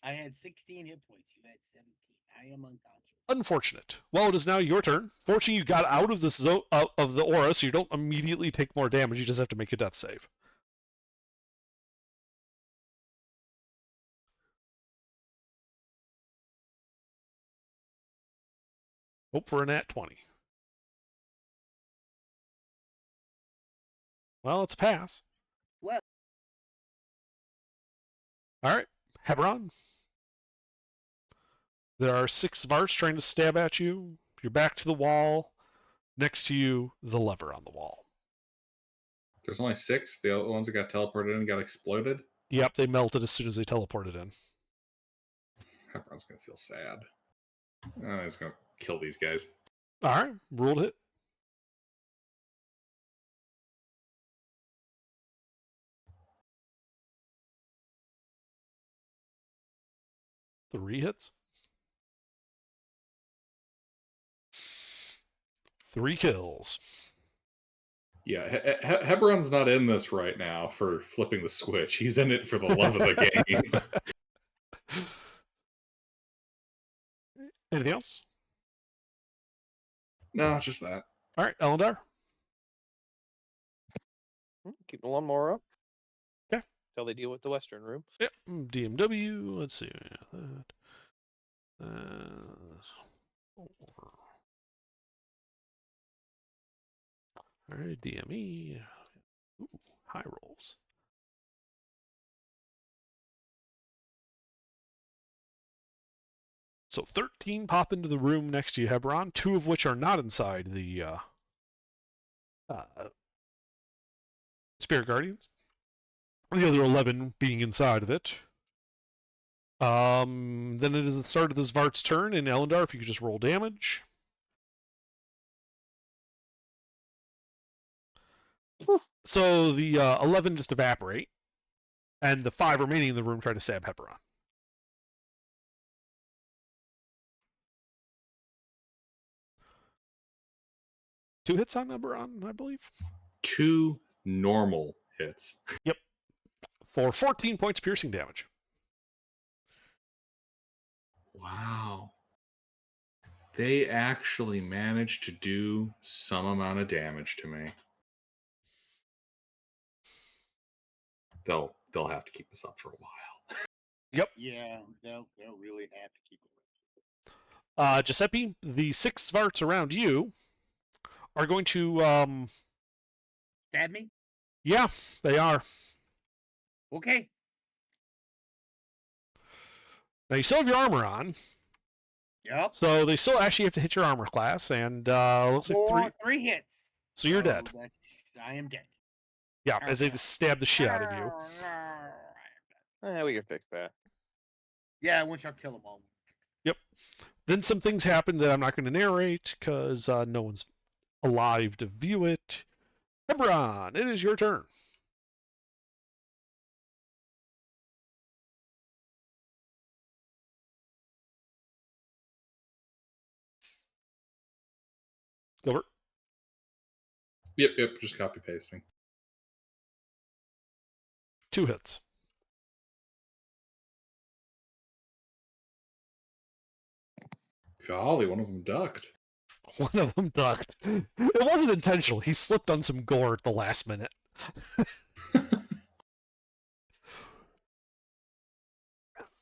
I had 16 hit points. You had 17. I am unconscious. Unfortunate. Well, it is now your turn. Fortunately, you got out of this of the aura, so you don't immediately take more damage. You just have to make a death save. Hope for a nat 20. Well, it's a pass. Well. All right, Heberon. There are 6 Zvarts trying to stab at you. You're back to the wall. Next to you, the lever on the wall. There's only 6. The other ones that got teleported in got exploded. Yep, they melted as soon as they teleported in. Heberon's gonna feel sad. He's gonna kill these guys. All right, ruled hit. Three hits. 3 kills. Yeah, Heberon's not in this right now for flipping the switch. He's in it for the love of the game. Anything else? No, just that. All right, Elendar. Keep the lawnmower up. Okay. Till they deal with the western room. Yep, DMW. Let's see. All right, DME. Ooh, high rolls. So 13 pop into the room next to you, Heberon, 2 of which are not inside the Spirit Guardians. The other 11 being inside of it. Then it is the start of the Zvart's turn, and Elendar, if you could just roll damage. So the 11 just evaporate, and the 5 remaining in the room try to stab Heberon. 2 hits on Eberron, I believe. 2 normal hits. Yep. For 14 points piercing damage. Wow. They actually managed to do some amount of damage to me. They'll have to keep this up for a while. Yeah, they'll really have to keep it. Giuseppe, the 6 Svarts around you are going to Stab me? yeah, they are. Okay. Now you still have your armor on, Yep. so they still actually have to hit your armor class, and looks like 3 hits. So you're dead. I am dead. Yeah, as they just stab the shit out of you. We can fix that. Yeah, once y'all kill them all. Yep. Then some things happen that I'm not going to narrate because no one's alive to view it. Eberron, it is your turn. Gilbert. Yep, just copy pasting. 2 hits. Golly, one of them ducked. One of them ducked. It wasn't intentional. He slipped on some gore at the last minute.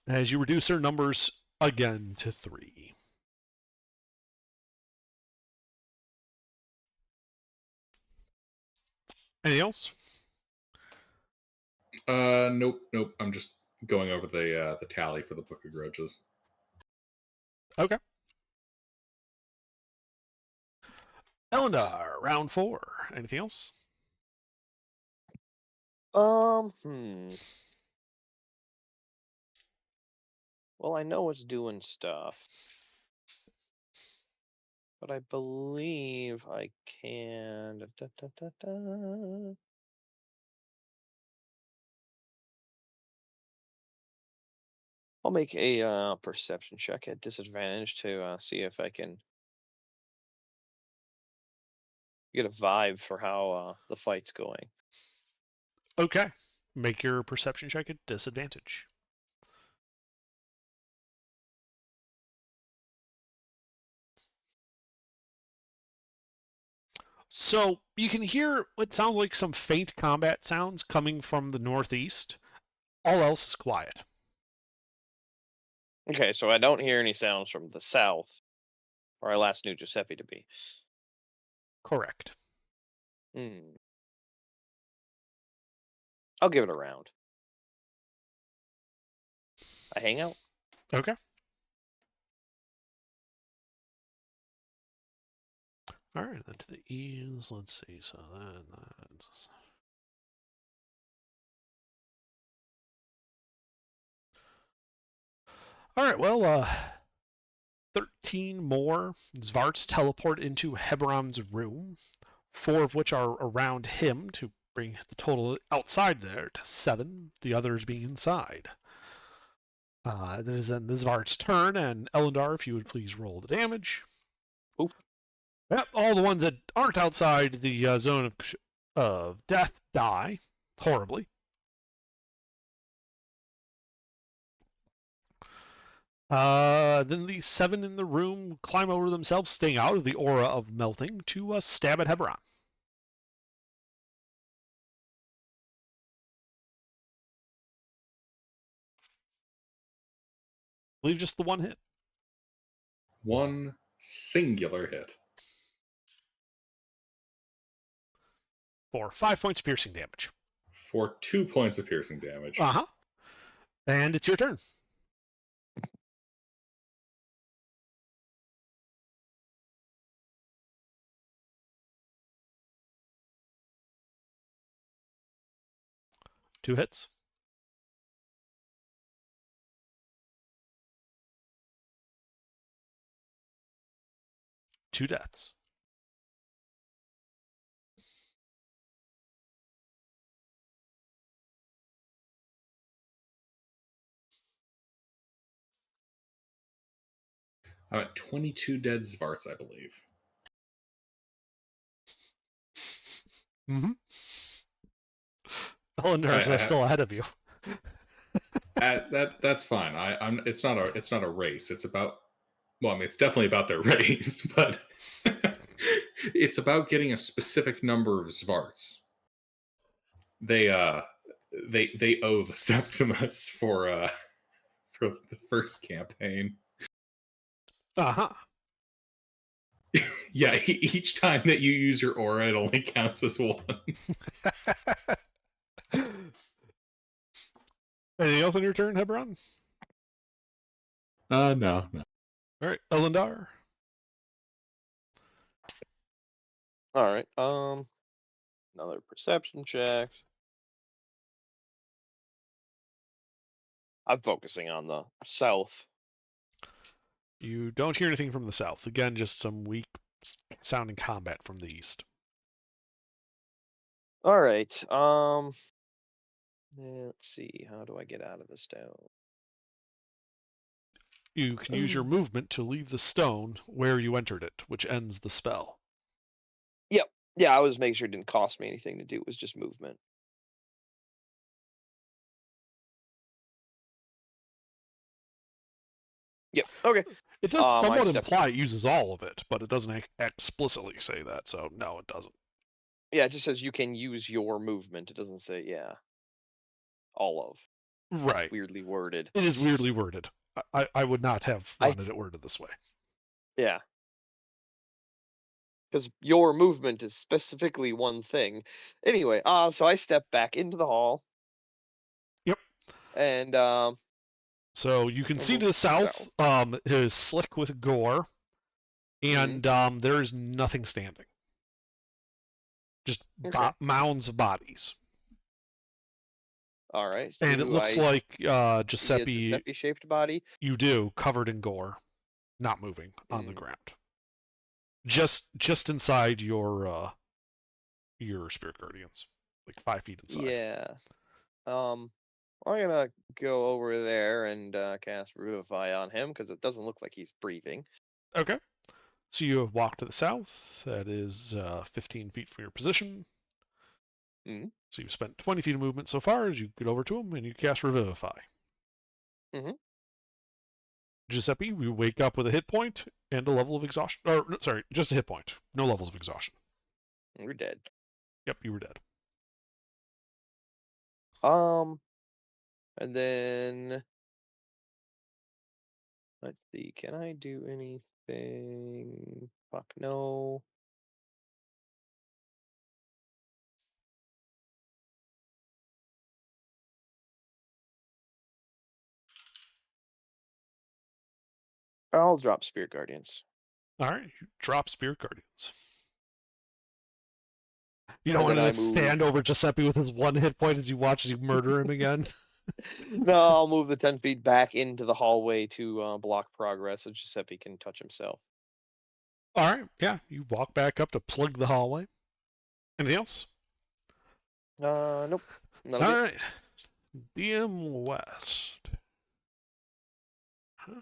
As you reduce their numbers again to 3. Anything else? Nope. I'm just going over the tally for the Book of Grudges. Okay. Elendar, round 4. Anything else? Well, I know it's doing stuff, but I believe I can. I'll make a perception check at disadvantage to see if I can get a vibe for how the fight's going. Okay. Make your perception check at disadvantage. So you can hear what sounds like some faint combat sounds coming from the northeast. All else is quiet. Okay, so I don't hear any sounds from the south, where I last knew Giuseppe to be. Correct. I'll give it a round. I hang out. Okay. All right, then to the east. Let's see. So that's. All right, well, 13 more Zvarts teleport into Hebron's room, 4 of which are around him to bring the total outside there to 7, the others being inside. It is then the Zvart's turn, and Elendar, if you would please roll the damage. Oof. Yep, all the ones that aren't outside the zone of death die horribly. Then the 7 in the room climb over themselves, staying out of the aura of melting, to stab at Hebron. I believe just the 1 hit. One singular hit. For 5 points of piercing damage. For 2 points of piercing damage. Uh-huh. And it's your turn. Two hits. Two deaths. I'm at 22 dead Zvarts, I believe. Mm-hmm. Elendar's still ahead of you. That's fine. I'm. It's not a race. It's about. Well, I mean, it's definitely about their race, but it's about getting a specific number of Zvarts. They they owe the Septimus for the first campaign. Uh-huh. Yeah, each time that you use your aura, it only counts as one. Anything else on your turn, Hebron? No. All right, Elendar. All right. Another perception check. I'm focusing on the south. You don't hear anything from the south. Again, just some weak sounding combat from the east. All right. Let's see. How do I get out of the stone? You can use your movement to leave the stone where you entered it, which ends the spell. Yep. Yeah, I was making sure it didn't cost me anything to do. It was just movement. Yep. Okay. It does I somewhat stepped- imply it uses all of it, but it doesn't explicitly say that, so no, it doesn't. Yeah, it just says you can use your movement. It doesn't say, yeah, all of. Right. It's weirdly worded. It is weirdly worded. I would not have wanted it worded this way. Yeah. Because your movement is specifically one thing. Anyway, so I step back into the hall. Yep. And So you can see Mhm. to the south, it is slick with gore, and there is nothing standing. Just Okay. mounds of bodies. all right. And it do looks I like see a Giuseppe, Giuseppe-shaped body. you do, covered in gore, not moving on the ground. Just inside your spirit guardians, like 5 feet inside. Yeah. I'm gonna go over there and cast Revivify on him because it doesn't look like he's breathing. Okay. So you walk to the south. That is 15 feet from your position. Mhm. So you've spent 20 feet of movement so far as you get over to him and you cast Revivify. Mhm. Giuseppe, we wake up with a hit point and a level of exhaustion. Or, sorry, just a hit point. No levels of exhaustion. We're dead. Yep, you were dead. And then let's see. Can I do anything? Fuck no. I'll drop Spirit Guardians. All right, you drop Spirit Guardians. You don't And want then to I stand over Giuseppe with his 1 hit point as you watch as you murder him again? No, I'll move the 10 feet back into the hallway to block progress so Giuseppe can touch himself. All right, yeah, you walk back up to plug the hallway. Anything else? Nope. All right. DM West. Huh.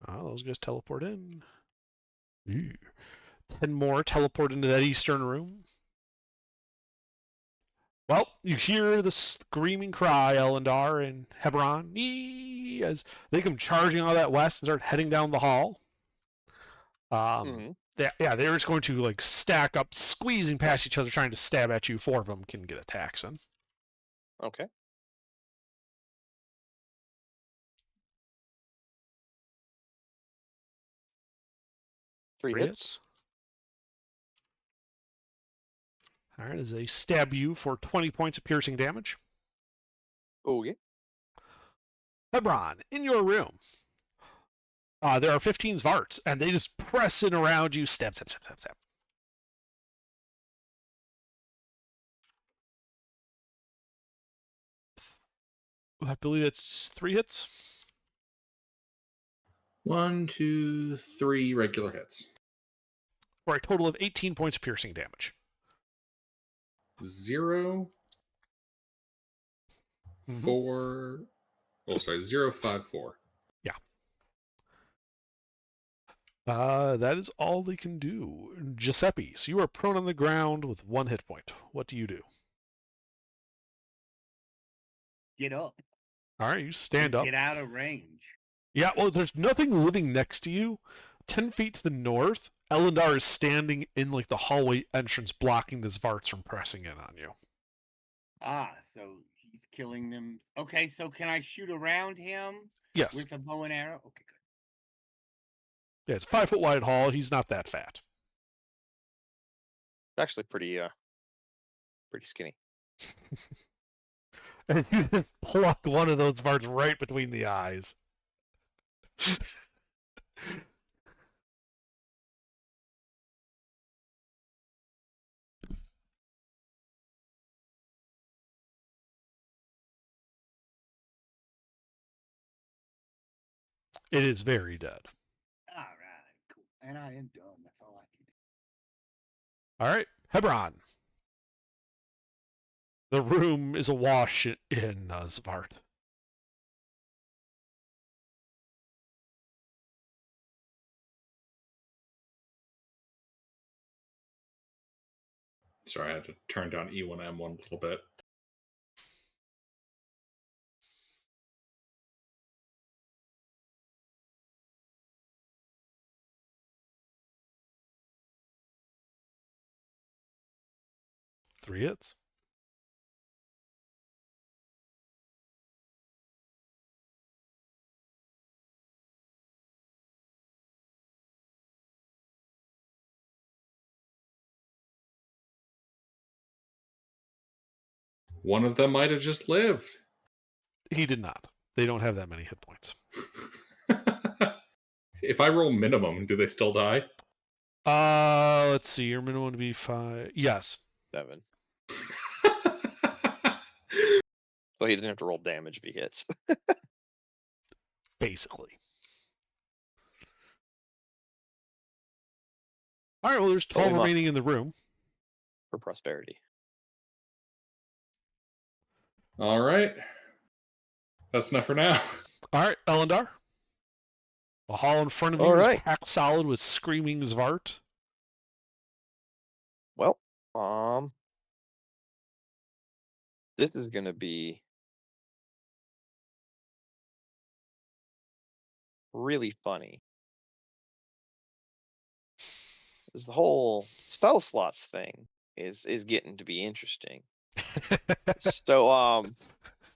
Oh, those guys teleport in. Ew. 10 more teleport into that eastern room. Well, you hear the screaming cry, Elendar and Hebron, as they come charging out of that west and start heading down the hall. They're just going to like stack up, squeezing past each other, trying to stab at you. 4 of them can get attacks in. Okay. Three hits. All right, as they stab you for 20 points of piercing damage. Oh, yeah. Hebron, in your room, there are 15 Zvarts, and they just press in around you, stab. I believe it's 3 hits. 1, 2, 3 regular hits. For a total of 18 points of piercing damage. 0, 4. Oh, sorry, 0, 5, 4. Yeah. That is all they can do. Giuseppe, so you are prone on the ground with 1 hit point. What do you do? Get up. All right, you stand and up. Get out of range. Yeah, well, there's nothing living next to you. 10 feet to the north, Elendar is standing in like the hallway entrance, blocking the Zvarts from pressing in on you. Ah, so he's killing them. Okay, so can I shoot around him Yes. with a bow and arrow? Okay, good. Yeah, it's a 5 foot wide hall. He's not that fat. Actually, pretty skinny. And you just pluck one of those Zvarts right between the eyes. It is very dead. All right, cool. And I am done. That's all I can do. All right, Hebron. The room is awash in Zvart. Sorry, I had to turn down E1M1 a little bit. Three hits. One of them might have just lived. He did not. They don't have that many hit points. If I roll minimum, do they still die? Let's see. Your minimum would be 5. Yes. 7. So he didn't have to roll damage if he hits. Basically. All right, well, there's 12 Totally remaining in the room. For prosperity. All right. That's enough for now. All right, Elendar. The hall in front of you All is right. packed solid with screaming Zvart. Well, this is going to be really funny. Because the whole spell slots thing is getting to be interesting. So,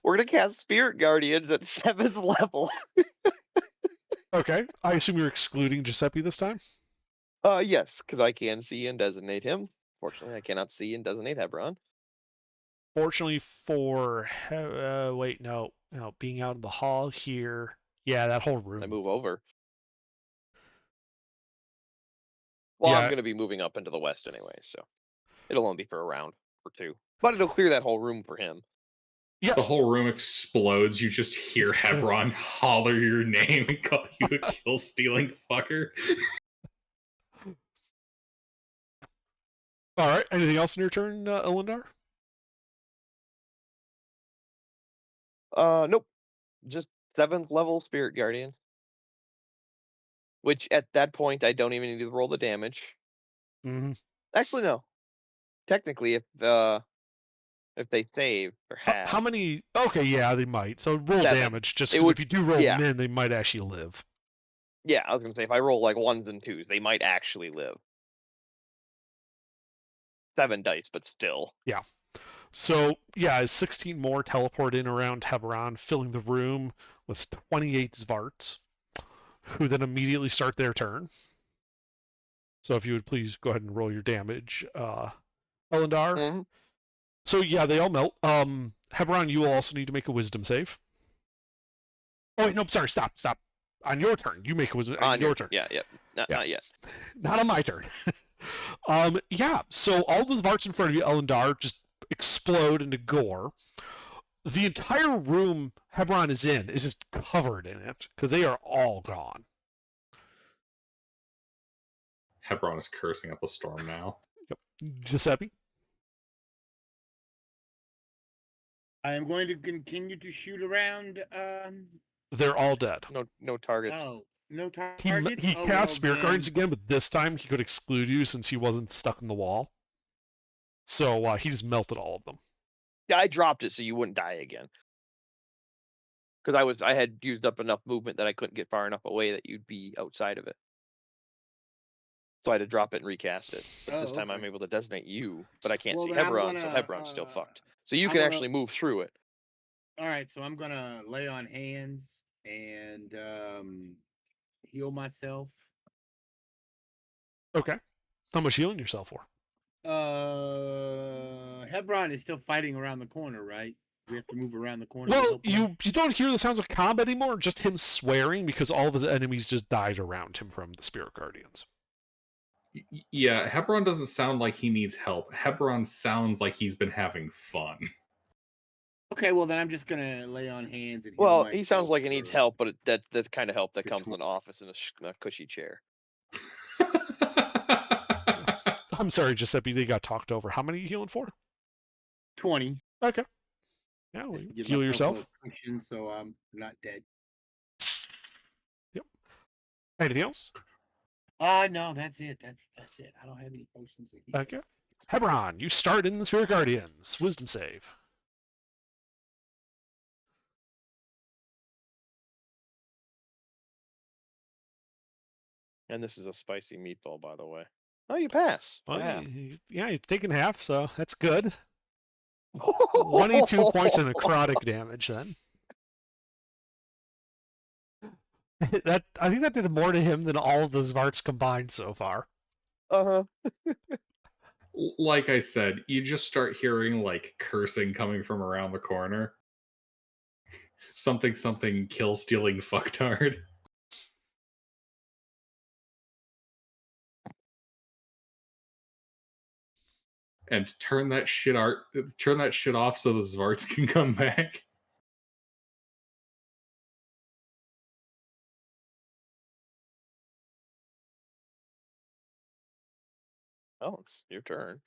we're going to cast Spirit Guardians at 7th level. Okay. I assume you're excluding Giuseppe this time? Yes, because I can see and designate him. Fortunately, I cannot see and designate Hebron. Fortunately for... wait, no. No, being out in the hall here... Yeah, that whole room. I move over. Well, Yeah. I'm going to be moving up into the west anyway, so it'll only be for a round or two. But it'll clear that whole room for him. Yes. The whole room explodes. You just hear Hebron holler your name and call you a kill-stealing fucker. All right. Anything else in your turn, Elendar? Nope. Just 7th level Spirit Guardian. Which at that point I don't even need to roll the damage. Mm-hmm. Actually, no. Technically, if they save or have. How many? Okay, yeah, they might. So roll 7. damage, just It because would- if you do roll yeah. min, they might actually live. Yeah, I was gonna say if I roll like 1s and 2s, they might actually live. 7 dice, but still. Yeah. So yeah, 16 more teleport in around Hebron, filling the room with 28 Zvarts, who then immediately start their turn. So if you would please go ahead and roll your damage, Elendar. Mhm. So yeah, they all melt. Hebron, you will also need to make a Wisdom save. Oh wait, no, sorry, stop. On your turn, you make a Wisdom. On your turn. Yeah. Not yet. Not on my turn. Yeah, so all those Varts in front of you, Elendar, just explode into gore. The entire room Hebron is in is just covered in it, because they are all gone. Hebron is cursing up a storm now. Yep. Giuseppe? I am going to continue to shoot around. They're all dead. No targets. Oh, No He targets. he Oh, cast well, Spirit then- Guardians again, but this time he could exclude you since he wasn't stuck in the wall. So he just melted all of them. Yeah, I dropped it so you wouldn't die again. Because I had used up enough movement that I couldn't get far enough away that you'd be outside of it. So I had to drop it and recast it. But this time I'm okay. able to designate you, but I can't Well, see then I'm Hebron, so gonna, Hebron's still fucked. So you I'm can gonna- actually move through it. All right, so I'm gonna lay on hands and heal myself. Okay. How much healing yourself for? Hebron is still fighting around the corner, right? We have to move around the corner. Well, you don't hear the sounds of combat anymore, just him swearing because all of his enemies just died around him from the Spirit Guardians. Yeah, Hebron doesn't sound like he needs help. Hebron sounds like he's been having fun. Okay, well then I'm just gonna lay on hands and. Well, he sounds like he needs for- help, but that's the kind of help that for comes in tw- an office in a cushy chair. I'm sorry, Giuseppe, they got talked over. How many are you healing for? 20. Okay. Yeah, well, Give heal myself yourself. a cushion so I'm not dead. Anything else? No, that's it. That's it. I don't have any potions. Of healing. Okay. Hebron, you start in the Spirit Guardians. Wisdom save. And this is a spicy meatball, by the way. Oh, you pass. Well, Yeah. yeah, you're taking half, so that's good. 22 points of necrotic damage then. That I think that did more to him than all of the Zvarts combined so far. Uh-huh. Like I said, you just start hearing like cursing coming from around the corner. Something kill stealing fucktard. And turn that shit off so the Zvarts can come back. Oh, it's your turn.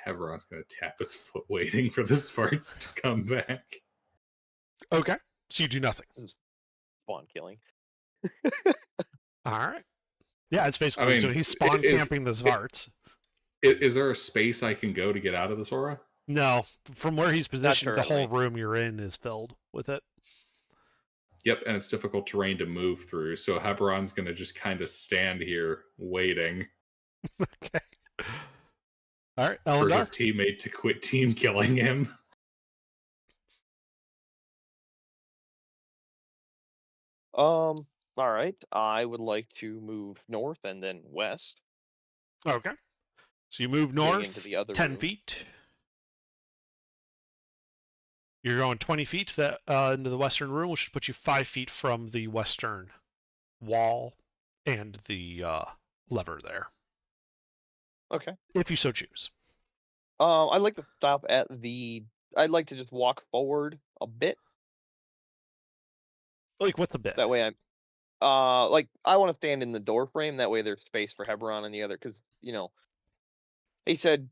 Hebron's gonna tap his foot waiting for the Zvarts to come back. Okay. So you do nothing. Spawn killing. Alright. Yeah, it's basically I mean, so he's spawn is- camping the Zvarts. Is there a space I can go to get out of this aura? No, from where he's positioned, the whole currently. room you're in is filled with it. Yep, and it's difficult terrain to move through, so Hebron's gonna just kind of stand here waiting Okay. All right, for his Elendar. teammate to quit team killing him. All right. I would like to move north and then west. Okay. So you move into north the other 10 room. feet. You're going 20 feet that into the western room, which should put you 5 feet from the western wall and the lever there, Okay. if you so choose. I'd like to stop at the. I'd like to just walk forward a bit. Like, what's a bit? That way I'm. Like I want to stand in the door frame. That way there's space for Hebron and the other, because he said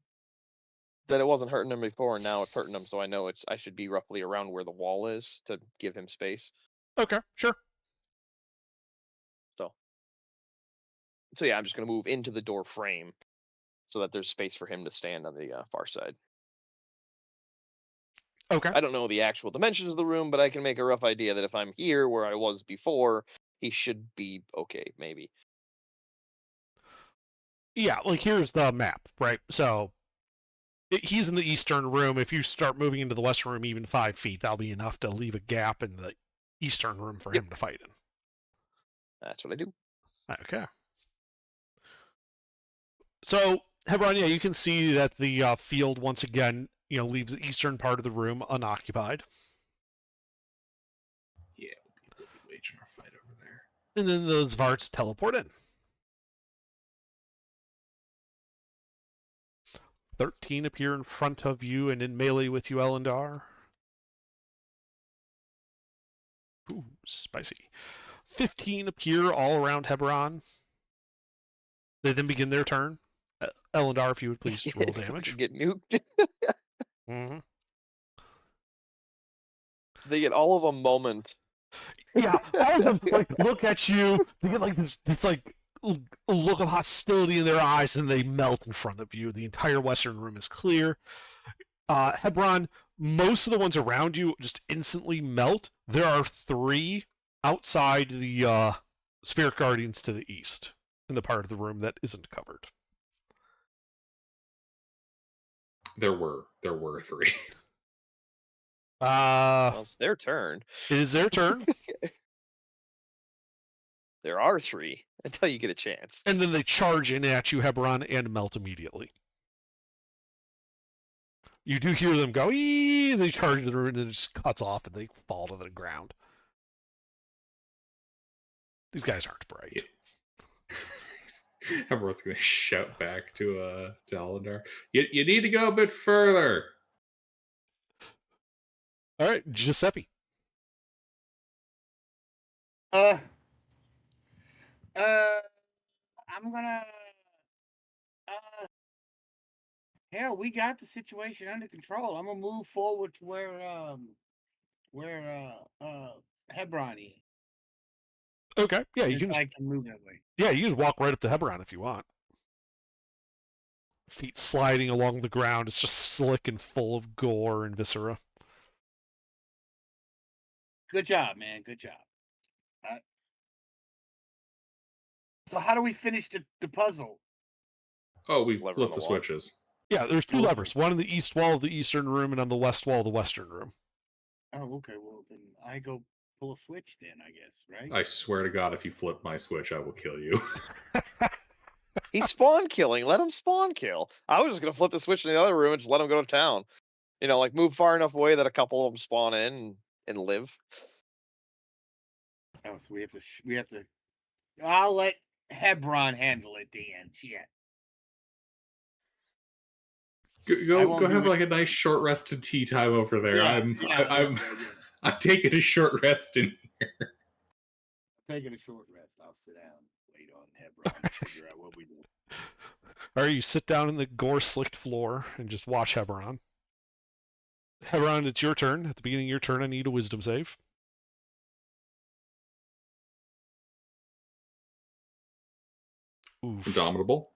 that it wasn't hurting him before, and now it's hurting him. So I know I should be roughly around where the wall is to give him space. Okay, sure. So yeah, I'm just gonna move into the door frame, so that there's space for him to stand on the far side. Okay. I don't know the actual dimensions of the room, but I can make a rough idea that if I'm here where I was before, he should be okay, maybe. Yeah, like here's the map, right? So he's in the eastern room. If you start moving into the western room even 5 feet, that'll be enough to leave a gap in the eastern room for Yep. him to fight in. That's what I do. Okay. So, Hebron, yeah, you can see that the field once again, leaves the eastern part of the room unoccupied. Yeah, we'll be waging our fight over there. And then the Zvarts teleport in. 13 appear in front of you and in melee with you, Elendar. Ooh, spicy. 15 appear all around Hebron. They then begin their turn. Elendar, if you would please roll damage. Get nuked. Mm-hmm. They get all of a moment. Yeah, all of them like look at you. They get like this like look of hostility in their eyes, and they melt in front of you. The entire western room is clear. Hebron, most of the ones around you just instantly melt. There are 3 outside the spirit guardians to the east in the part of the room that isn't covered. There were 3. Well, it's their turn. It is their turn, There are 3 until you get a chance. and then they charge in at you, Hebron, and melt immediately. You do hear them go, "Ee!" They charge the room, and it just cuts off, and they fall to the ground. These guys aren't bright. Everyone's gonna shout back to Alandar. You need to go a bit further. All right, Giuseppe. I'm gonna. Hell, we got the situation under control. I'm gonna move forward to where Hebron is. Okay, yeah, you Since can. I can move that way. Yeah, you can just walk right up to Hebron if you want. Feet sliding along the ground. It's just slick and full of gore and viscera. Good job, man. Good job. So how do we finish the puzzle? Oh, we Lever on flipped the the wall. switches. Yeah, there's 2 Okay. levers. One on the east wall of the eastern room and on the west wall of the western room. Oh, okay. Well, then I go pull a switch. Then I guess, right? I swear to God, if you flip my switch, I will kill you. He's spawn killing. Let him spawn kill. I was just gonna flip the switch in the other room and just let him go to town. You know, like move far enough away that a couple of them spawn in and live. Oh, so we have to. I'll let Hebron handle it. Then, shit. I Go won't go do have it. like a nice short rest and tea time over there. Yeah, I'm taking a short rest in here. taking a short rest. I'll sit down, wait on Hebron, and figure out what we do. All right, you sit down in the gore-slicked floor and just watch Hebron. Hebron, it's your turn. At the beginning of your turn, I need a wisdom save. Oof. Indomitable.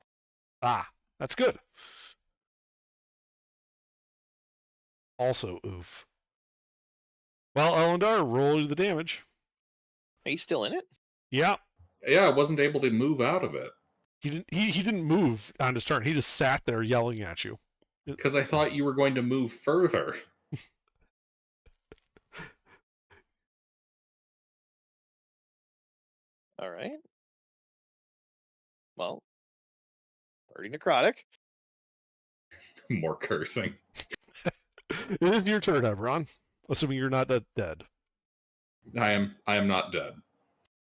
Ah, that's good. Also, oof. Well, Elendar, roll the damage. He's still in it? Yeah, Yeah, I wasn't able to move out of it he didn't. He didn't move on his turn. He just sat there yelling at you. because I thought you were going to move further. All right. Well, 30 necrotic. More cursing. It is your turn, Hebron. Assuming you're not dead. I am not dead.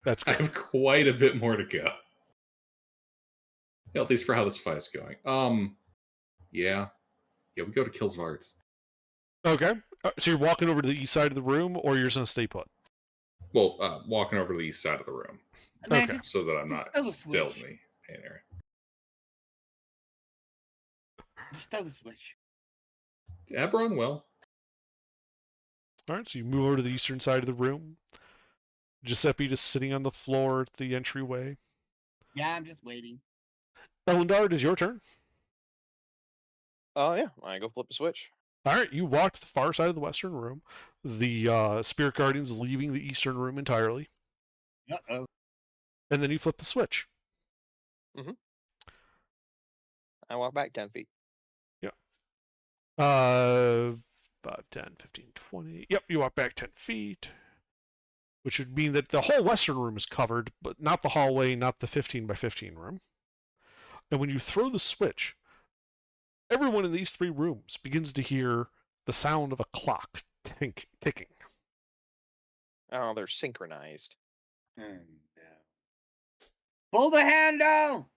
That's I good. have quite a bit more to go. Yeah, at least for how this fight's going. Yeah, we go to Kilsvarts. Okay. So you're walking over to the east side of the room, or you're just gonna stay put? Well, walking over to the east side of the room Man, Okay. just so that I'm Just not throw the still in switch. the pain area. throw the switch. Ebron will. All right. So you move over to the eastern side of the room. Giuseppe just sitting on the floor at the entryway. Yeah, I'm just waiting. Elendar, it is your turn. Oh, yeah. I go flip the switch. All right. You walk to the far side of the western room. The spirit guardian's leaving the eastern room entirely, Uh-oh. and then you flip the switch. I walk back 10 feet. 5, 10, 15, 20. Yep, you walk back 10 feet, which would mean that the whole western room is covered, but not the hallway, not the 15 by 15 room. And when you throw the switch, everyone in these 3 rooms begins to hear the sound of a clock ticking. Oh, they're synchronized. Pull the handle!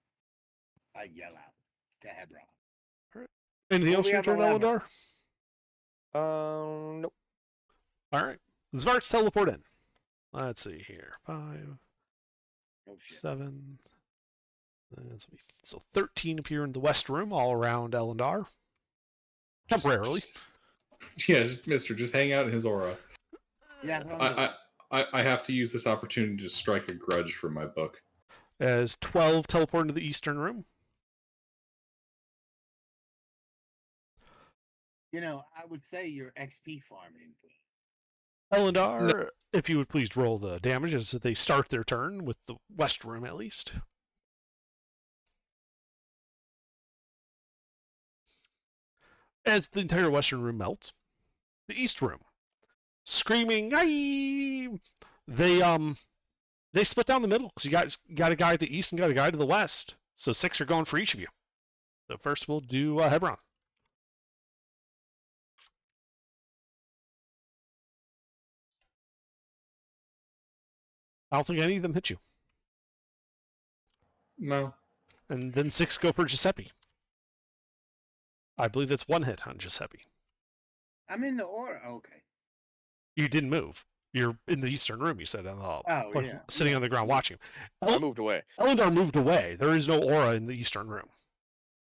I yell out to Hebron. Anything Oh, else we in your have a turn, lever. Eldar? Nope. All right. Zvarts teleport in. Let's see here. 5, Oh, shit. 7. So 13 appear in the west room, all around Elendar. Temporarily. Yeah, just Mister, just hang out in his aura. Yeah, that's what I'm doing. I have to use this opportunity to strike a grudge from my book. As 12 teleport into the eastern room. I would say you're XP farming. Elendar, if you would please roll the damage as they start their turn with the west room at least. As the entire western room melts, the east room, screaming, "Aye!" They split down the middle because you got a guy at the east and got a guy to the west. So 6 are going for each of you. So first we'll do Hebron. I don't think any of them hit you. No. And then 6 go for Giuseppe. I believe that's 1 hit on Giuseppe. I'm in the order. Okay. You didn't move. You're in the eastern room, you said, sitting on the ground watching. I moved away. Elendar moved away. There is no aura in the eastern room.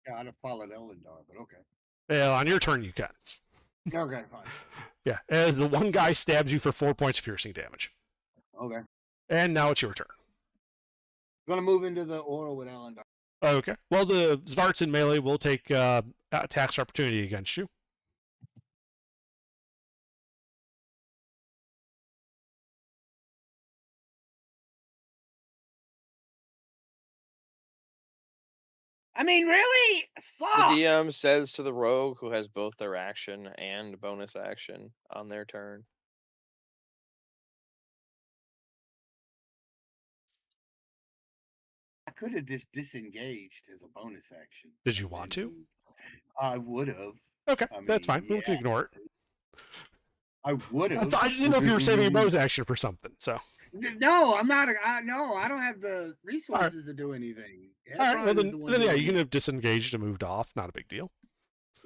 Yeah, I'd have followed Elendar, but okay. Well, on your turn, you can. Okay, fine. Yeah, as the one guy stabs you for 4 points of piercing damage. Okay. And now it's your turn. I'm gonna move into the aura with Elendar. Okay. Well, the Zvarts in melee will take attacks opportunity against you. I mean, really? The Fuck! DM says to the rogue who has both their action and bonus action on their turn. I could have just disengaged as a bonus action. Did you want to? I would have. Okay, I that's fine. mean, We can ignore it. I would have. I didn't know if you were saving a bonus action for something, so. No, I'm not. No, I don't have the resources to do anything. All right, well, Hebron is the one then yeah, doing you can it. have disengaged and moved off. Not a big deal.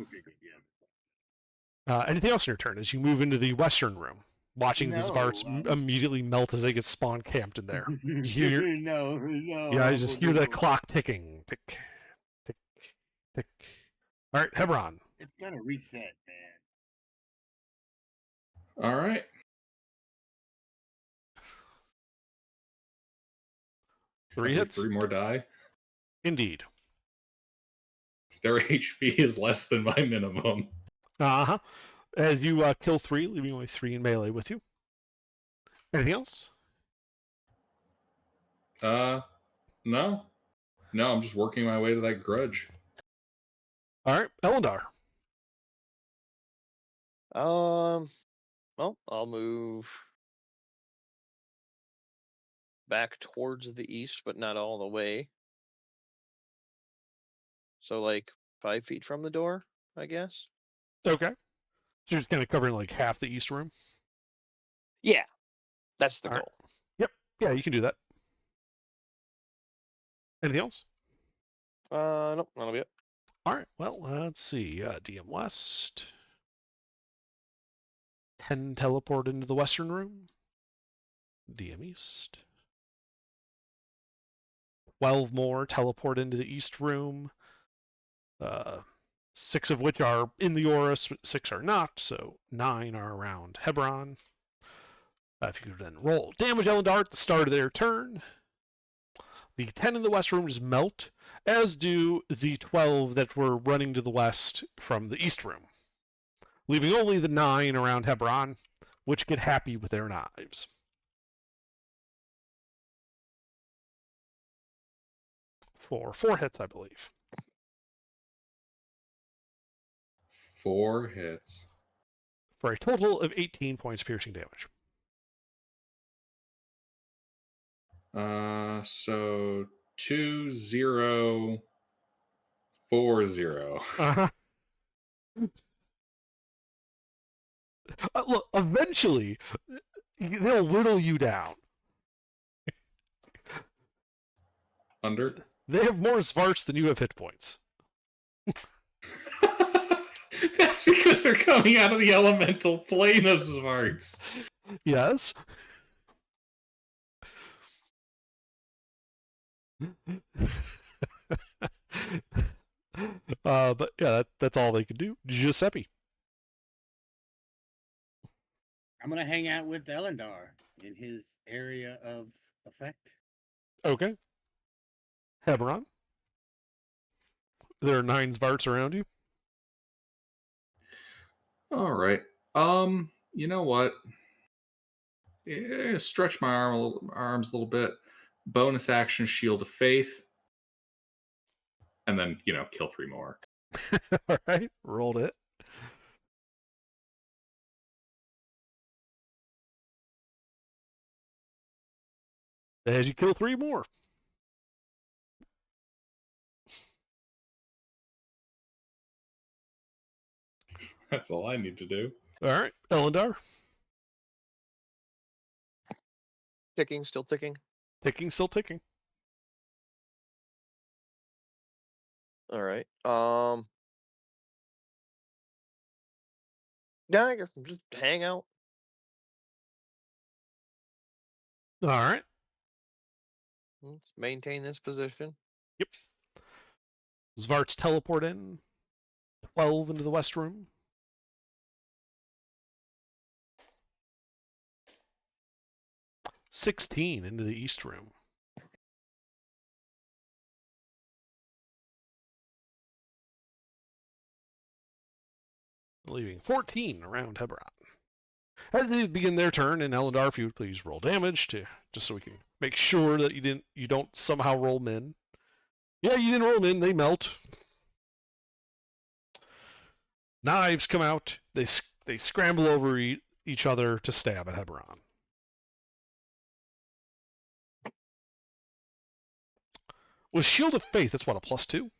Okay, good, yeah. Anything else in your turn as you move into the western room, watching the Zvarts immediately melt as they get spawn camped in there. You hear, no. yeah, you just hear that clock ticking. Tick, tick, tick. All right, Hebron. It's gonna reset, man. All right. Three hits? 3 more die. Indeed. Their HP is less than my minimum. Uh-huh. As you kill 3, leaving only 3 in melee with you. Anything else? No. No, I'm just working my way to that grudge. All right, Elendar. Well, I'll move back towards the east, but not all the way. So like 5 feet from the door, I guess. Okay. So you're just kind of covering like half the east room? Yeah, that's the All goal. right. Yep. Yeah, you can do that. Anything else? Nope, that'll be it. All right. Well, let's see. DM West. 10 teleport into the western room. DM East. 12 more teleport into the east room. 6 of which are in the aura, 6 are not, so 9 are around Hebron. If you could then roll damage Elendar at the start of their turn. The 10 in the west room just melt, as do the 12 that were running to the west from the east room, leaving only the 9 around Hebron, which get happy with their knives. For 4 hits, I believe. 4 hits. For a total of 18 points piercing damage. So 2, 0, 4, 0. Uh-huh. Look, eventually, they'll whittle you down. Under? They have more Zvarts than you have hit points. That's because they're coming out of the elemental plane of Zvarts. Yes. But yeah, that's all they could do. Giuseppe. I'm gonna hang out with Elendar in his area of effect. Okay. Heberon. There are 9 Zvarts around you. All right. You know what? Stretch my arms a little bit. Bonus action, Shield of Faith, and then kill 3 more. All right. Rolled it. As you kill 3 more. That's all I need to do. All right. Elendar. Ticking, still ticking. Ticking, still ticking. All right. Yeah, I guess I'm just hang out. All right. Let's maintain this position. Yep. Zvarts teleport in. 12 into the west room. 16 into the east room. Leaving 14 around Heberon. As they begin their turn, and Elendar, if you would please roll damage just so we can make sure that you don't somehow roll min. Yeah, you didn't roll min, they melt. Knives come out. They scramble over each other to stab at Heberon. With Shield of Faith, that's what, a +2?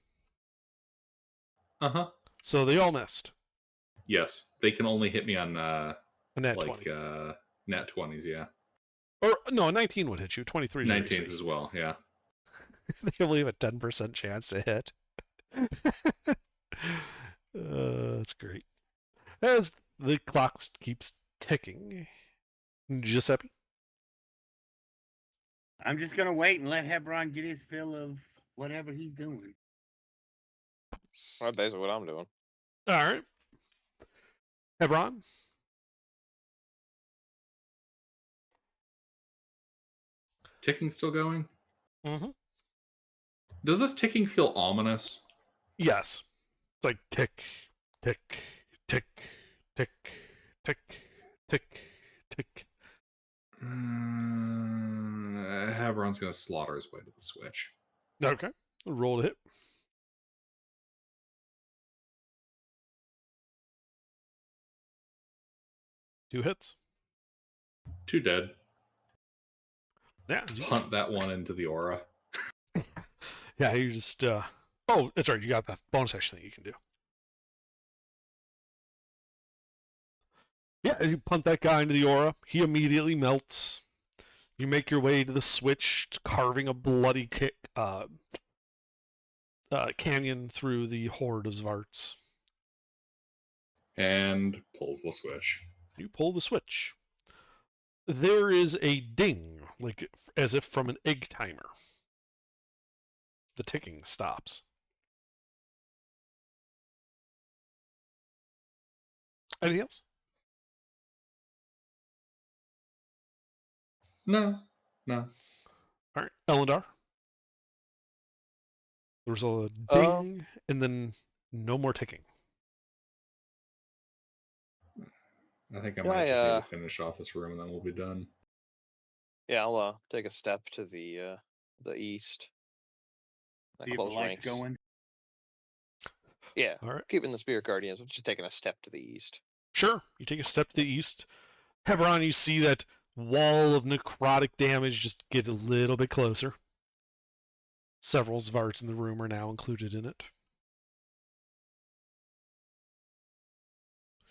Uh-huh. So they all missed. Yes. They can only hit me on A nat 20. nat 20s, yeah. Or, no, 19 would hit you. 23 is 19s as well, yeah. They only have a 10% chance to hit. That's great. As the clock keeps ticking. Giuseppe? I'm just gonna wait and let Hebron get his fill of whatever he's doing. That's basically what I'm doing. All right. Heberon? Ticking still going? Mm-hmm. Does this ticking feel ominous? Yes. It's like tick, tick, tick, tick, tick, tick, tick. Heberon's going to slaughter his way to the switch. Okay. Roll to hit. Two hits. 2 dead. Yeah. Punt that one into the aura. Yeah, you just oh, that's right, you got that bonus action that you can do. Yeah, you punt that guy into the aura. He immediately melts. You make your way to the switch, carving a bloody canyon through the horde of Zvarts. And pulls the switch. You pull the switch. There is a ding, like as if from an egg timer. The ticking stops. Anything else? No. All right, Elendar. There was a ding, and then no more ticking. I think I might just need to finish off this room, and then we'll be done. Yeah, I'll take a step to the east. See if the lights going. Yeah, All right. keeping the Spirit Guardians, but just taking a step to the east. Sure, you take a step to the east. Heberon, you see that wall of necrotic damage just get a little bit closer. Several Zvarts in the room are now included in it.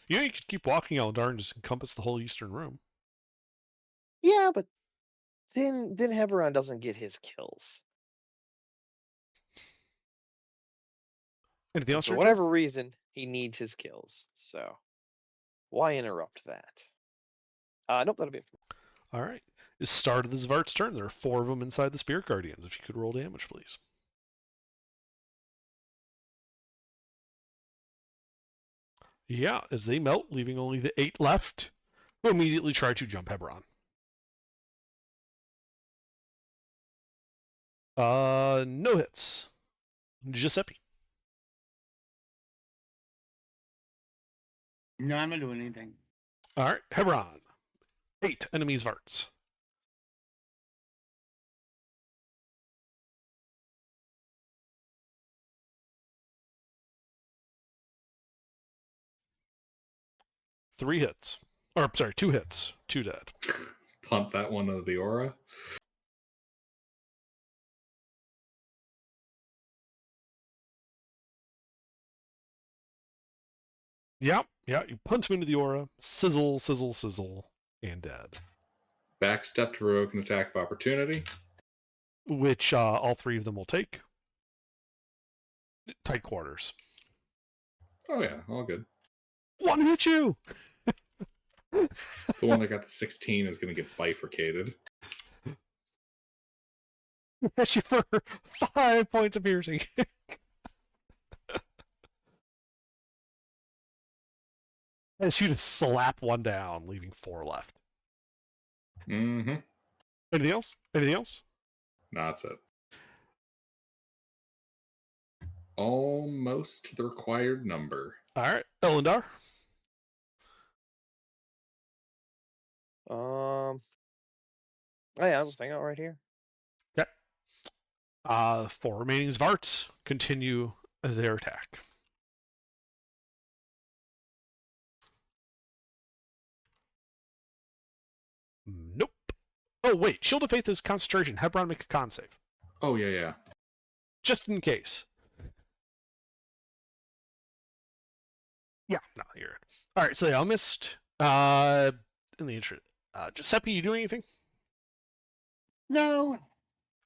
You could keep walking, Elendar, and just encompass the whole eastern room. Yeah, but then Heberon doesn't get his kills. Anything else? For whatever reason, he needs his kills. So why interrupt that? Nope, that'll be it. All right. It's start of the Zvart's turn. There are 4 of them inside the Spirit Guardians. If you could roll damage, please. Yeah, as they melt, leaving only the 8 left. who immediately try to jump Hebron. No hits. Giuseppe. No, I'm not doing anything. All right, Hebron. 8 enemies Varts. Three hits. Or, sorry, 2 hits. 2 dead. Punt that one of the aura. Yep, yeah, you punch him into the aura. Sizzle, sizzle, sizzle. And dead. Backstep to provoke an attack of opportunity. Which all 3 of them will take. Tight quarters. Oh yeah, all good. One hit you! The one that got the 16 is going to get bifurcated. Hit you for 5 points of piercing. As you just slap one down, leaving 4 left. Mm-hmm. Anything else? Anything else? No, that's it. Almost the required number. All right, Elendar. Oh yeah, I'll just hang out right here. Okay. 4 remaining Zvarts continue their attack. Nope. Oh, wait. Shield of Faith is concentration. Hebron, make a con save. Oh, yeah. Just in case. Yeah, no, you're... All right, so they all missed. In the interest... Giuseppe, you doing anything? No.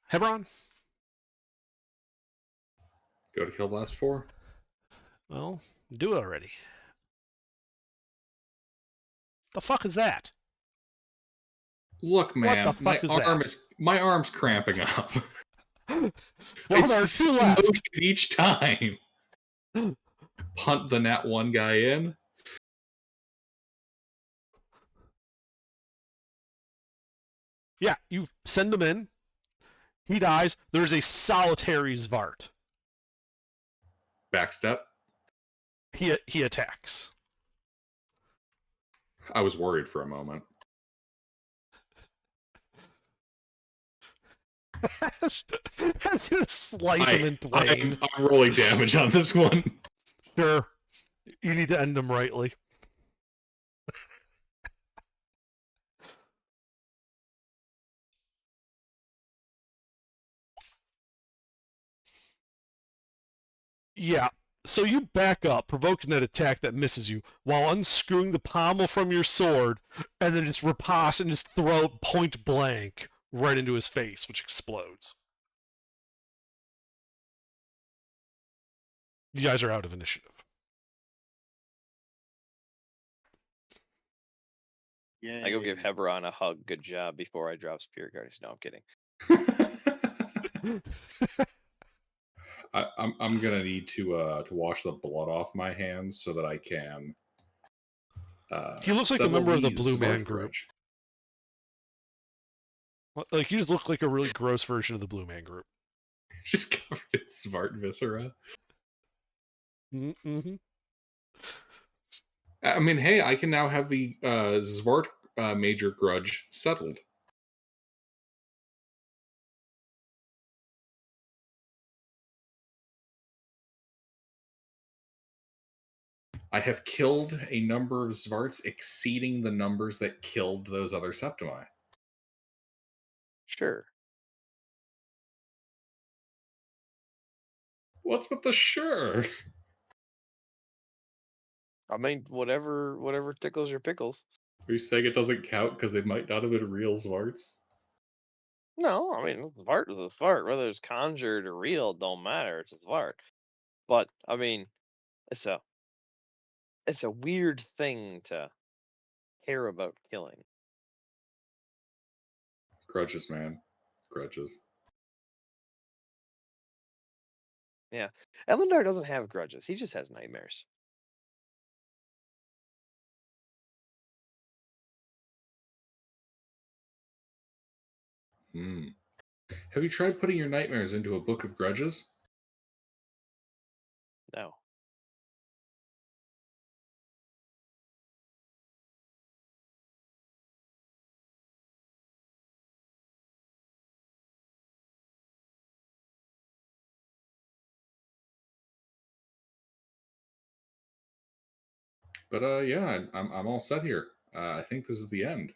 Hebron? Go to Kill Blast 4. Well, do it already. The fuck is that? Look, man, What the fuck my arm's cramping up. Well, It's there are the 2 same left. motion each time. Punt the nat 1 guy in. Yeah, you send him in. He dies. There's a solitary Zvart. Backstep. He attacks. I was worried for a moment. As you slice him in twain. I'm rolling damage on this one. Sure. You need to end him rightly. Yeah. So you back up, provoking that attack that misses you, while unscrewing the pommel from your sword, and then just riposte and just throw it point blank right into his face, which explodes. You guys are out of initiative. Yeah. I go give Hebron a hug. Good job before I drop Spirit Guardians. No, I'm kidding. I'm gonna need to wash the blood off my hands so that I can. He looks like a member of the Blue Man Svart group. Grudge. Like, you just look like a really gross version of the Blue Man Group. Just covered in Svart viscera. Mm-hmm. I mean, hey, I can now have the Svart major grudge settled. I have killed a number of Zvarts exceeding the numbers that killed those other Septimi. Sure. What's with the sure? I mean, whatever tickles your pickles. Are you saying it doesn't count because they might not have been real Zvarts? No, I mean, Zvart is a Zvart. Whether it's conjured or real, don't matter. It's a Zvart. But I mean, it's a weird thing to care about killing. Grudges, man. Grudges. Yeah, Elendar doesn't have grudges. He just has nightmares. Hmm. Have you tried putting your nightmares into a book of grudges? No. But yeah, I'm all set here. I think this is the end.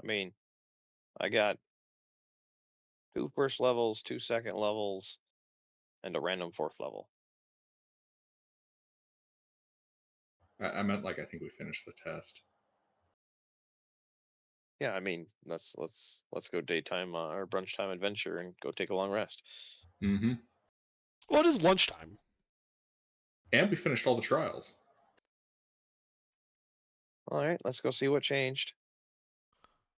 I mean, I got 2 first levels, 2 second levels, and a random 4th level. I meant like I think we finished the test. Yeah, I mean, let's go daytime or brunch time adventure and go take a long rest. Mm-hmm. Well, it is lunchtime. And we finished all the trials. All right, let's go see what changed.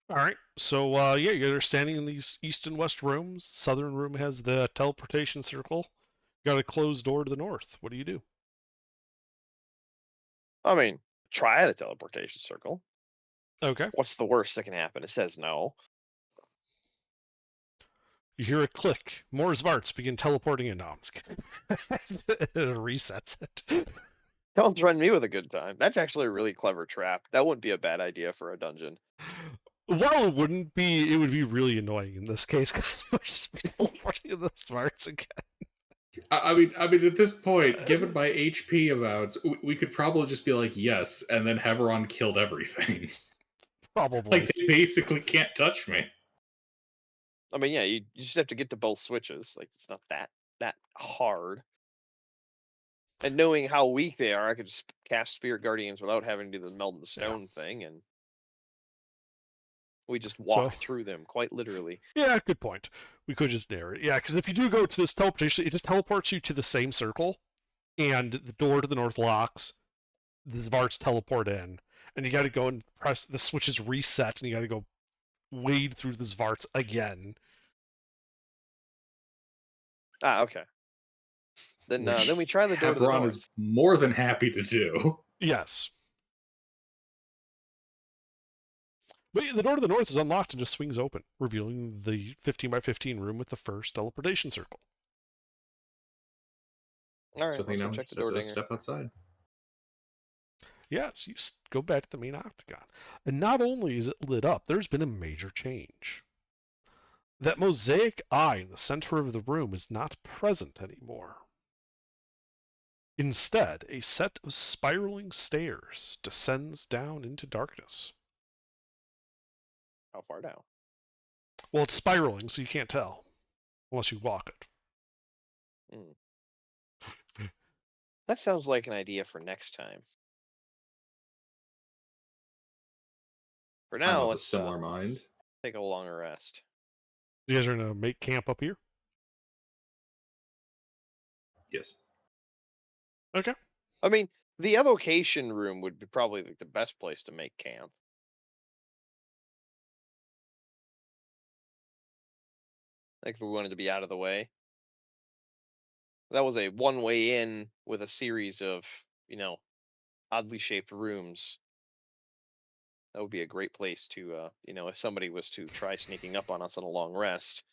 All right. So, yeah, you're standing in these east and west rooms. Southern room has the teleportation circle. Got a closed door to the north. What do you do? I mean, try the teleportation circle. Okay. What's the worst that can happen? It says no. You hear a click. More Zvarts begin teleporting in. No, I'm just kidding. It resets it. Don't threaten me with a good time. That's actually a really clever trap. That wouldn't be a bad idea for a dungeon. While it wouldn't be, it would be really annoying in this case because it would just be teleporting in the Zvarts again. I mean, at this point, given my HP amounts, we could probably just be like, yes, and then Heberon killed everything. Probably. Like, they basically can't touch me. I mean, yeah, you just have to get to both switches. Like, it's not that hard. And knowing how weak they are, I could just cast Spirit Guardians without having to do the meld in the stone thing, and we just walk through them, quite literally. Yeah, good point. We could just narrow it. Yeah, because if you do go to this teleportation, it just teleports you to the same circle, and the door to the north locks. The Zvarts teleport in, and you got to go and press the switch is reset, and you got to go wade through the Zvarts again. Ah, okay. Then Which we try the door to the Heberon north. is more than happy to do. Yes. But the door to the north is unlocked and just swings open, revealing the 15 by 15 room with the first teleportation circle. All right, So I think let's now go we check just the have door to dinger. step outside. Yes, you go back to the main octagon. And not only is it lit up, there's been a major change. That mosaic eye in the center of the room is not present anymore. Instead, a set of spiraling stairs descends down into darkness. How far down? Well, it's spiraling, so you can't tell unless you walk it. That sounds like an idea for next time. For I'm now, of a let's similar mind. take a longer rest. You guys are gonna make camp up here? Yes. Okay. I mean, the evocation room would be probably like the best place to make camp. Like if we wanted to be out of the way. That was a one-way in with a series of, oddly shaped rooms. That would be a great place to, if somebody was to try sneaking up on us on a long rest,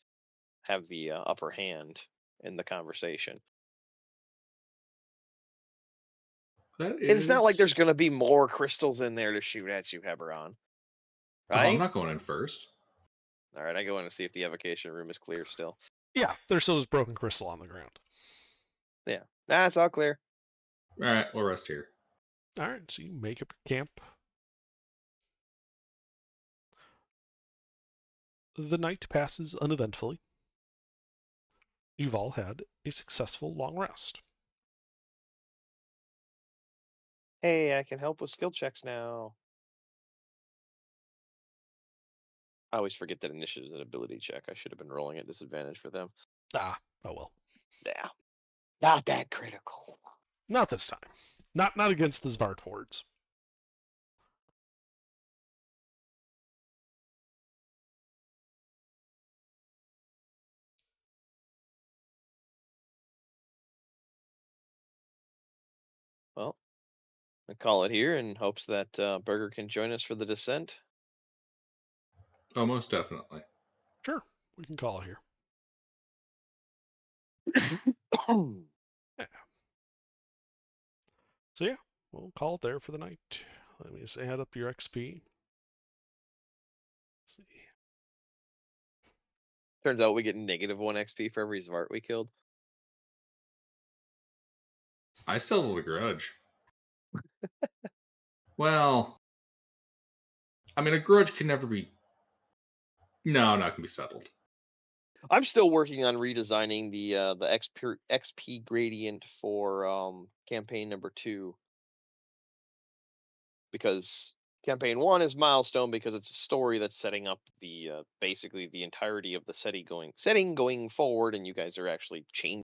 have the upper hand in the conversation. That And it's not like there's is. going to be more crystals in there to shoot at you, Heberon. Oh, I'm Right? not going in first. All right, I go in to see if the evocation room is clear still. Yeah, there's still this broken crystal on the ground. Yeah, it's all clear. All right, we'll rest here. All right, so you make up your camp. The night passes uneventfully. You've all had a successful long rest. Hey, I can help with skill checks now. I always forget that initiative is an ability check. I should have been rolling at disadvantage for them. Oh well. Yeah. Not that critical. Not this time. Not against the Zvart hordes. Well, I call it here in hopes that Burger can join us for the descent. Oh, most definitely. Sure, we can call it here. Yeah. So yeah, we'll call it there for the night. Let me just add up your XP. Let's see. Turns out we get -1 XP for every Zvart we killed. I still hold a grudge. Well, I mean, a grudge can never be. No, not can be settled. I'm still working on redesigning the XP gradient for campaign number 2 because campaign 1 is milestone because it's a story that's setting up the basically the entirety of the setting going forward, and you guys are actually changing